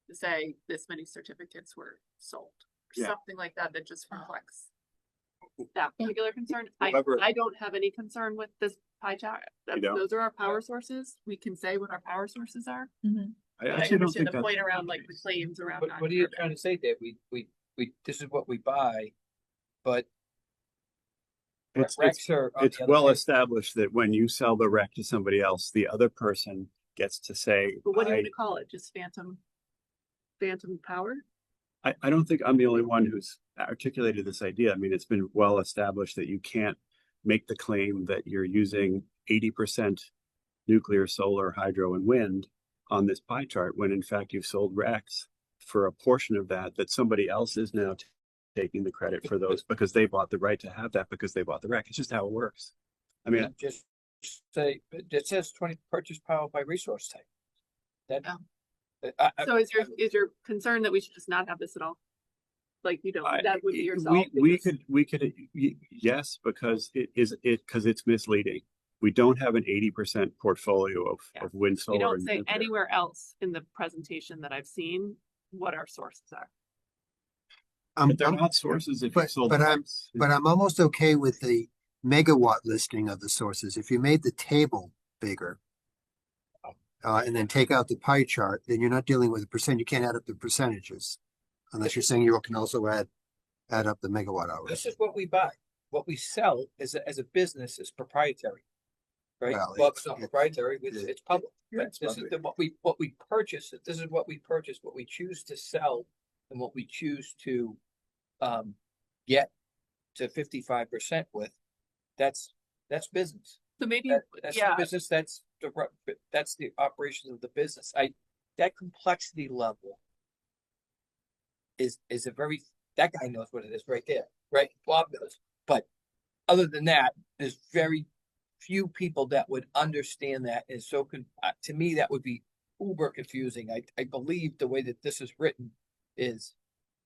Speaker 1: to say this many certificates were sold.
Speaker 3: Yeah.
Speaker 1: Something like that, that just reflects that particular concern.
Speaker 3: However-
Speaker 1: I don't have any concern with this pie chart.
Speaker 3: You don't?
Speaker 1: Those are our power sources. We can say what our power sources are.
Speaker 13: Mhm.
Speaker 3: I
Speaker 1: I
Speaker 3: actually don't
Speaker 1: understand
Speaker 3: think
Speaker 1: the
Speaker 3: that's.
Speaker 1: point around like the claims around.
Speaker 8: What are you trying to say, Dave? This is what we buy, but
Speaker 3: It's
Speaker 8: recs are on
Speaker 3: It's
Speaker 8: the other
Speaker 3: well
Speaker 8: page.
Speaker 3: established that when you sell the rec to somebody else, the other person gets to say,
Speaker 1: But what do you want to call it? Just phantom power?
Speaker 3: I don't think I'm the only one who's articulated this idea. I mean, it's been well established that you can't make the claim that you're using 80% nuclear, solar, hydro, and wind on this pie chart, when in fact you've sold recs for a portion of that somebody else is now taking the credit for those because they bought the right to have that because they bought the rec. It's just how it works. I mean,
Speaker 8: Just say, it says 20 purchase power by resource type. That.
Speaker 1: Oh.
Speaker 8: I-
Speaker 1: So is your concern that we should just not have this at all? Like, you don't, that would be yourself?
Speaker 3: we could, yes, because it's misleading. We don't have an 80% portfolio of wind, solar.
Speaker 1: We don't
Speaker 3: and
Speaker 1: say
Speaker 3: nuclear.
Speaker 1: anywhere else in the presentation that I've seen what our sources are.
Speaker 3: But they're not sources if you sold.
Speaker 4: but
Speaker 3: recs.
Speaker 4: I'm almost okay with the megawatt listing of the sources. If you made the table bigger, and then take out the pie chart, then you're not dealing with the percent. You can't add up the percentages unless you're saying you can also add up the megawatt hours.
Speaker 8: This is what we buy. What we sell as a business is proprietary. Right?
Speaker 4: Well,
Speaker 8: Well, it's not
Speaker 4: it's-
Speaker 8: proprietary, it's public.
Speaker 6: Yeah,
Speaker 8: But this is what we purchase. This is what we purchase, what we choose to sell and what we choose to get to 55% with. That's business.
Speaker 1: So maybe,
Speaker 8: That's
Speaker 1: yeah,
Speaker 8: the business, that's the operations of the business. That complexity level is a very, that guy knows what it is right there, right? Bob knows. But other than that, there's very few people that would understand that. And so to me, that would be uber confusing. I believe the way that this is written is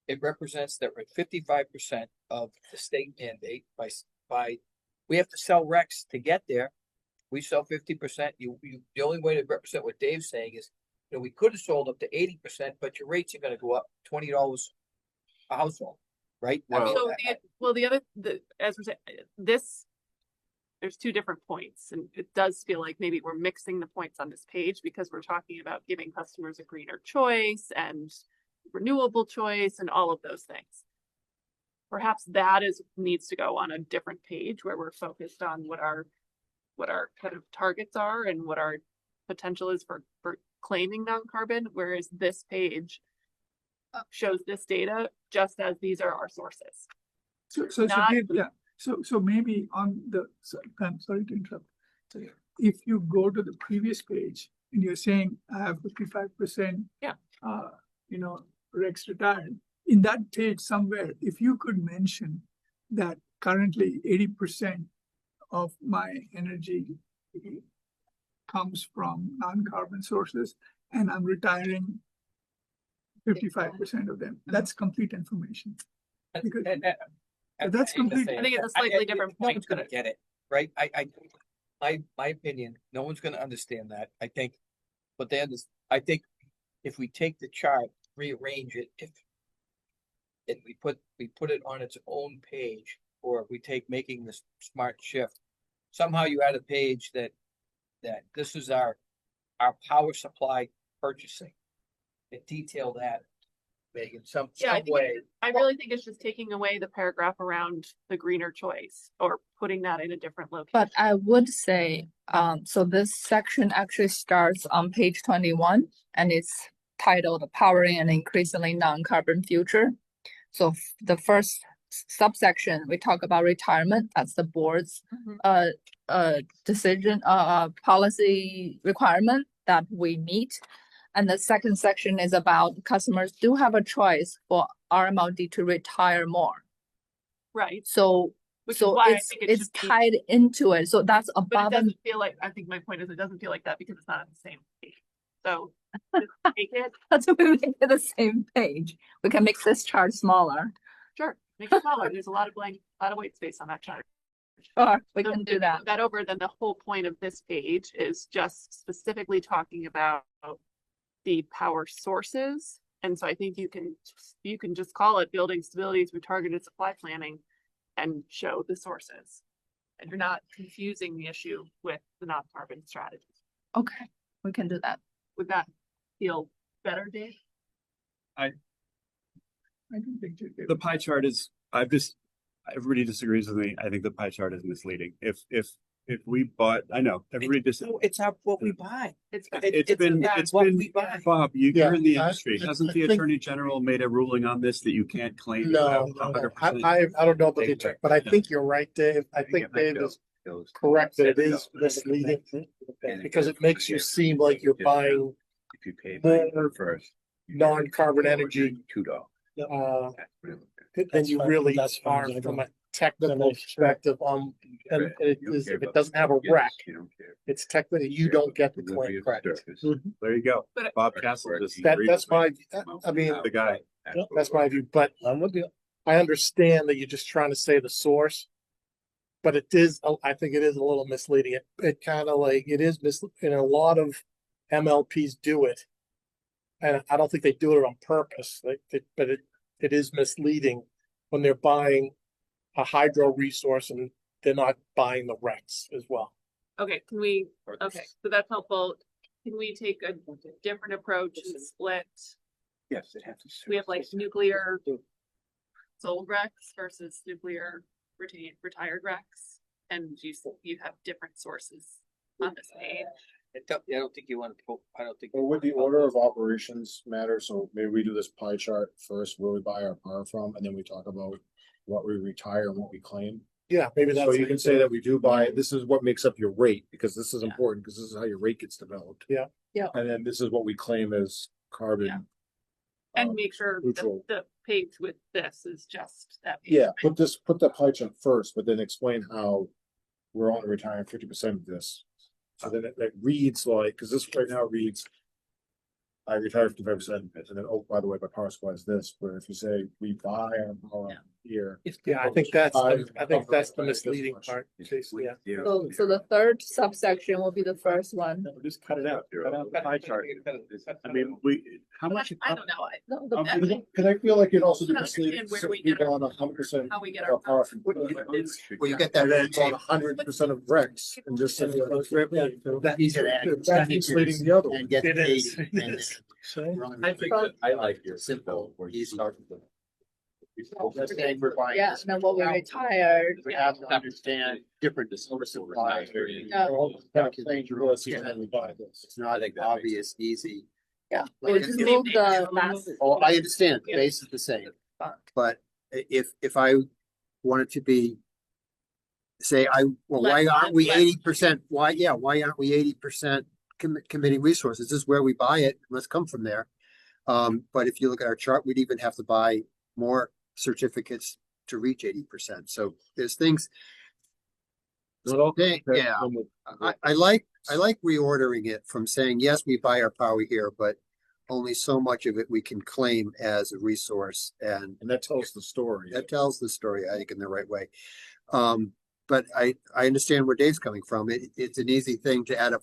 Speaker 8: it represents that we're at 55% of the state mandate by we have to sell recs to get there. We sell 50%. The only way to represent what Dave's saying is, we could have sold up to 80%, but your rates are going to go up $20 a household, right?
Speaker 1: so as we're saying, there's two different points, and it does feel like maybe we're mixing the points on this page because we're talking about giving customers a greener choice and renewable choice and all of those things. Perhaps that needs to go on a different page where we're focused on what our kind of targets are and what our potential is for claiming non-carbon, whereas this page shows this data just as these are our sources.
Speaker 6: So
Speaker 1: Not-
Speaker 6: Dave, yeah, so maybe I'm sorry to interrupt. If you go to the previous page, and you're saying I have 55%.
Speaker 1: Yeah.
Speaker 6: Rex retired. In that page somewhere, if you could mention that currently 80% of my energy comes from non-carbon sources, and I'm retiring 55% of them. That's complete information. Because that's complete.
Speaker 1: I think it's a slightly different
Speaker 8: No
Speaker 1: point,
Speaker 8: one's gonna
Speaker 1: but
Speaker 8: get it, right? My opinion, no one's gonna understand that. I think, but then I think if we take the chart, rearrange it, if we put it on its own page, or if we take making this smart shift, somehow you add a page that this is our power supply purchasing. And detail that, Megan, some way.
Speaker 1: I really think it's just taking away the paragraph around the greener choice or putting that in a different location.
Speaker 13: But I would say, so this section actually starts on page 21 and it's titled Powering an Increasingly Non-Carbon Future. So the first subsection, we talk about retirement. That's the board's decision, policy requirement that we meet. And the second section is about customers do have a choice for RMLD to retire more.
Speaker 1: Right.
Speaker 13: So
Speaker 1: Which is why I think it
Speaker 13: it's
Speaker 1: should be-
Speaker 13: tied into it. So that's
Speaker 1: But
Speaker 13: above
Speaker 1: it
Speaker 13: and
Speaker 1: doesn't feel like, I think my point is it doesn't feel like that because it's not on the same page. So just make it,
Speaker 13: that's what we make it the same page. We can make this chart smaller.
Speaker 1: sure, make it smaller. There's a lot of white space on that chart.
Speaker 13: Sure, we
Speaker 1: So
Speaker 13: can
Speaker 1: if
Speaker 13: do
Speaker 1: you
Speaker 13: that.
Speaker 1: move that over, then the whole point of this page is just specifically talking about the power sources. And so I think you can just call it building stability through targeted supply planning and show the sources. And you're not confusing the issue with the non-carbon strategies.
Speaker 13: Okay, we can do that.
Speaker 1: Would that feel better, Dave?
Speaker 6: I don't think you did.
Speaker 3: The pie chart is, everybody disagrees with me. I think the pie chart is misleading. If we bought, I know, everybody
Speaker 8: It's what we buy.
Speaker 3: it's been, Bob, you're in the industry. Hasn't the Attorney General made a ruling on this that you can't claim?
Speaker 5: No,
Speaker 3: 100%?
Speaker 5: I don't know about the check, but I think you're right, Dave. I think Dave is correct that it is misleading because it makes you seem like you're buying
Speaker 12: If you pay
Speaker 5: more
Speaker 12: first.
Speaker 5: non-carbon energy
Speaker 12: $2.
Speaker 5: than you really
Speaker 10: That's fine.
Speaker 5: are from a technical perspective. And it is, if it doesn't have a rec, it's technically, you don't get the claim credit.
Speaker 3: There you go.
Speaker 1: But-
Speaker 3: Bob Castle just.
Speaker 5: That's my, I mean,
Speaker 3: The guy.
Speaker 5: that's my view, but
Speaker 10: I'm with you.
Speaker 5: I understand that you're just trying to say the source. But it is, I think it is a little misleading. It kind of like, it is and a lot of MLPs do it. And I don't think they do it on purpose, but it is misleading when they're buying a hydro resource and they're not buying the RECs as well.
Speaker 1: Okay, okay, so that's helpful. Can we take a different approach and split?
Speaker 12: Yes, it has to.
Speaker 1: We have like nuclear sold recs versus nuclear retired recs. And you have different sources on this page.
Speaker 8: I don't think you want to, I don't think.
Speaker 5: Well, would the order of operations matter? So maybe we do this pie chart first, where we buy our power from, and then we talk about what we retire and what we claim. Yeah, maybe that's. So you can say that we do buy, this is what makes up your rate, because this is important, because this is how your rate gets developed. Yeah.
Speaker 13: Yeah.
Speaker 5: And then this is what we claim as carbon.
Speaker 1: Yeah. And make sure
Speaker 5: neutral.
Speaker 1: the page with this is just that. page.
Speaker 5: Yeah, put the pie chart first, but then explain how we're only retiring 50% of this. So then it reads like, because this right now reads, I retire 55%, and then, oh, by the way, my power supply is this, where if you say we buy our power here. Yeah, I think that's the misleading part. Yeah.
Speaker 13: So the third subsection will be the first one.
Speaker 3: Just cut it out. Cut out the pie chart. I mean, how much?
Speaker 1: I don't know.
Speaker 13: No, the-
Speaker 5: Cause I feel like it also
Speaker 1: I don't
Speaker 5: misleading.
Speaker 1: understand where we get our-
Speaker 5: 100%.
Speaker 1: How we get
Speaker 5: of
Speaker 1: our
Speaker 5: power
Speaker 1: power.
Speaker 5: from.
Speaker 4: Well, you get that.
Speaker 5: And then it's on 100% of RECs and just.
Speaker 4: That easier to add.
Speaker 5: That's misleading the other one.
Speaker 4: And get
Speaker 5: It
Speaker 4: paid.
Speaker 5: is.
Speaker 4: And then
Speaker 7: I think that I like your simple where you start with the.
Speaker 4: Just saying we're buying
Speaker 13: Yeah,
Speaker 4: this.
Speaker 13: and then what we retired.
Speaker 4: We have to understand different source of supply.
Speaker 13: Yeah.
Speaker 4: It's not obvious, easy.
Speaker 13: Yeah.
Speaker 4: Like,
Speaker 13: We just move the last.
Speaker 4: Oh, I understand, the base is the same, but if I wanted to be. Say, why aren't we
Speaker 1: less.
Speaker 4: 80%, why aren't we 80% committing resources. This is where we buy it. It must come from there. But if you look at our chart, we'd even have to buy more certificates to reach 80%. So there's things. Yeah, I like reordering it from saying, yes, we buy our power here, but only so much of it we can claim as a resource. And
Speaker 5: that tells the story.
Speaker 4: That tells the story, I think, in the right way. But I understand where Dave's coming from. It's an easy thing to add up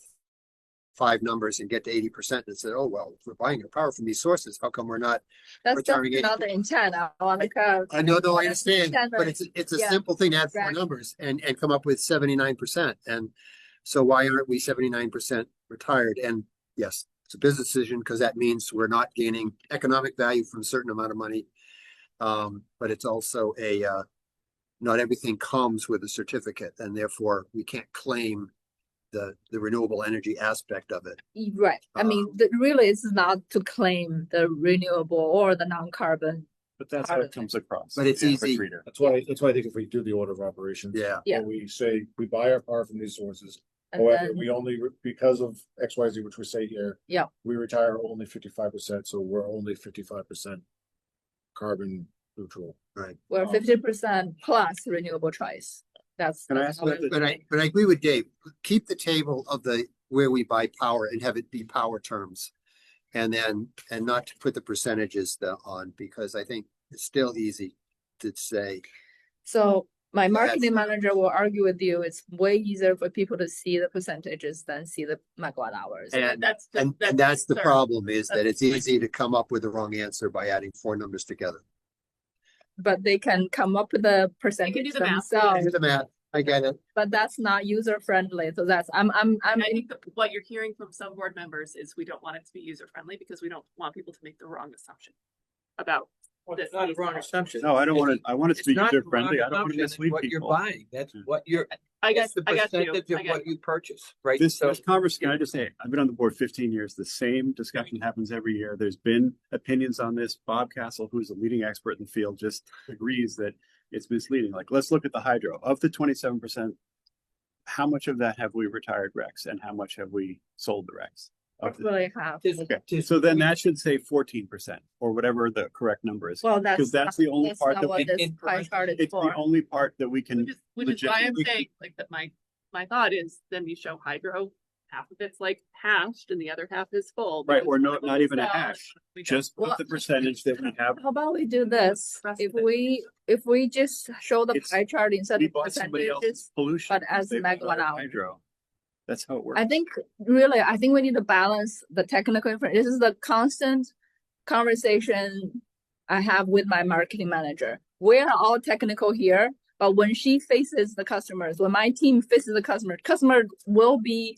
Speaker 4: 5 numbers and get to 80% and say, oh, well, if we're buying our power from these sources, how come we're not?
Speaker 13: That's
Speaker 4: retiring
Speaker 13: not the intent. I want to kind of.
Speaker 4: I know, I understand, but it's a
Speaker 13: Yeah.
Speaker 4: simple thing to add 4
Speaker 13: Exactly.
Speaker 4: numbers and come up with 79%. And so why aren't we 79% retired? And yes, it's a business decision because that means we're not gaining economic value from a certain amount of money. But it's also not everything comes with a certificate, and therefore we can't claim the renewable energy aspect of it.
Speaker 13: Right. I mean, really, it's not to claim the renewable or the non-carbon.
Speaker 3: But that's how it comes across.
Speaker 4: But it's
Speaker 3: Yeah,
Speaker 4: easy.
Speaker 3: for treater.
Speaker 5: That's why I think if we do the order of operations.
Speaker 4: Yeah.
Speaker 13: Yeah.
Speaker 5: where we say we buy our power from these sources.
Speaker 13: And
Speaker 5: However,
Speaker 13: then-
Speaker 5: we only, because of XYZ, which we say here.
Speaker 13: Yeah.
Speaker 5: We retire only 55%, so we're only 55% carbon neutral.
Speaker 4: Right.
Speaker 13: We're 50% plus renewable choice. That's.
Speaker 3: Can I
Speaker 13: that's
Speaker 3: ask
Speaker 13: how
Speaker 3: about
Speaker 13: it-
Speaker 4: But I agree with Dave. Keep the table of where we buy power and have it be power terms. And not to put the percentages on, because I think it's still easy to say.
Speaker 13: So my
Speaker 4: That's-
Speaker 13: marketing manager will argue with you. It's way easier for people to see the percentages than see the megawatt hours.
Speaker 4: And
Speaker 1: That's
Speaker 4: that's the
Speaker 1: sir.
Speaker 4: problem, is that
Speaker 1: That's-
Speaker 4: it's easy to come up with the wrong answer by adding 4 numbers together.
Speaker 13: But they can come up with the percentage
Speaker 1: the math.
Speaker 13: themselves,
Speaker 4: Do the math. I get it.
Speaker 13: but that's not user friendly. So that's, I'm,
Speaker 1: And I think that what you're hearing from some board members is we don't want it to be user friendly because we don't want people to make the wrong assumption about.
Speaker 8: Well, it's not a wrong assumption.
Speaker 3: No, I don't want to, I want it to
Speaker 8: It's
Speaker 3: be
Speaker 8: not a
Speaker 3: user
Speaker 8: wrong
Speaker 3: friendly. I don't want to
Speaker 8: assumption. It's
Speaker 3: mislead
Speaker 8: what you're
Speaker 3: people.
Speaker 8: buying. That's what you're,
Speaker 1: I
Speaker 8: that's
Speaker 1: guess,
Speaker 8: the
Speaker 1: I got you.
Speaker 8: percentage
Speaker 1: I
Speaker 8: of
Speaker 1: got
Speaker 8: what
Speaker 1: you.
Speaker 8: you purchase, right?
Speaker 3: This
Speaker 8: So
Speaker 3: conversation, can I just say, I've been on the board 15 years. The same discussion happens every year. There's been opinions on this. Bob Castle, who's a leading expert in the field, just agrees that it's misleading. Like, let's look at the hydro. Of the 27%, how much of that have we retired RECs and how much have we sold the RECs? Of the-
Speaker 13: really have.
Speaker 3: Okay, so then that should say 14% or whatever the correct number is.
Speaker 13: Well, that's.
Speaker 3: Because that's the only
Speaker 13: that's
Speaker 3: part
Speaker 13: not
Speaker 3: that
Speaker 13: what
Speaker 3: we,
Speaker 13: this pie chart is
Speaker 3: it's
Speaker 13: for.
Speaker 3: the only part that we can.
Speaker 1: Which is why I'm
Speaker 3: legitimately-
Speaker 1: saying like that my thought is then you show hydro, half of it's like hashed and the other half is full.
Speaker 3: Right,
Speaker 1: because
Speaker 3: or no,
Speaker 1: one of them
Speaker 3: not
Speaker 1: is
Speaker 3: even a
Speaker 1: out,
Speaker 3: hash.
Speaker 1: we don't-
Speaker 3: Just put the percentage that we have.
Speaker 13: How about we do this?
Speaker 1: Rest
Speaker 13: If
Speaker 1: of it.
Speaker 13: we just show the
Speaker 3: It's-
Speaker 13: pie chart instead
Speaker 3: We
Speaker 13: of
Speaker 3: bought somebody else's
Speaker 13: percentages.
Speaker 3: pollution.
Speaker 13: but as
Speaker 3: They
Speaker 13: megawatt
Speaker 3: bought
Speaker 13: hour.
Speaker 3: Hydro. That's how it works.
Speaker 13: I think we need to balance the technical information. This is the constant conversation I have with my marketing manager. We are all technical here, but when she faces the customers, when my team faces the customer will be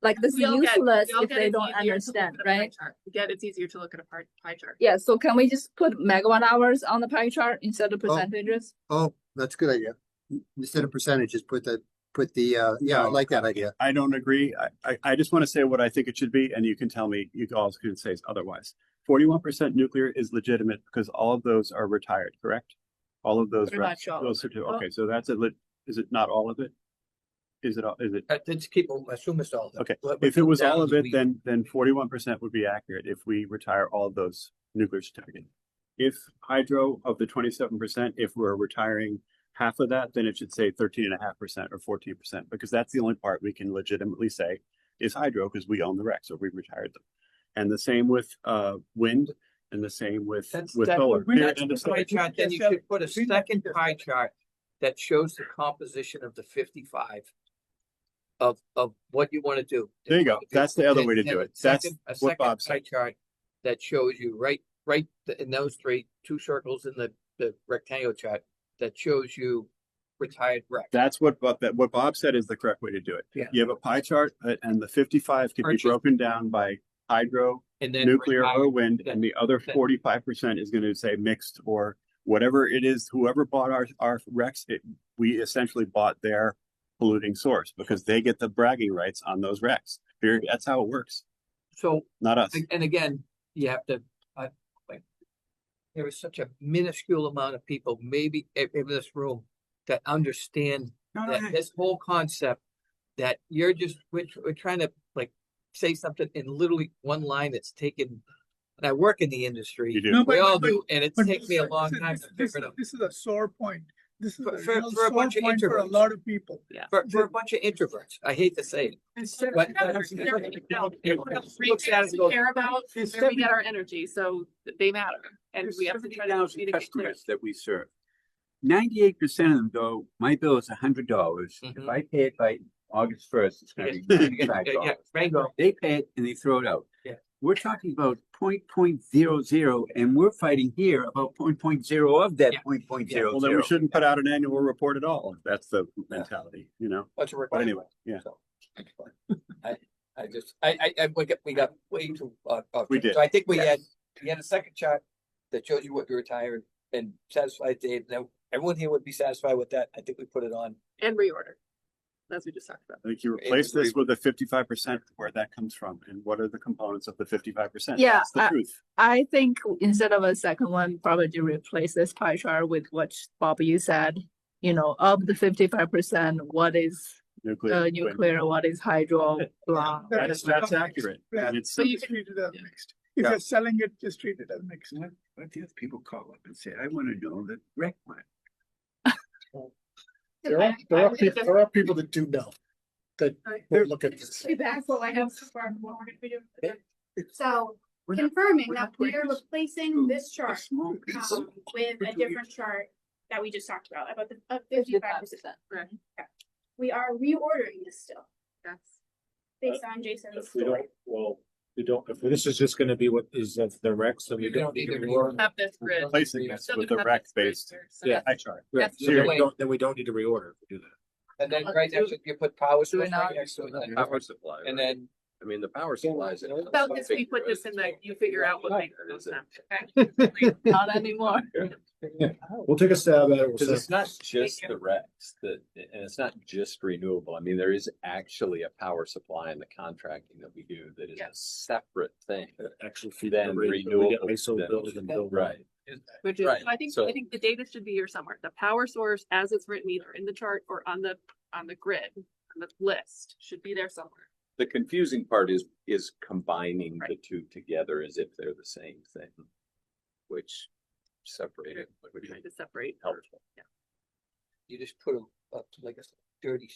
Speaker 13: like, this is
Speaker 1: We all get-
Speaker 13: useless
Speaker 1: we all
Speaker 13: if
Speaker 1: get
Speaker 13: they
Speaker 1: it's
Speaker 13: don't
Speaker 1: easier to look
Speaker 13: understand,
Speaker 1: at a pie
Speaker 13: right?
Speaker 1: chart. We get it's easier to look at a pie chart.
Speaker 13: Yeah, so can we just put megawatt hours on the pie chart instead of percentages?
Speaker 4: Oh, that's a good idea. Instead of percentages, put the, yeah, I
Speaker 3: No.
Speaker 4: like that idea.
Speaker 3: I don't agree. I just want to say what I think it should be, and you can tell me, you all can say otherwise. 41% nuclear is legitimate because all of those are retired, correct? All of those.
Speaker 13: Pretty much all of
Speaker 3: Those are two. Okay, so that's is it not all of it? Is it, is it?
Speaker 8: let's keep, assume it's all.
Speaker 3: Okay,
Speaker 8: What
Speaker 3: if it was
Speaker 8: comes
Speaker 3: all
Speaker 8: down
Speaker 3: of
Speaker 8: is
Speaker 3: it,
Speaker 8: we-
Speaker 3: then 41% would be accurate if we retire all of those nuclear certificates. If hydro of the 27%, if we're retiring half of that, then it should say 13.5% or 14%, because that's the only part we can legitimately say is hydro because we own the RECs or we retired them. And the same with wind, and the same with solar. Period, end of
Speaker 8: That's the pie
Speaker 3: story.
Speaker 8: chart. Then you should put a second pie chart that shows the composition of the 55 of what you want to do.
Speaker 3: There you go. That's the other way to do it. That's
Speaker 8: A
Speaker 3: what
Speaker 8: second
Speaker 3: Bob
Speaker 8: pie
Speaker 3: said.
Speaker 8: chart that shows you right in those two circles in the rectangular chart that shows you retired rec.
Speaker 3: That's what Bob said is the correct way to do it.
Speaker 8: Yeah.
Speaker 3: You have a pie chart, and the 55 can be
Speaker 8: Purchase.
Speaker 3: broken down by hydro,
Speaker 8: And then
Speaker 3: nuclear,
Speaker 8: retired-
Speaker 3: or wind,
Speaker 8: then-
Speaker 3: and the other
Speaker 8: then-
Speaker 3: 45% is going to say mixed or whatever it is. Whoever bought our RECs, we essentially bought their polluting source because they get the bragging rights on those RECs. Period. That's how it works,
Speaker 8: So,
Speaker 3: not us.
Speaker 8: and again, you have to, like, there is such a minuscule amount of people, maybe in this room, that understand that this whole concept that we're trying to like say something in literally one line that's taken, and I work in the industry.
Speaker 3: You do.
Speaker 6: No,
Speaker 8: We all
Speaker 6: but-
Speaker 8: do, and it
Speaker 6: but
Speaker 8: takes me a long
Speaker 6: this-
Speaker 8: time to
Speaker 6: this-
Speaker 8: figure it out.
Speaker 6: This is a sore point. This is
Speaker 8: For-
Speaker 6: a
Speaker 8: for-
Speaker 6: real
Speaker 8: for a
Speaker 6: sore
Speaker 8: bunch of
Speaker 6: point for a
Speaker 8: introverts.
Speaker 6: lot of people.
Speaker 8: For a bunch of introverts, I hate to say it. But-
Speaker 1: Care about where we get our energy, so they matter, and we have to try to
Speaker 12: 70,000
Speaker 1: communicate clear.
Speaker 12: customers that we serve. 98% of them go, my bill is $100. If
Speaker 8: Mhm.
Speaker 12: I pay it by August 1st, it's gonna be
Speaker 8: Yeah,
Speaker 12: $95.
Speaker 8: bingo.
Speaker 12: They pay it and they throw it out.
Speaker 8: Yeah.
Speaker 12: We're talking about 0.00, and we're fighting here about 0.0 of that
Speaker 8: Yeah.
Speaker 12: 0.00.
Speaker 3: Well, then we shouldn't put out an annual report at all. That's the mentality, you know?
Speaker 8: Bunch of
Speaker 3: But anyway, yeah.
Speaker 8: So, we got way too.
Speaker 3: We did.
Speaker 8: So I think we had a second chart that shows you what we retired and satisfied Dave. Now, everyone here would be satisfied with that. I think we put it on.
Speaker 1: And reorder, as we just talked about.
Speaker 3: I think you replace this with the 55%, where that comes from, and what are the components of the 55%?
Speaker 13: Yeah,
Speaker 3: That's the truth.
Speaker 13: I think instead of a second one, probably to replace this pie chart with what Bob you said, of the 55%, what is
Speaker 3: Nuclear.
Speaker 13: nuclear, what is hydro, blah.
Speaker 3: That's accurate. And it's,
Speaker 6: So you treat it as mixed. If
Speaker 8: Yeah.
Speaker 6: you're selling it, just treat it as mixed.
Speaker 12: What if people call up and say, I wanna know the rec plan?
Speaker 10: There are people that do know, that will look at this.
Speaker 14: Be back, what I have so far, what we're gonna be doing. So confirming that we are replacing this chart with a different chart that we just talked about the 55%.
Speaker 1: Correct.
Speaker 14: We are reordering this still,
Speaker 1: Yes.
Speaker 14: based on Jason's.
Speaker 5: If we don't, if this is just gonna be what is of the recs, then we don't need to reorder.
Speaker 1: Have this grid.
Speaker 3: replacing this
Speaker 1: So
Speaker 3: with
Speaker 1: we
Speaker 3: the
Speaker 1: have
Speaker 3: rec
Speaker 1: this grid
Speaker 3: based
Speaker 1: here, so
Speaker 5: Yeah.
Speaker 3: pie chart.
Speaker 5: Right,
Speaker 1: That's
Speaker 5: so then
Speaker 8: the
Speaker 5: we don't need to reorder if we do that.
Speaker 8: And then right next to you put power
Speaker 13: Do
Speaker 8: source
Speaker 13: it now.
Speaker 8: right next to it. and-
Speaker 7: Power supply.
Speaker 8: And
Speaker 7: right?
Speaker 8: then
Speaker 7: I mean, the power supplies.
Speaker 1: About this, we put this in the, you figure out what makes the most sense.
Speaker 13: Not anymore.
Speaker 5: We'll take a stab at it. We'll
Speaker 7: Because
Speaker 5: say-
Speaker 7: it's not just the recs and it's not just renewable. I mean, there is actually a power supply in the contracting that we do that is a separate thing.
Speaker 5: Actually feed
Speaker 7: Then
Speaker 5: the rate,
Speaker 7: renewable,
Speaker 5: we get ISO
Speaker 7: then-
Speaker 5: bills and bill.
Speaker 7: Right.
Speaker 1: Which is,
Speaker 7: Right,
Speaker 1: I think
Speaker 7: so-
Speaker 1: the data should be here somewhere. The power source as it's written either in the chart or on the grid, on the list, should be there somewhere.
Speaker 7: The confusing part is combining the
Speaker 1: Right.
Speaker 7: two together as if they're the same thing, which separated,
Speaker 1: We're trying to separate.
Speaker 7: helpful.
Speaker 8: you just put a like a dirty,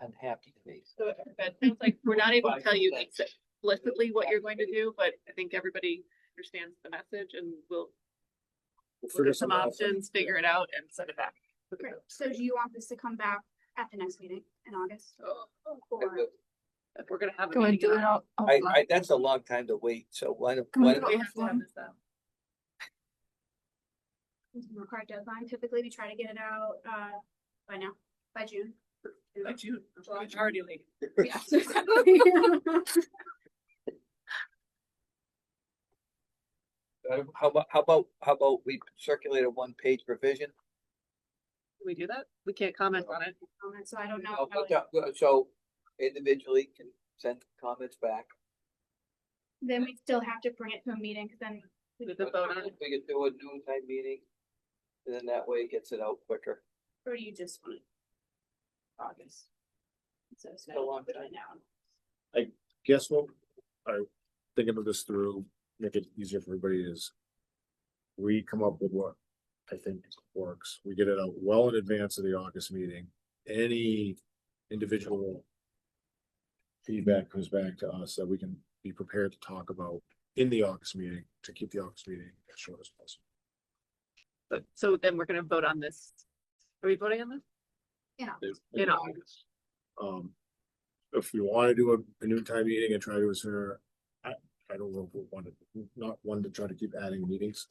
Speaker 8: unhappy face.
Speaker 1: So it feels like we're not able to tell you explicitly what you're going to do, but I think everybody understands the message and we'll look
Speaker 5: figure
Speaker 1: at some
Speaker 5: something out.
Speaker 1: options, figure it out and send it back.
Speaker 14: Great. So do you want this to come back at the next meeting in August? Or
Speaker 1: If we're gonna have a
Speaker 13: Can we
Speaker 1: meeting
Speaker 13: do
Speaker 1: in
Speaker 13: it all?
Speaker 8: That's a long time to wait, so why don't,
Speaker 13: Can we
Speaker 8: why
Speaker 13: do
Speaker 8: don't,
Speaker 1: we have to have this out.
Speaker 14: required deadline, typically we try to get it out, by now, by June.
Speaker 1: By June, it's already late.
Speaker 14: Yeah, exactly.
Speaker 8: how about we circulate a one-page revision?
Speaker 1: Can we do that? We can't comment on it.
Speaker 14: So I don't know. how it-
Speaker 8: So individually can send comments back.
Speaker 14: Then we still have to bring it to a meeting, because then
Speaker 1: We have to vote on it.
Speaker 8: We could do a noon time meeting, and then that way it gets it out quicker.
Speaker 14: or do you just want it August? So it's
Speaker 8: a long
Speaker 14: put
Speaker 8: time.
Speaker 14: it now.
Speaker 5: Guess what, I thinking of this through, make it easier for everybody is. We come up with what I think works, we get it out well in advance of the August meeting, any individual. Feedback comes back to us that we can be prepared to talk about in the August meeting, to keep the August meeting as short as possible.
Speaker 1: But so then we're gonna vote on this. Are we voting on this?
Speaker 14: Yeah.
Speaker 1: In August.
Speaker 5: If we wanna do a noontime meeting and try to sooner, I don't know if we want to, not one to try to keep adding meetings.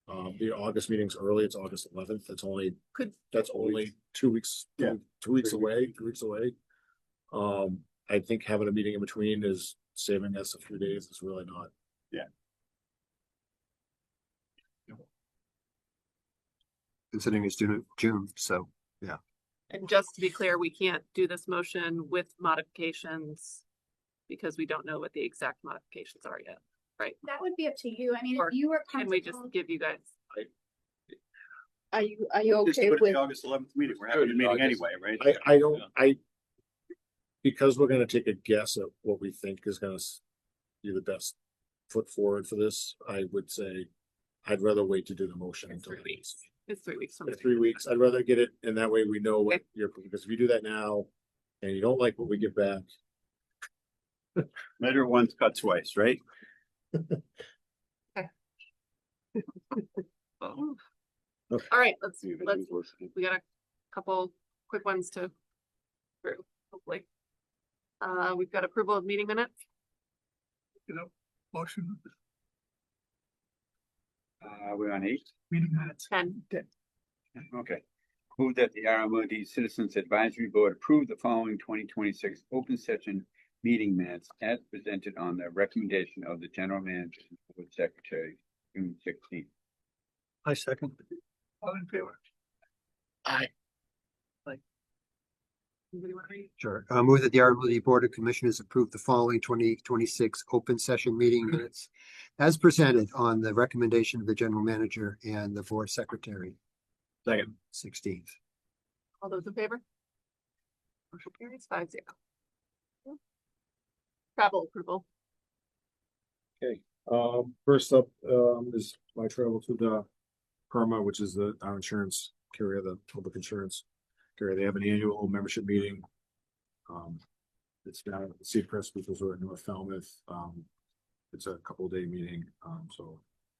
Speaker 5: The August meeting's early, it's August 11th, that's only,
Speaker 1: Could-
Speaker 5: that's only 2 weeks,
Speaker 3: Yeah.
Speaker 5: 2 weeks away, 2 weeks away. I think having a meeting in between is saving us a few days, it's really not.
Speaker 4: Considering it's June, so.
Speaker 1: And just to be clear, we can't do this motion with modifications because we don't know what the exact modifications are yet.
Speaker 14: That would be up to you. I mean,
Speaker 1: Or
Speaker 14: if you were
Speaker 1: Can we just
Speaker 14: comfortable,
Speaker 1: give you guys?
Speaker 13: Are you
Speaker 3: Just
Speaker 13: okay
Speaker 3: put it
Speaker 13: with?
Speaker 3: the August 11th meeting. We're having a meeting
Speaker 7: August.
Speaker 3: anyway, right?
Speaker 5: I don't, because we're gonna take a guess at what we think is gonna be the best foot forward for this, I would say I'd rather wait to do the motion
Speaker 1: It's
Speaker 5: until
Speaker 1: 3 weeks. It's 3 weeks. from
Speaker 5: in
Speaker 1: the-
Speaker 5: 3 weeks. I'd rather get it, and that way we know what
Speaker 1: Okay.
Speaker 5: you're, because if you do that now and you don't like what we get back,
Speaker 3: Measure once, cut twice, right?
Speaker 1: Oh.
Speaker 5: Okay.
Speaker 1: All right, we got a couple quick ones to through, hopefully. We've got approval of meeting minutes.
Speaker 6: Motion,
Speaker 12: We're on 8.
Speaker 6: meeting minutes.
Speaker 1: 10.
Speaker 12: Okay. Move that the RMLD Citizens Advisory Board approve the following 2026 open session meeting minutes as presented on the recommendation of the General Manager and Board Secretary, June 16th.
Speaker 10: I second.
Speaker 6: All in favor?
Speaker 1: Anybody want to read?
Speaker 4: Sure. Move that the RMLD Board of Commissioners approve the following 2026 open session meeting minutes as presented on the recommendation of the General Manager and the Board Secretary,
Speaker 3: Second.
Speaker 4: 16th.
Speaker 1: All those in favor? Motion carries 5-0. Travel approval.
Speaker 5: okay. First up, is my travel to the PERMA, which is our insurance carrier, the public insurance carrier. They have an annual membership meeting. It's down at the Seacrest, which is in North Falmouth. It's a couple day meeting. So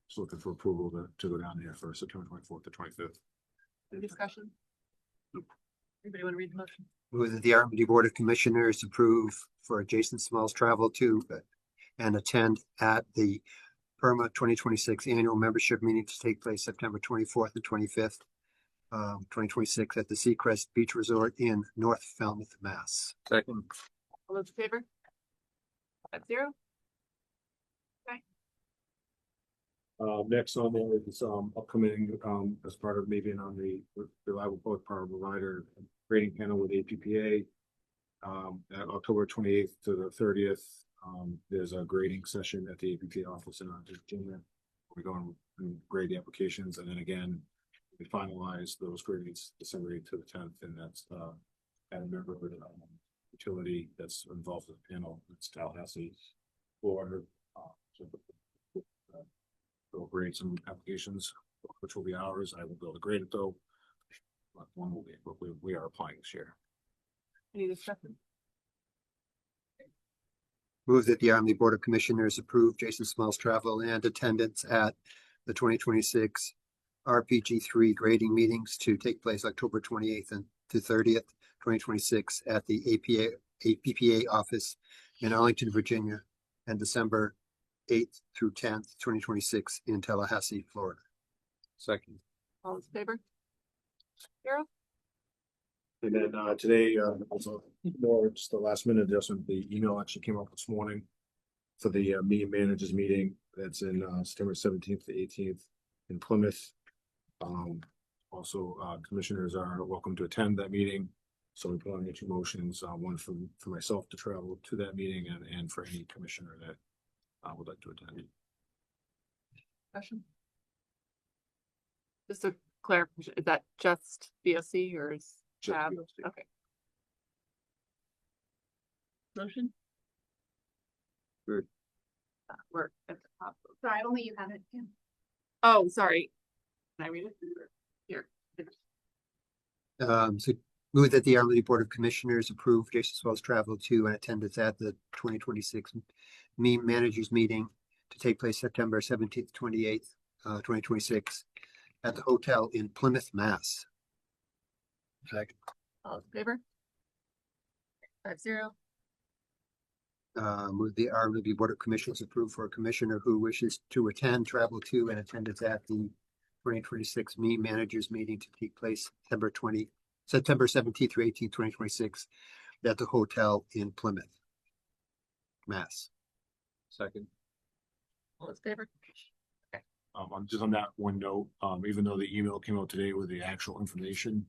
Speaker 5: just looking for approval to go down there for September 24th to 25th.
Speaker 1: Any discussion? Anybody want to read the motion?
Speaker 4: Move that the RMLD Board of Commissioners approve for Jason Smalls travel to and attend at the PERMA 2026 annual membership meeting to take place September 24th and 25th, 2026 at the Seacrest Beach Resort in North Falmouth, Mass.
Speaker 5: Second.
Speaker 1: All those in favor? 5-0.
Speaker 5: Next on there is upcoming as part of maybe on the reliable public power provider rating panel with APPA. At October 28th to the 30th, there's a grading session at the APPA office in Virginia. We go and grade the applications, and then again, we finalize those grades December 8th to the 10th, and that's at a member of the utility that's involved in the panel. It's Tallahassee, Florida. We'll grade some applications, which will be ours. I will be able to grade it though. But one will be what we are applying this year.
Speaker 1: Any discussion?
Speaker 4: Move that the RMLD Board of Commissioners approve Jason Smalls travel and attendance at the 2026 RPG3 grading meetings to take place October 28th and to 30th, 2026 at the APPA office in Arlington, Virginia, and December 8th through 10th, 2026 in Tallahassee, Florida.
Speaker 5: Second.
Speaker 1: All those in favor? 0.
Speaker 5: And then today, also more just the last minute adjustment, the email actually came up this morning for the managers meeting that's in September 17th to 18th in Plymouth. Also, commissioners are welcome to attend that meeting. So we put on 2 motions, one for myself to travel to that meeting and for any commissioner that would like to attend.
Speaker 1: Discussion? Just a clarification, is that just BOC or is
Speaker 5: Just
Speaker 1: Tab?
Speaker 5: BOC.
Speaker 1: Okay. Motion?
Speaker 12: Good.
Speaker 1: We're at the top.
Speaker 14: Sorry, only you have it. Yeah.
Speaker 1: Oh, sorry. Can I read it? Here.
Speaker 4: So move that the RMLD Board of Commissioners approve Jason Smalls travel to and attendance at the 2026 managers meeting to take place September 17th, 28th, 2026 at the hotel in Plymouth, Mass. Second.
Speaker 1: All in favor? 5-0.
Speaker 4: Move the RMLD Board of Commissioners approve for a commissioner who wishes to attend, travel to, and attendance at the 2026 managers meeting to take place September 17th through 18th, 2026 at the hotel in Plymouth, Mass.
Speaker 5: Second.
Speaker 1: All in favor?
Speaker 5: Just on that one note, even though the email came out today with the actual information,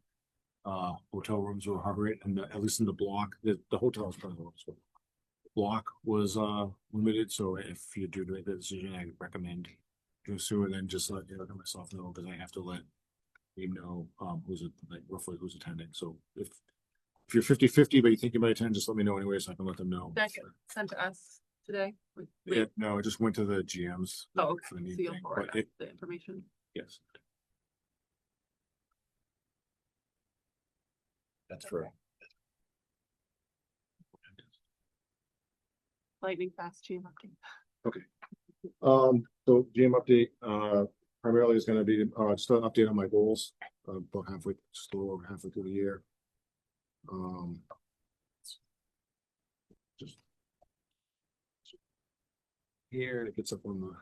Speaker 5: hotel rooms were hard, and at least in the block, the hotel is probably the block was limited. So if you do make that decision, I recommend doing sooner than just let myself know, because I have to let you know who's roughly who's attending. So if If you're 50-50, but you think you might attend, just let me know anyway, so I can let them know.
Speaker 1: That get sent to us today?
Speaker 5: Yeah, no, it just went to the GMs.
Speaker 1: Oh,
Speaker 5: for the
Speaker 1: okay,
Speaker 5: meeting
Speaker 1: so you'll
Speaker 5: thing,
Speaker 1: forward
Speaker 5: but
Speaker 1: us the information.
Speaker 5: yes. That's for.
Speaker 1: Lightning fast GM update.
Speaker 5: Okay. So GM update, primarily is gonna be, just an update on my goals, about halfway, just a little over halfway through the year. Just. Here, it gets up on the.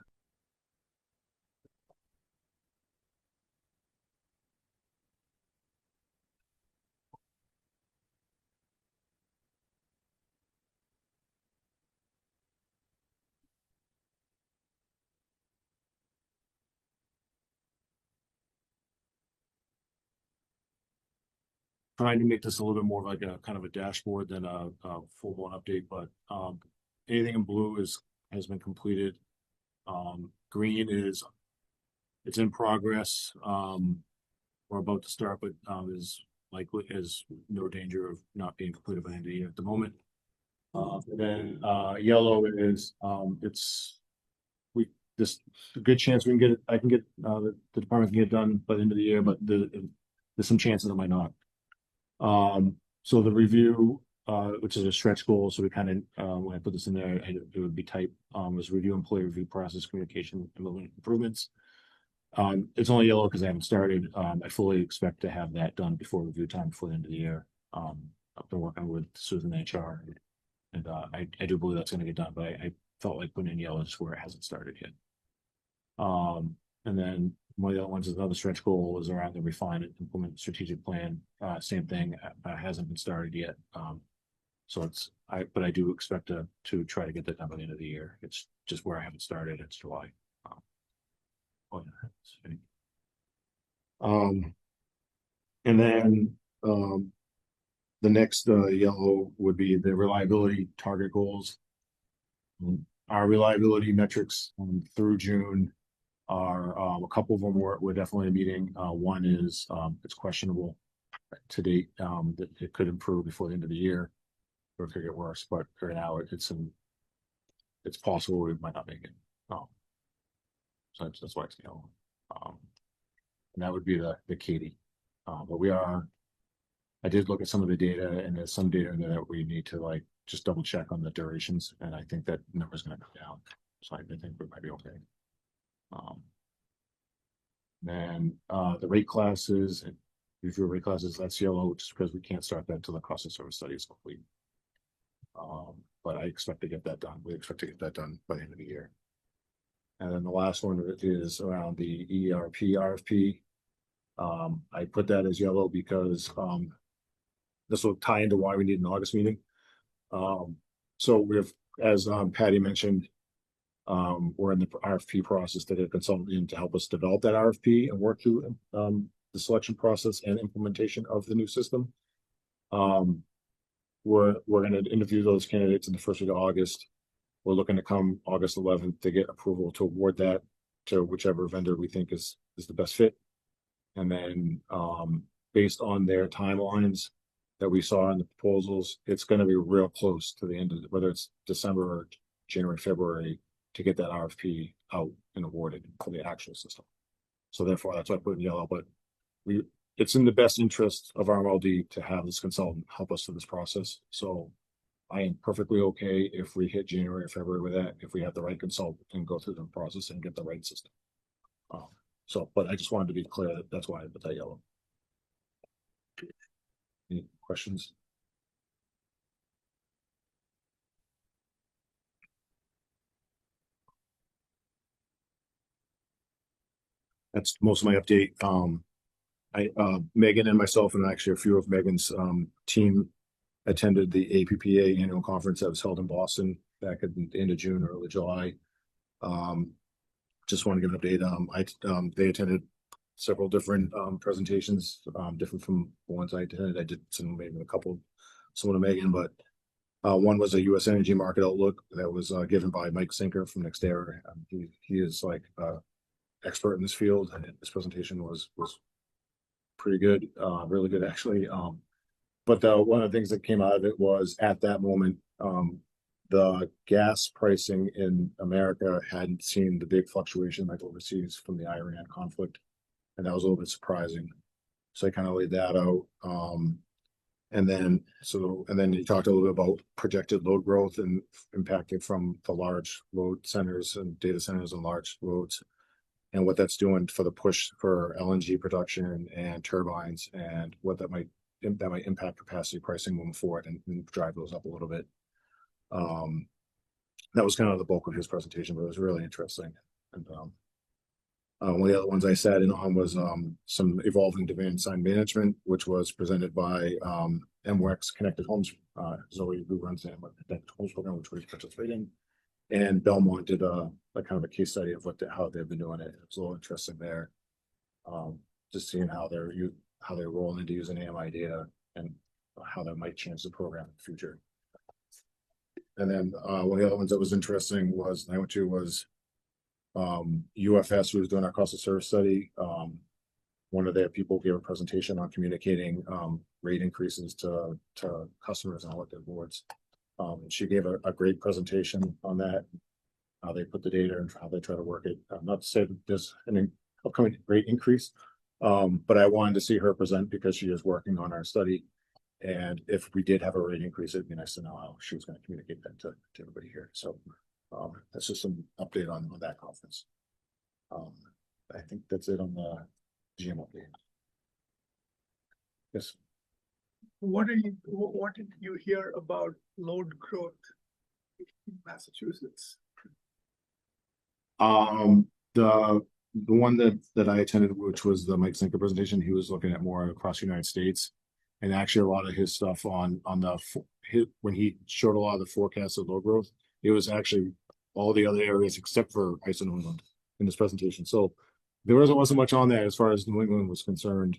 Speaker 5: Trying to make this a little bit more like a kind of a dashboard than a full-blown update, but anything in blue has been completed. Green it's in progress. We're about to start, but is no danger of not being completed by the end of the year at the moment. And then yellow is there's a good chance we can get it. I can get the department can get it done by the end of the year, but there's some chances it might not. So the review, which is a stretch goal, so we kind of when I put this in there, it would be type was review employee review process, communication, improvements. It's only yellow because I haven't started. I fully expect to have that done before review time, before the end of the year. I've been working with Susan HR, and I do believe that's going to get done, but I felt like putting in yellow just where it hasn't started yet. And then one of the other ones is another stretch goal is around the refine and implement strategic plan. Same thing, hasn't been started yet. So but I do expect to try to get that done by the end of the year. It's just where I haven't started. It's July. And then the next yellow would be the reliability target goals. Our reliability metrics through June are a couple of them we're definitely meeting. One is it's questionable to date that it could improve before the end of the year, or it could get worse. But right now it's possible we might not make it. So that's why it's yellow. And that would be the Katie. But I did look at some of the data, and there's some data in there that we need to just double check on the durations, and I think that number is going to go down. So I think we might be okay. Then the rate classes and review rate classes, that's yellow just because we can't start that until the cost of service study is complete. But I expect to get that done. We expect to get that done by the end of the year. And then the last one is around the ERP RFP. I put that as yellow because this will tie into why we need an August meeting. So we've, as Patty mentioned, we're in the RFP process to get a consultant in to help us develop that RFP and work through the selection process and implementation of the new system. We're going to interview those candidates in the first week of August. We're looking to come August 11th to get approval to award that to whichever vendor we think is the best fit. And then based on their timelines that we saw in the proposals, it's going to be real close to the end of whether it's December or January, February to get that RFP out and awarded for the actual system. So therefore, that's why I put in yellow, but it's in the best interest of RMLD to have this consultant help us through this process. So I am perfectly okay if we hit January or February with that, if we have the right consultant and go through the process and get the right system. But I just wanted to be clear that that's why I put that yellow. Any questions? That's most of my update. Megan and myself, and actually a few of Megan's team attended the APPA annual conference that was held in Boston back at the end of June or early July. Just want to give an update. They attended several different presentations, different from the ones I attended. I did maybe a couple, similar to Megan, but one was a U.S. energy market outlook that was given by Mike Sinker from NextEra. He is expert in this field, and this presentation was pretty good, really good actually. But one of the things that came out of it was at that moment, the gas pricing in America hadn't seen the big fluctuation like overseas from the Iran conflict. And that was a little bit surprising. So I kind of laid that out. And then you talked a little bit about projected load growth and impacted from the large load centers and data centers and large loads, and what that's doing for the push for LNG production and turbines, and what that might impact capacity pricing moving forward and drive those up a little bit. That was kind of the bulk of his presentation, but it was really interesting. And one of the other ones I sat in on was some evolving demand side management, which was presented by MWEX Connected Homes, Zoe, who runs the Connected Homes program, which we participate in. And Belmont did a kind of a case study of how they've been doing it. It was a little interesting there. Just seeing how they're rolling into using AMI data and how that might change the program in the future. And then one of the other ones that was interesting was UFS, who was doing our cost of service study. One of their people gave a presentation on communicating rate increases to customers and elected boards. She gave a great presentation on that, how they put the data and how they try to work it. Not to say that there's an upcoming rate increase, but I wanted to see her present because she is working on our study. And if we did have a rate increase, it'd be nice to know how she was going to communicate that to everybody here. So that's just some update on that conference. I think that's it on the GM update. Yes.
Speaker 6: What did you hear about load growth in Massachusetts?
Speaker 5: The one that I attended, which was the Mike Zinker presentation, he was looking at more across the United States. And actually a lot of his stuff when he showed a lot of the forecasts of load growth, it was actually all the other areas except for ISO New England in this presentation. So there wasn't much on that as far as New England was concerned.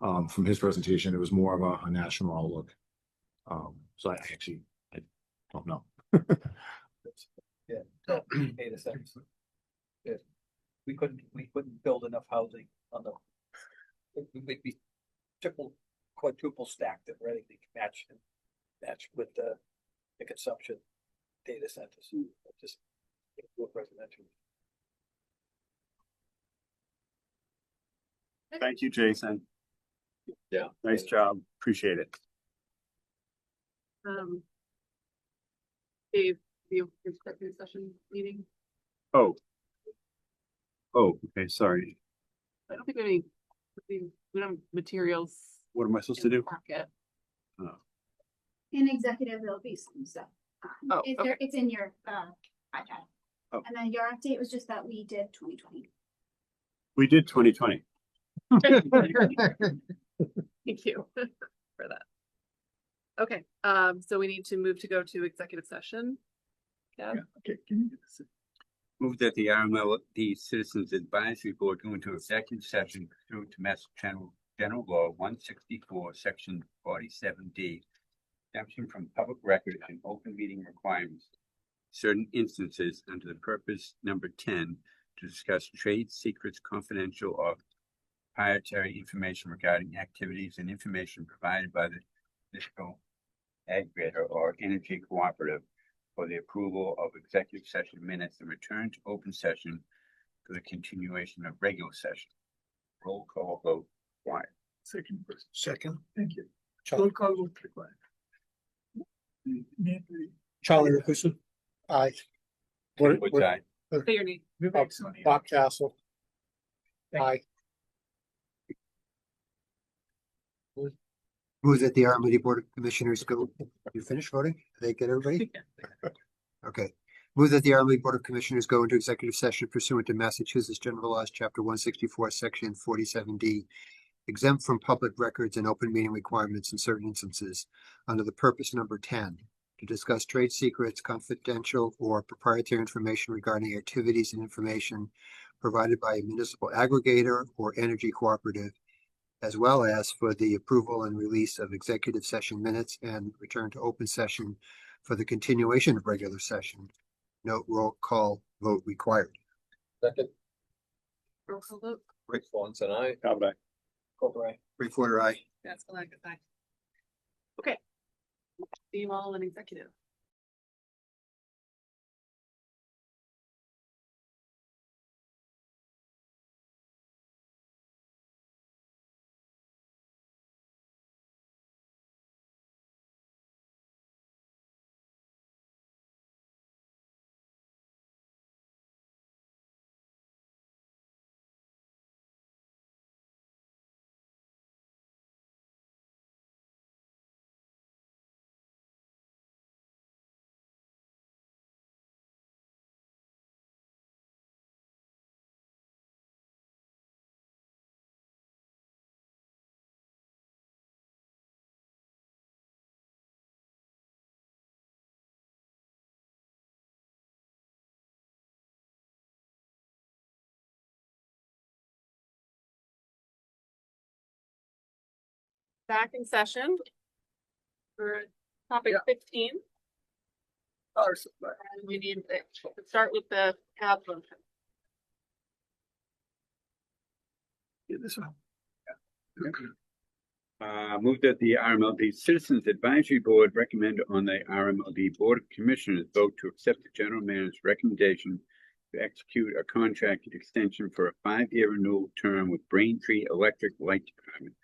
Speaker 5: From his presentation, it was more of a national outlook. So I don't know.
Speaker 8: Yeah, data centers. Yeah. We couldn't build enough housing on we'd be quadruple stacked and ready to match with the consumption data centers. Just residential.
Speaker 3: Thank you, Jason.
Speaker 7: Yeah.
Speaker 3: Nice job. Appreciate it.
Speaker 1: Dave, your executive session meeting?
Speaker 3: Oh, okay, sorry.
Speaker 1: I don't think we don't have materials.
Speaker 3: What am I supposed
Speaker 1: in
Speaker 3: to
Speaker 1: the
Speaker 3: do?
Speaker 1: packet.
Speaker 14: In executive, there'll be some stuff.
Speaker 1: Oh,
Speaker 14: It's in your iPad.
Speaker 3: Oh.
Speaker 14: And then your update was just that we did 2020.
Speaker 3: We did 2020.
Speaker 1: Thank you for that. Okay, so we need to move to go to executive session. Yeah.
Speaker 6: Okay, can you do this?
Speaker 12: Move that the RMLD Citizens Advisory Board go into executive session pursuant to Mass General Law 164, Section 47D, exemption from public record and open meeting requirements. Certain instances under the purpose number 10 to discuss trade secrets, confidential or proprietary information regarding activities and information provided by the municipal aggregator or energy cooperative for the approval of executive session minutes and return to open session for the continuation of regular session. Roll call vote required.
Speaker 6: Second person.
Speaker 10: Second.
Speaker 6: Thank you. Roll call vote required.
Speaker 10: Charlie Rakusa. Aye.
Speaker 12: Which I,
Speaker 1: Say your name.
Speaker 6: Vivek Soni.
Speaker 10: Bob Castle. Aye.
Speaker 4: Who's at the RMLD Board of Commissioners go? You finished voting? Did they get everybody? Okay. Move that the RMLD Board of Commissioners go into executive session pursuant to Massachusetts General Laws, Chapter 164, Section 47D, exempt from public records and open meeting requirements in certain instances under the purpose number 10 to discuss trade secrets, confidential or proprietary information regarding activities and information provided by a municipal aggregator or energy cooperative, as well as for the approval and release of executive session minutes and return to open session for the continuation of regular session. Note roll call vote required.
Speaker 7: Second,
Speaker 1: Roll call vote.
Speaker 7: Rick Swanson, aye.
Speaker 3: How about
Speaker 8: Cooper, aye.
Speaker 4: Reporter, aye.
Speaker 1: That's all I could say. Okay. See you all in executive. Back in session for topic 15. And we need to start with the tab motion.
Speaker 2: Yeah, this one.
Speaker 12: Move that the RMLD Citizens Advisory Board recommend on the RMLD Board of Commissioners vote to accept the general manager's recommendation to execute a contract extension for a 5-year renewal term with Braintree Electric Light Department,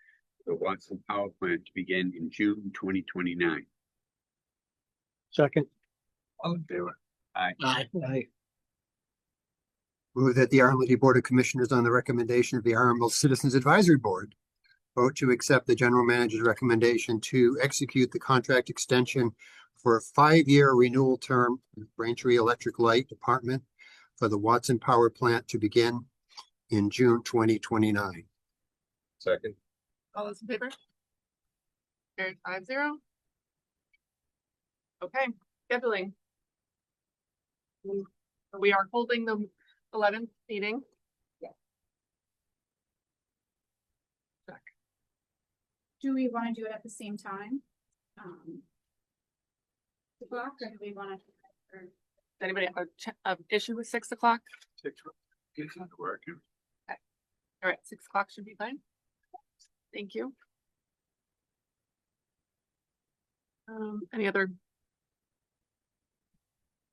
Speaker 12: the Watson Power Plant, to begin in June 2029.
Speaker 10: Second.
Speaker 6: All in favor?
Speaker 12: Aye.
Speaker 10: Aye.
Speaker 4: Move that the RMLD Board of Commissioners, on the recommendation of the RMLD Citizens Advisory Board, vote to accept the general manager's recommendation to execute the contract extension for a 5-year renewal term with Braintree Electric Light Department for the Watson Power Plant to begin in June 2029.
Speaker 7: Second.
Speaker 1: All those in favor? Carried 5-0. Okay, scheduling. We are holding the 11th meeting.
Speaker 14: Do we want to do it at the same time? O'clock, or do we want to?
Speaker 1: Does anybody have an issue with 6 o'clock?
Speaker 2: 6 o'clock. It's not working.
Speaker 1: All right, 6 o'clock should be fine. Thank you. Any other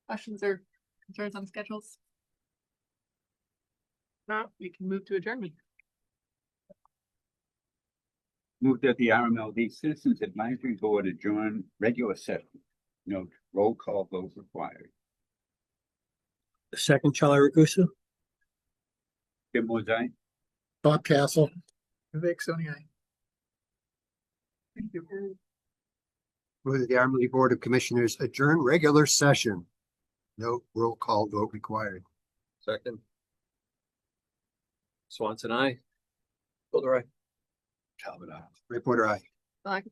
Speaker 1: questions or concerns on schedules? No, we can move to adjournment.
Speaker 12: Move that the RMLD Citizens Advisory Board adjourn regular session. Note, roll call vote required.
Speaker 10: Second, Charlie Ragusa.
Speaker 12: Jim was aye.
Speaker 4: Bob Castle.
Speaker 6: Vivek Soni, aye. Thank you.
Speaker 4: Move that the RMLD Board of Commissioners adjourn regular session. No roll call vote required.
Speaker 7: Second. Swanson, aye. Boulder, aye.
Speaker 2: Talbot, aye.
Speaker 4: Reporter, aye.
Speaker 1: Night.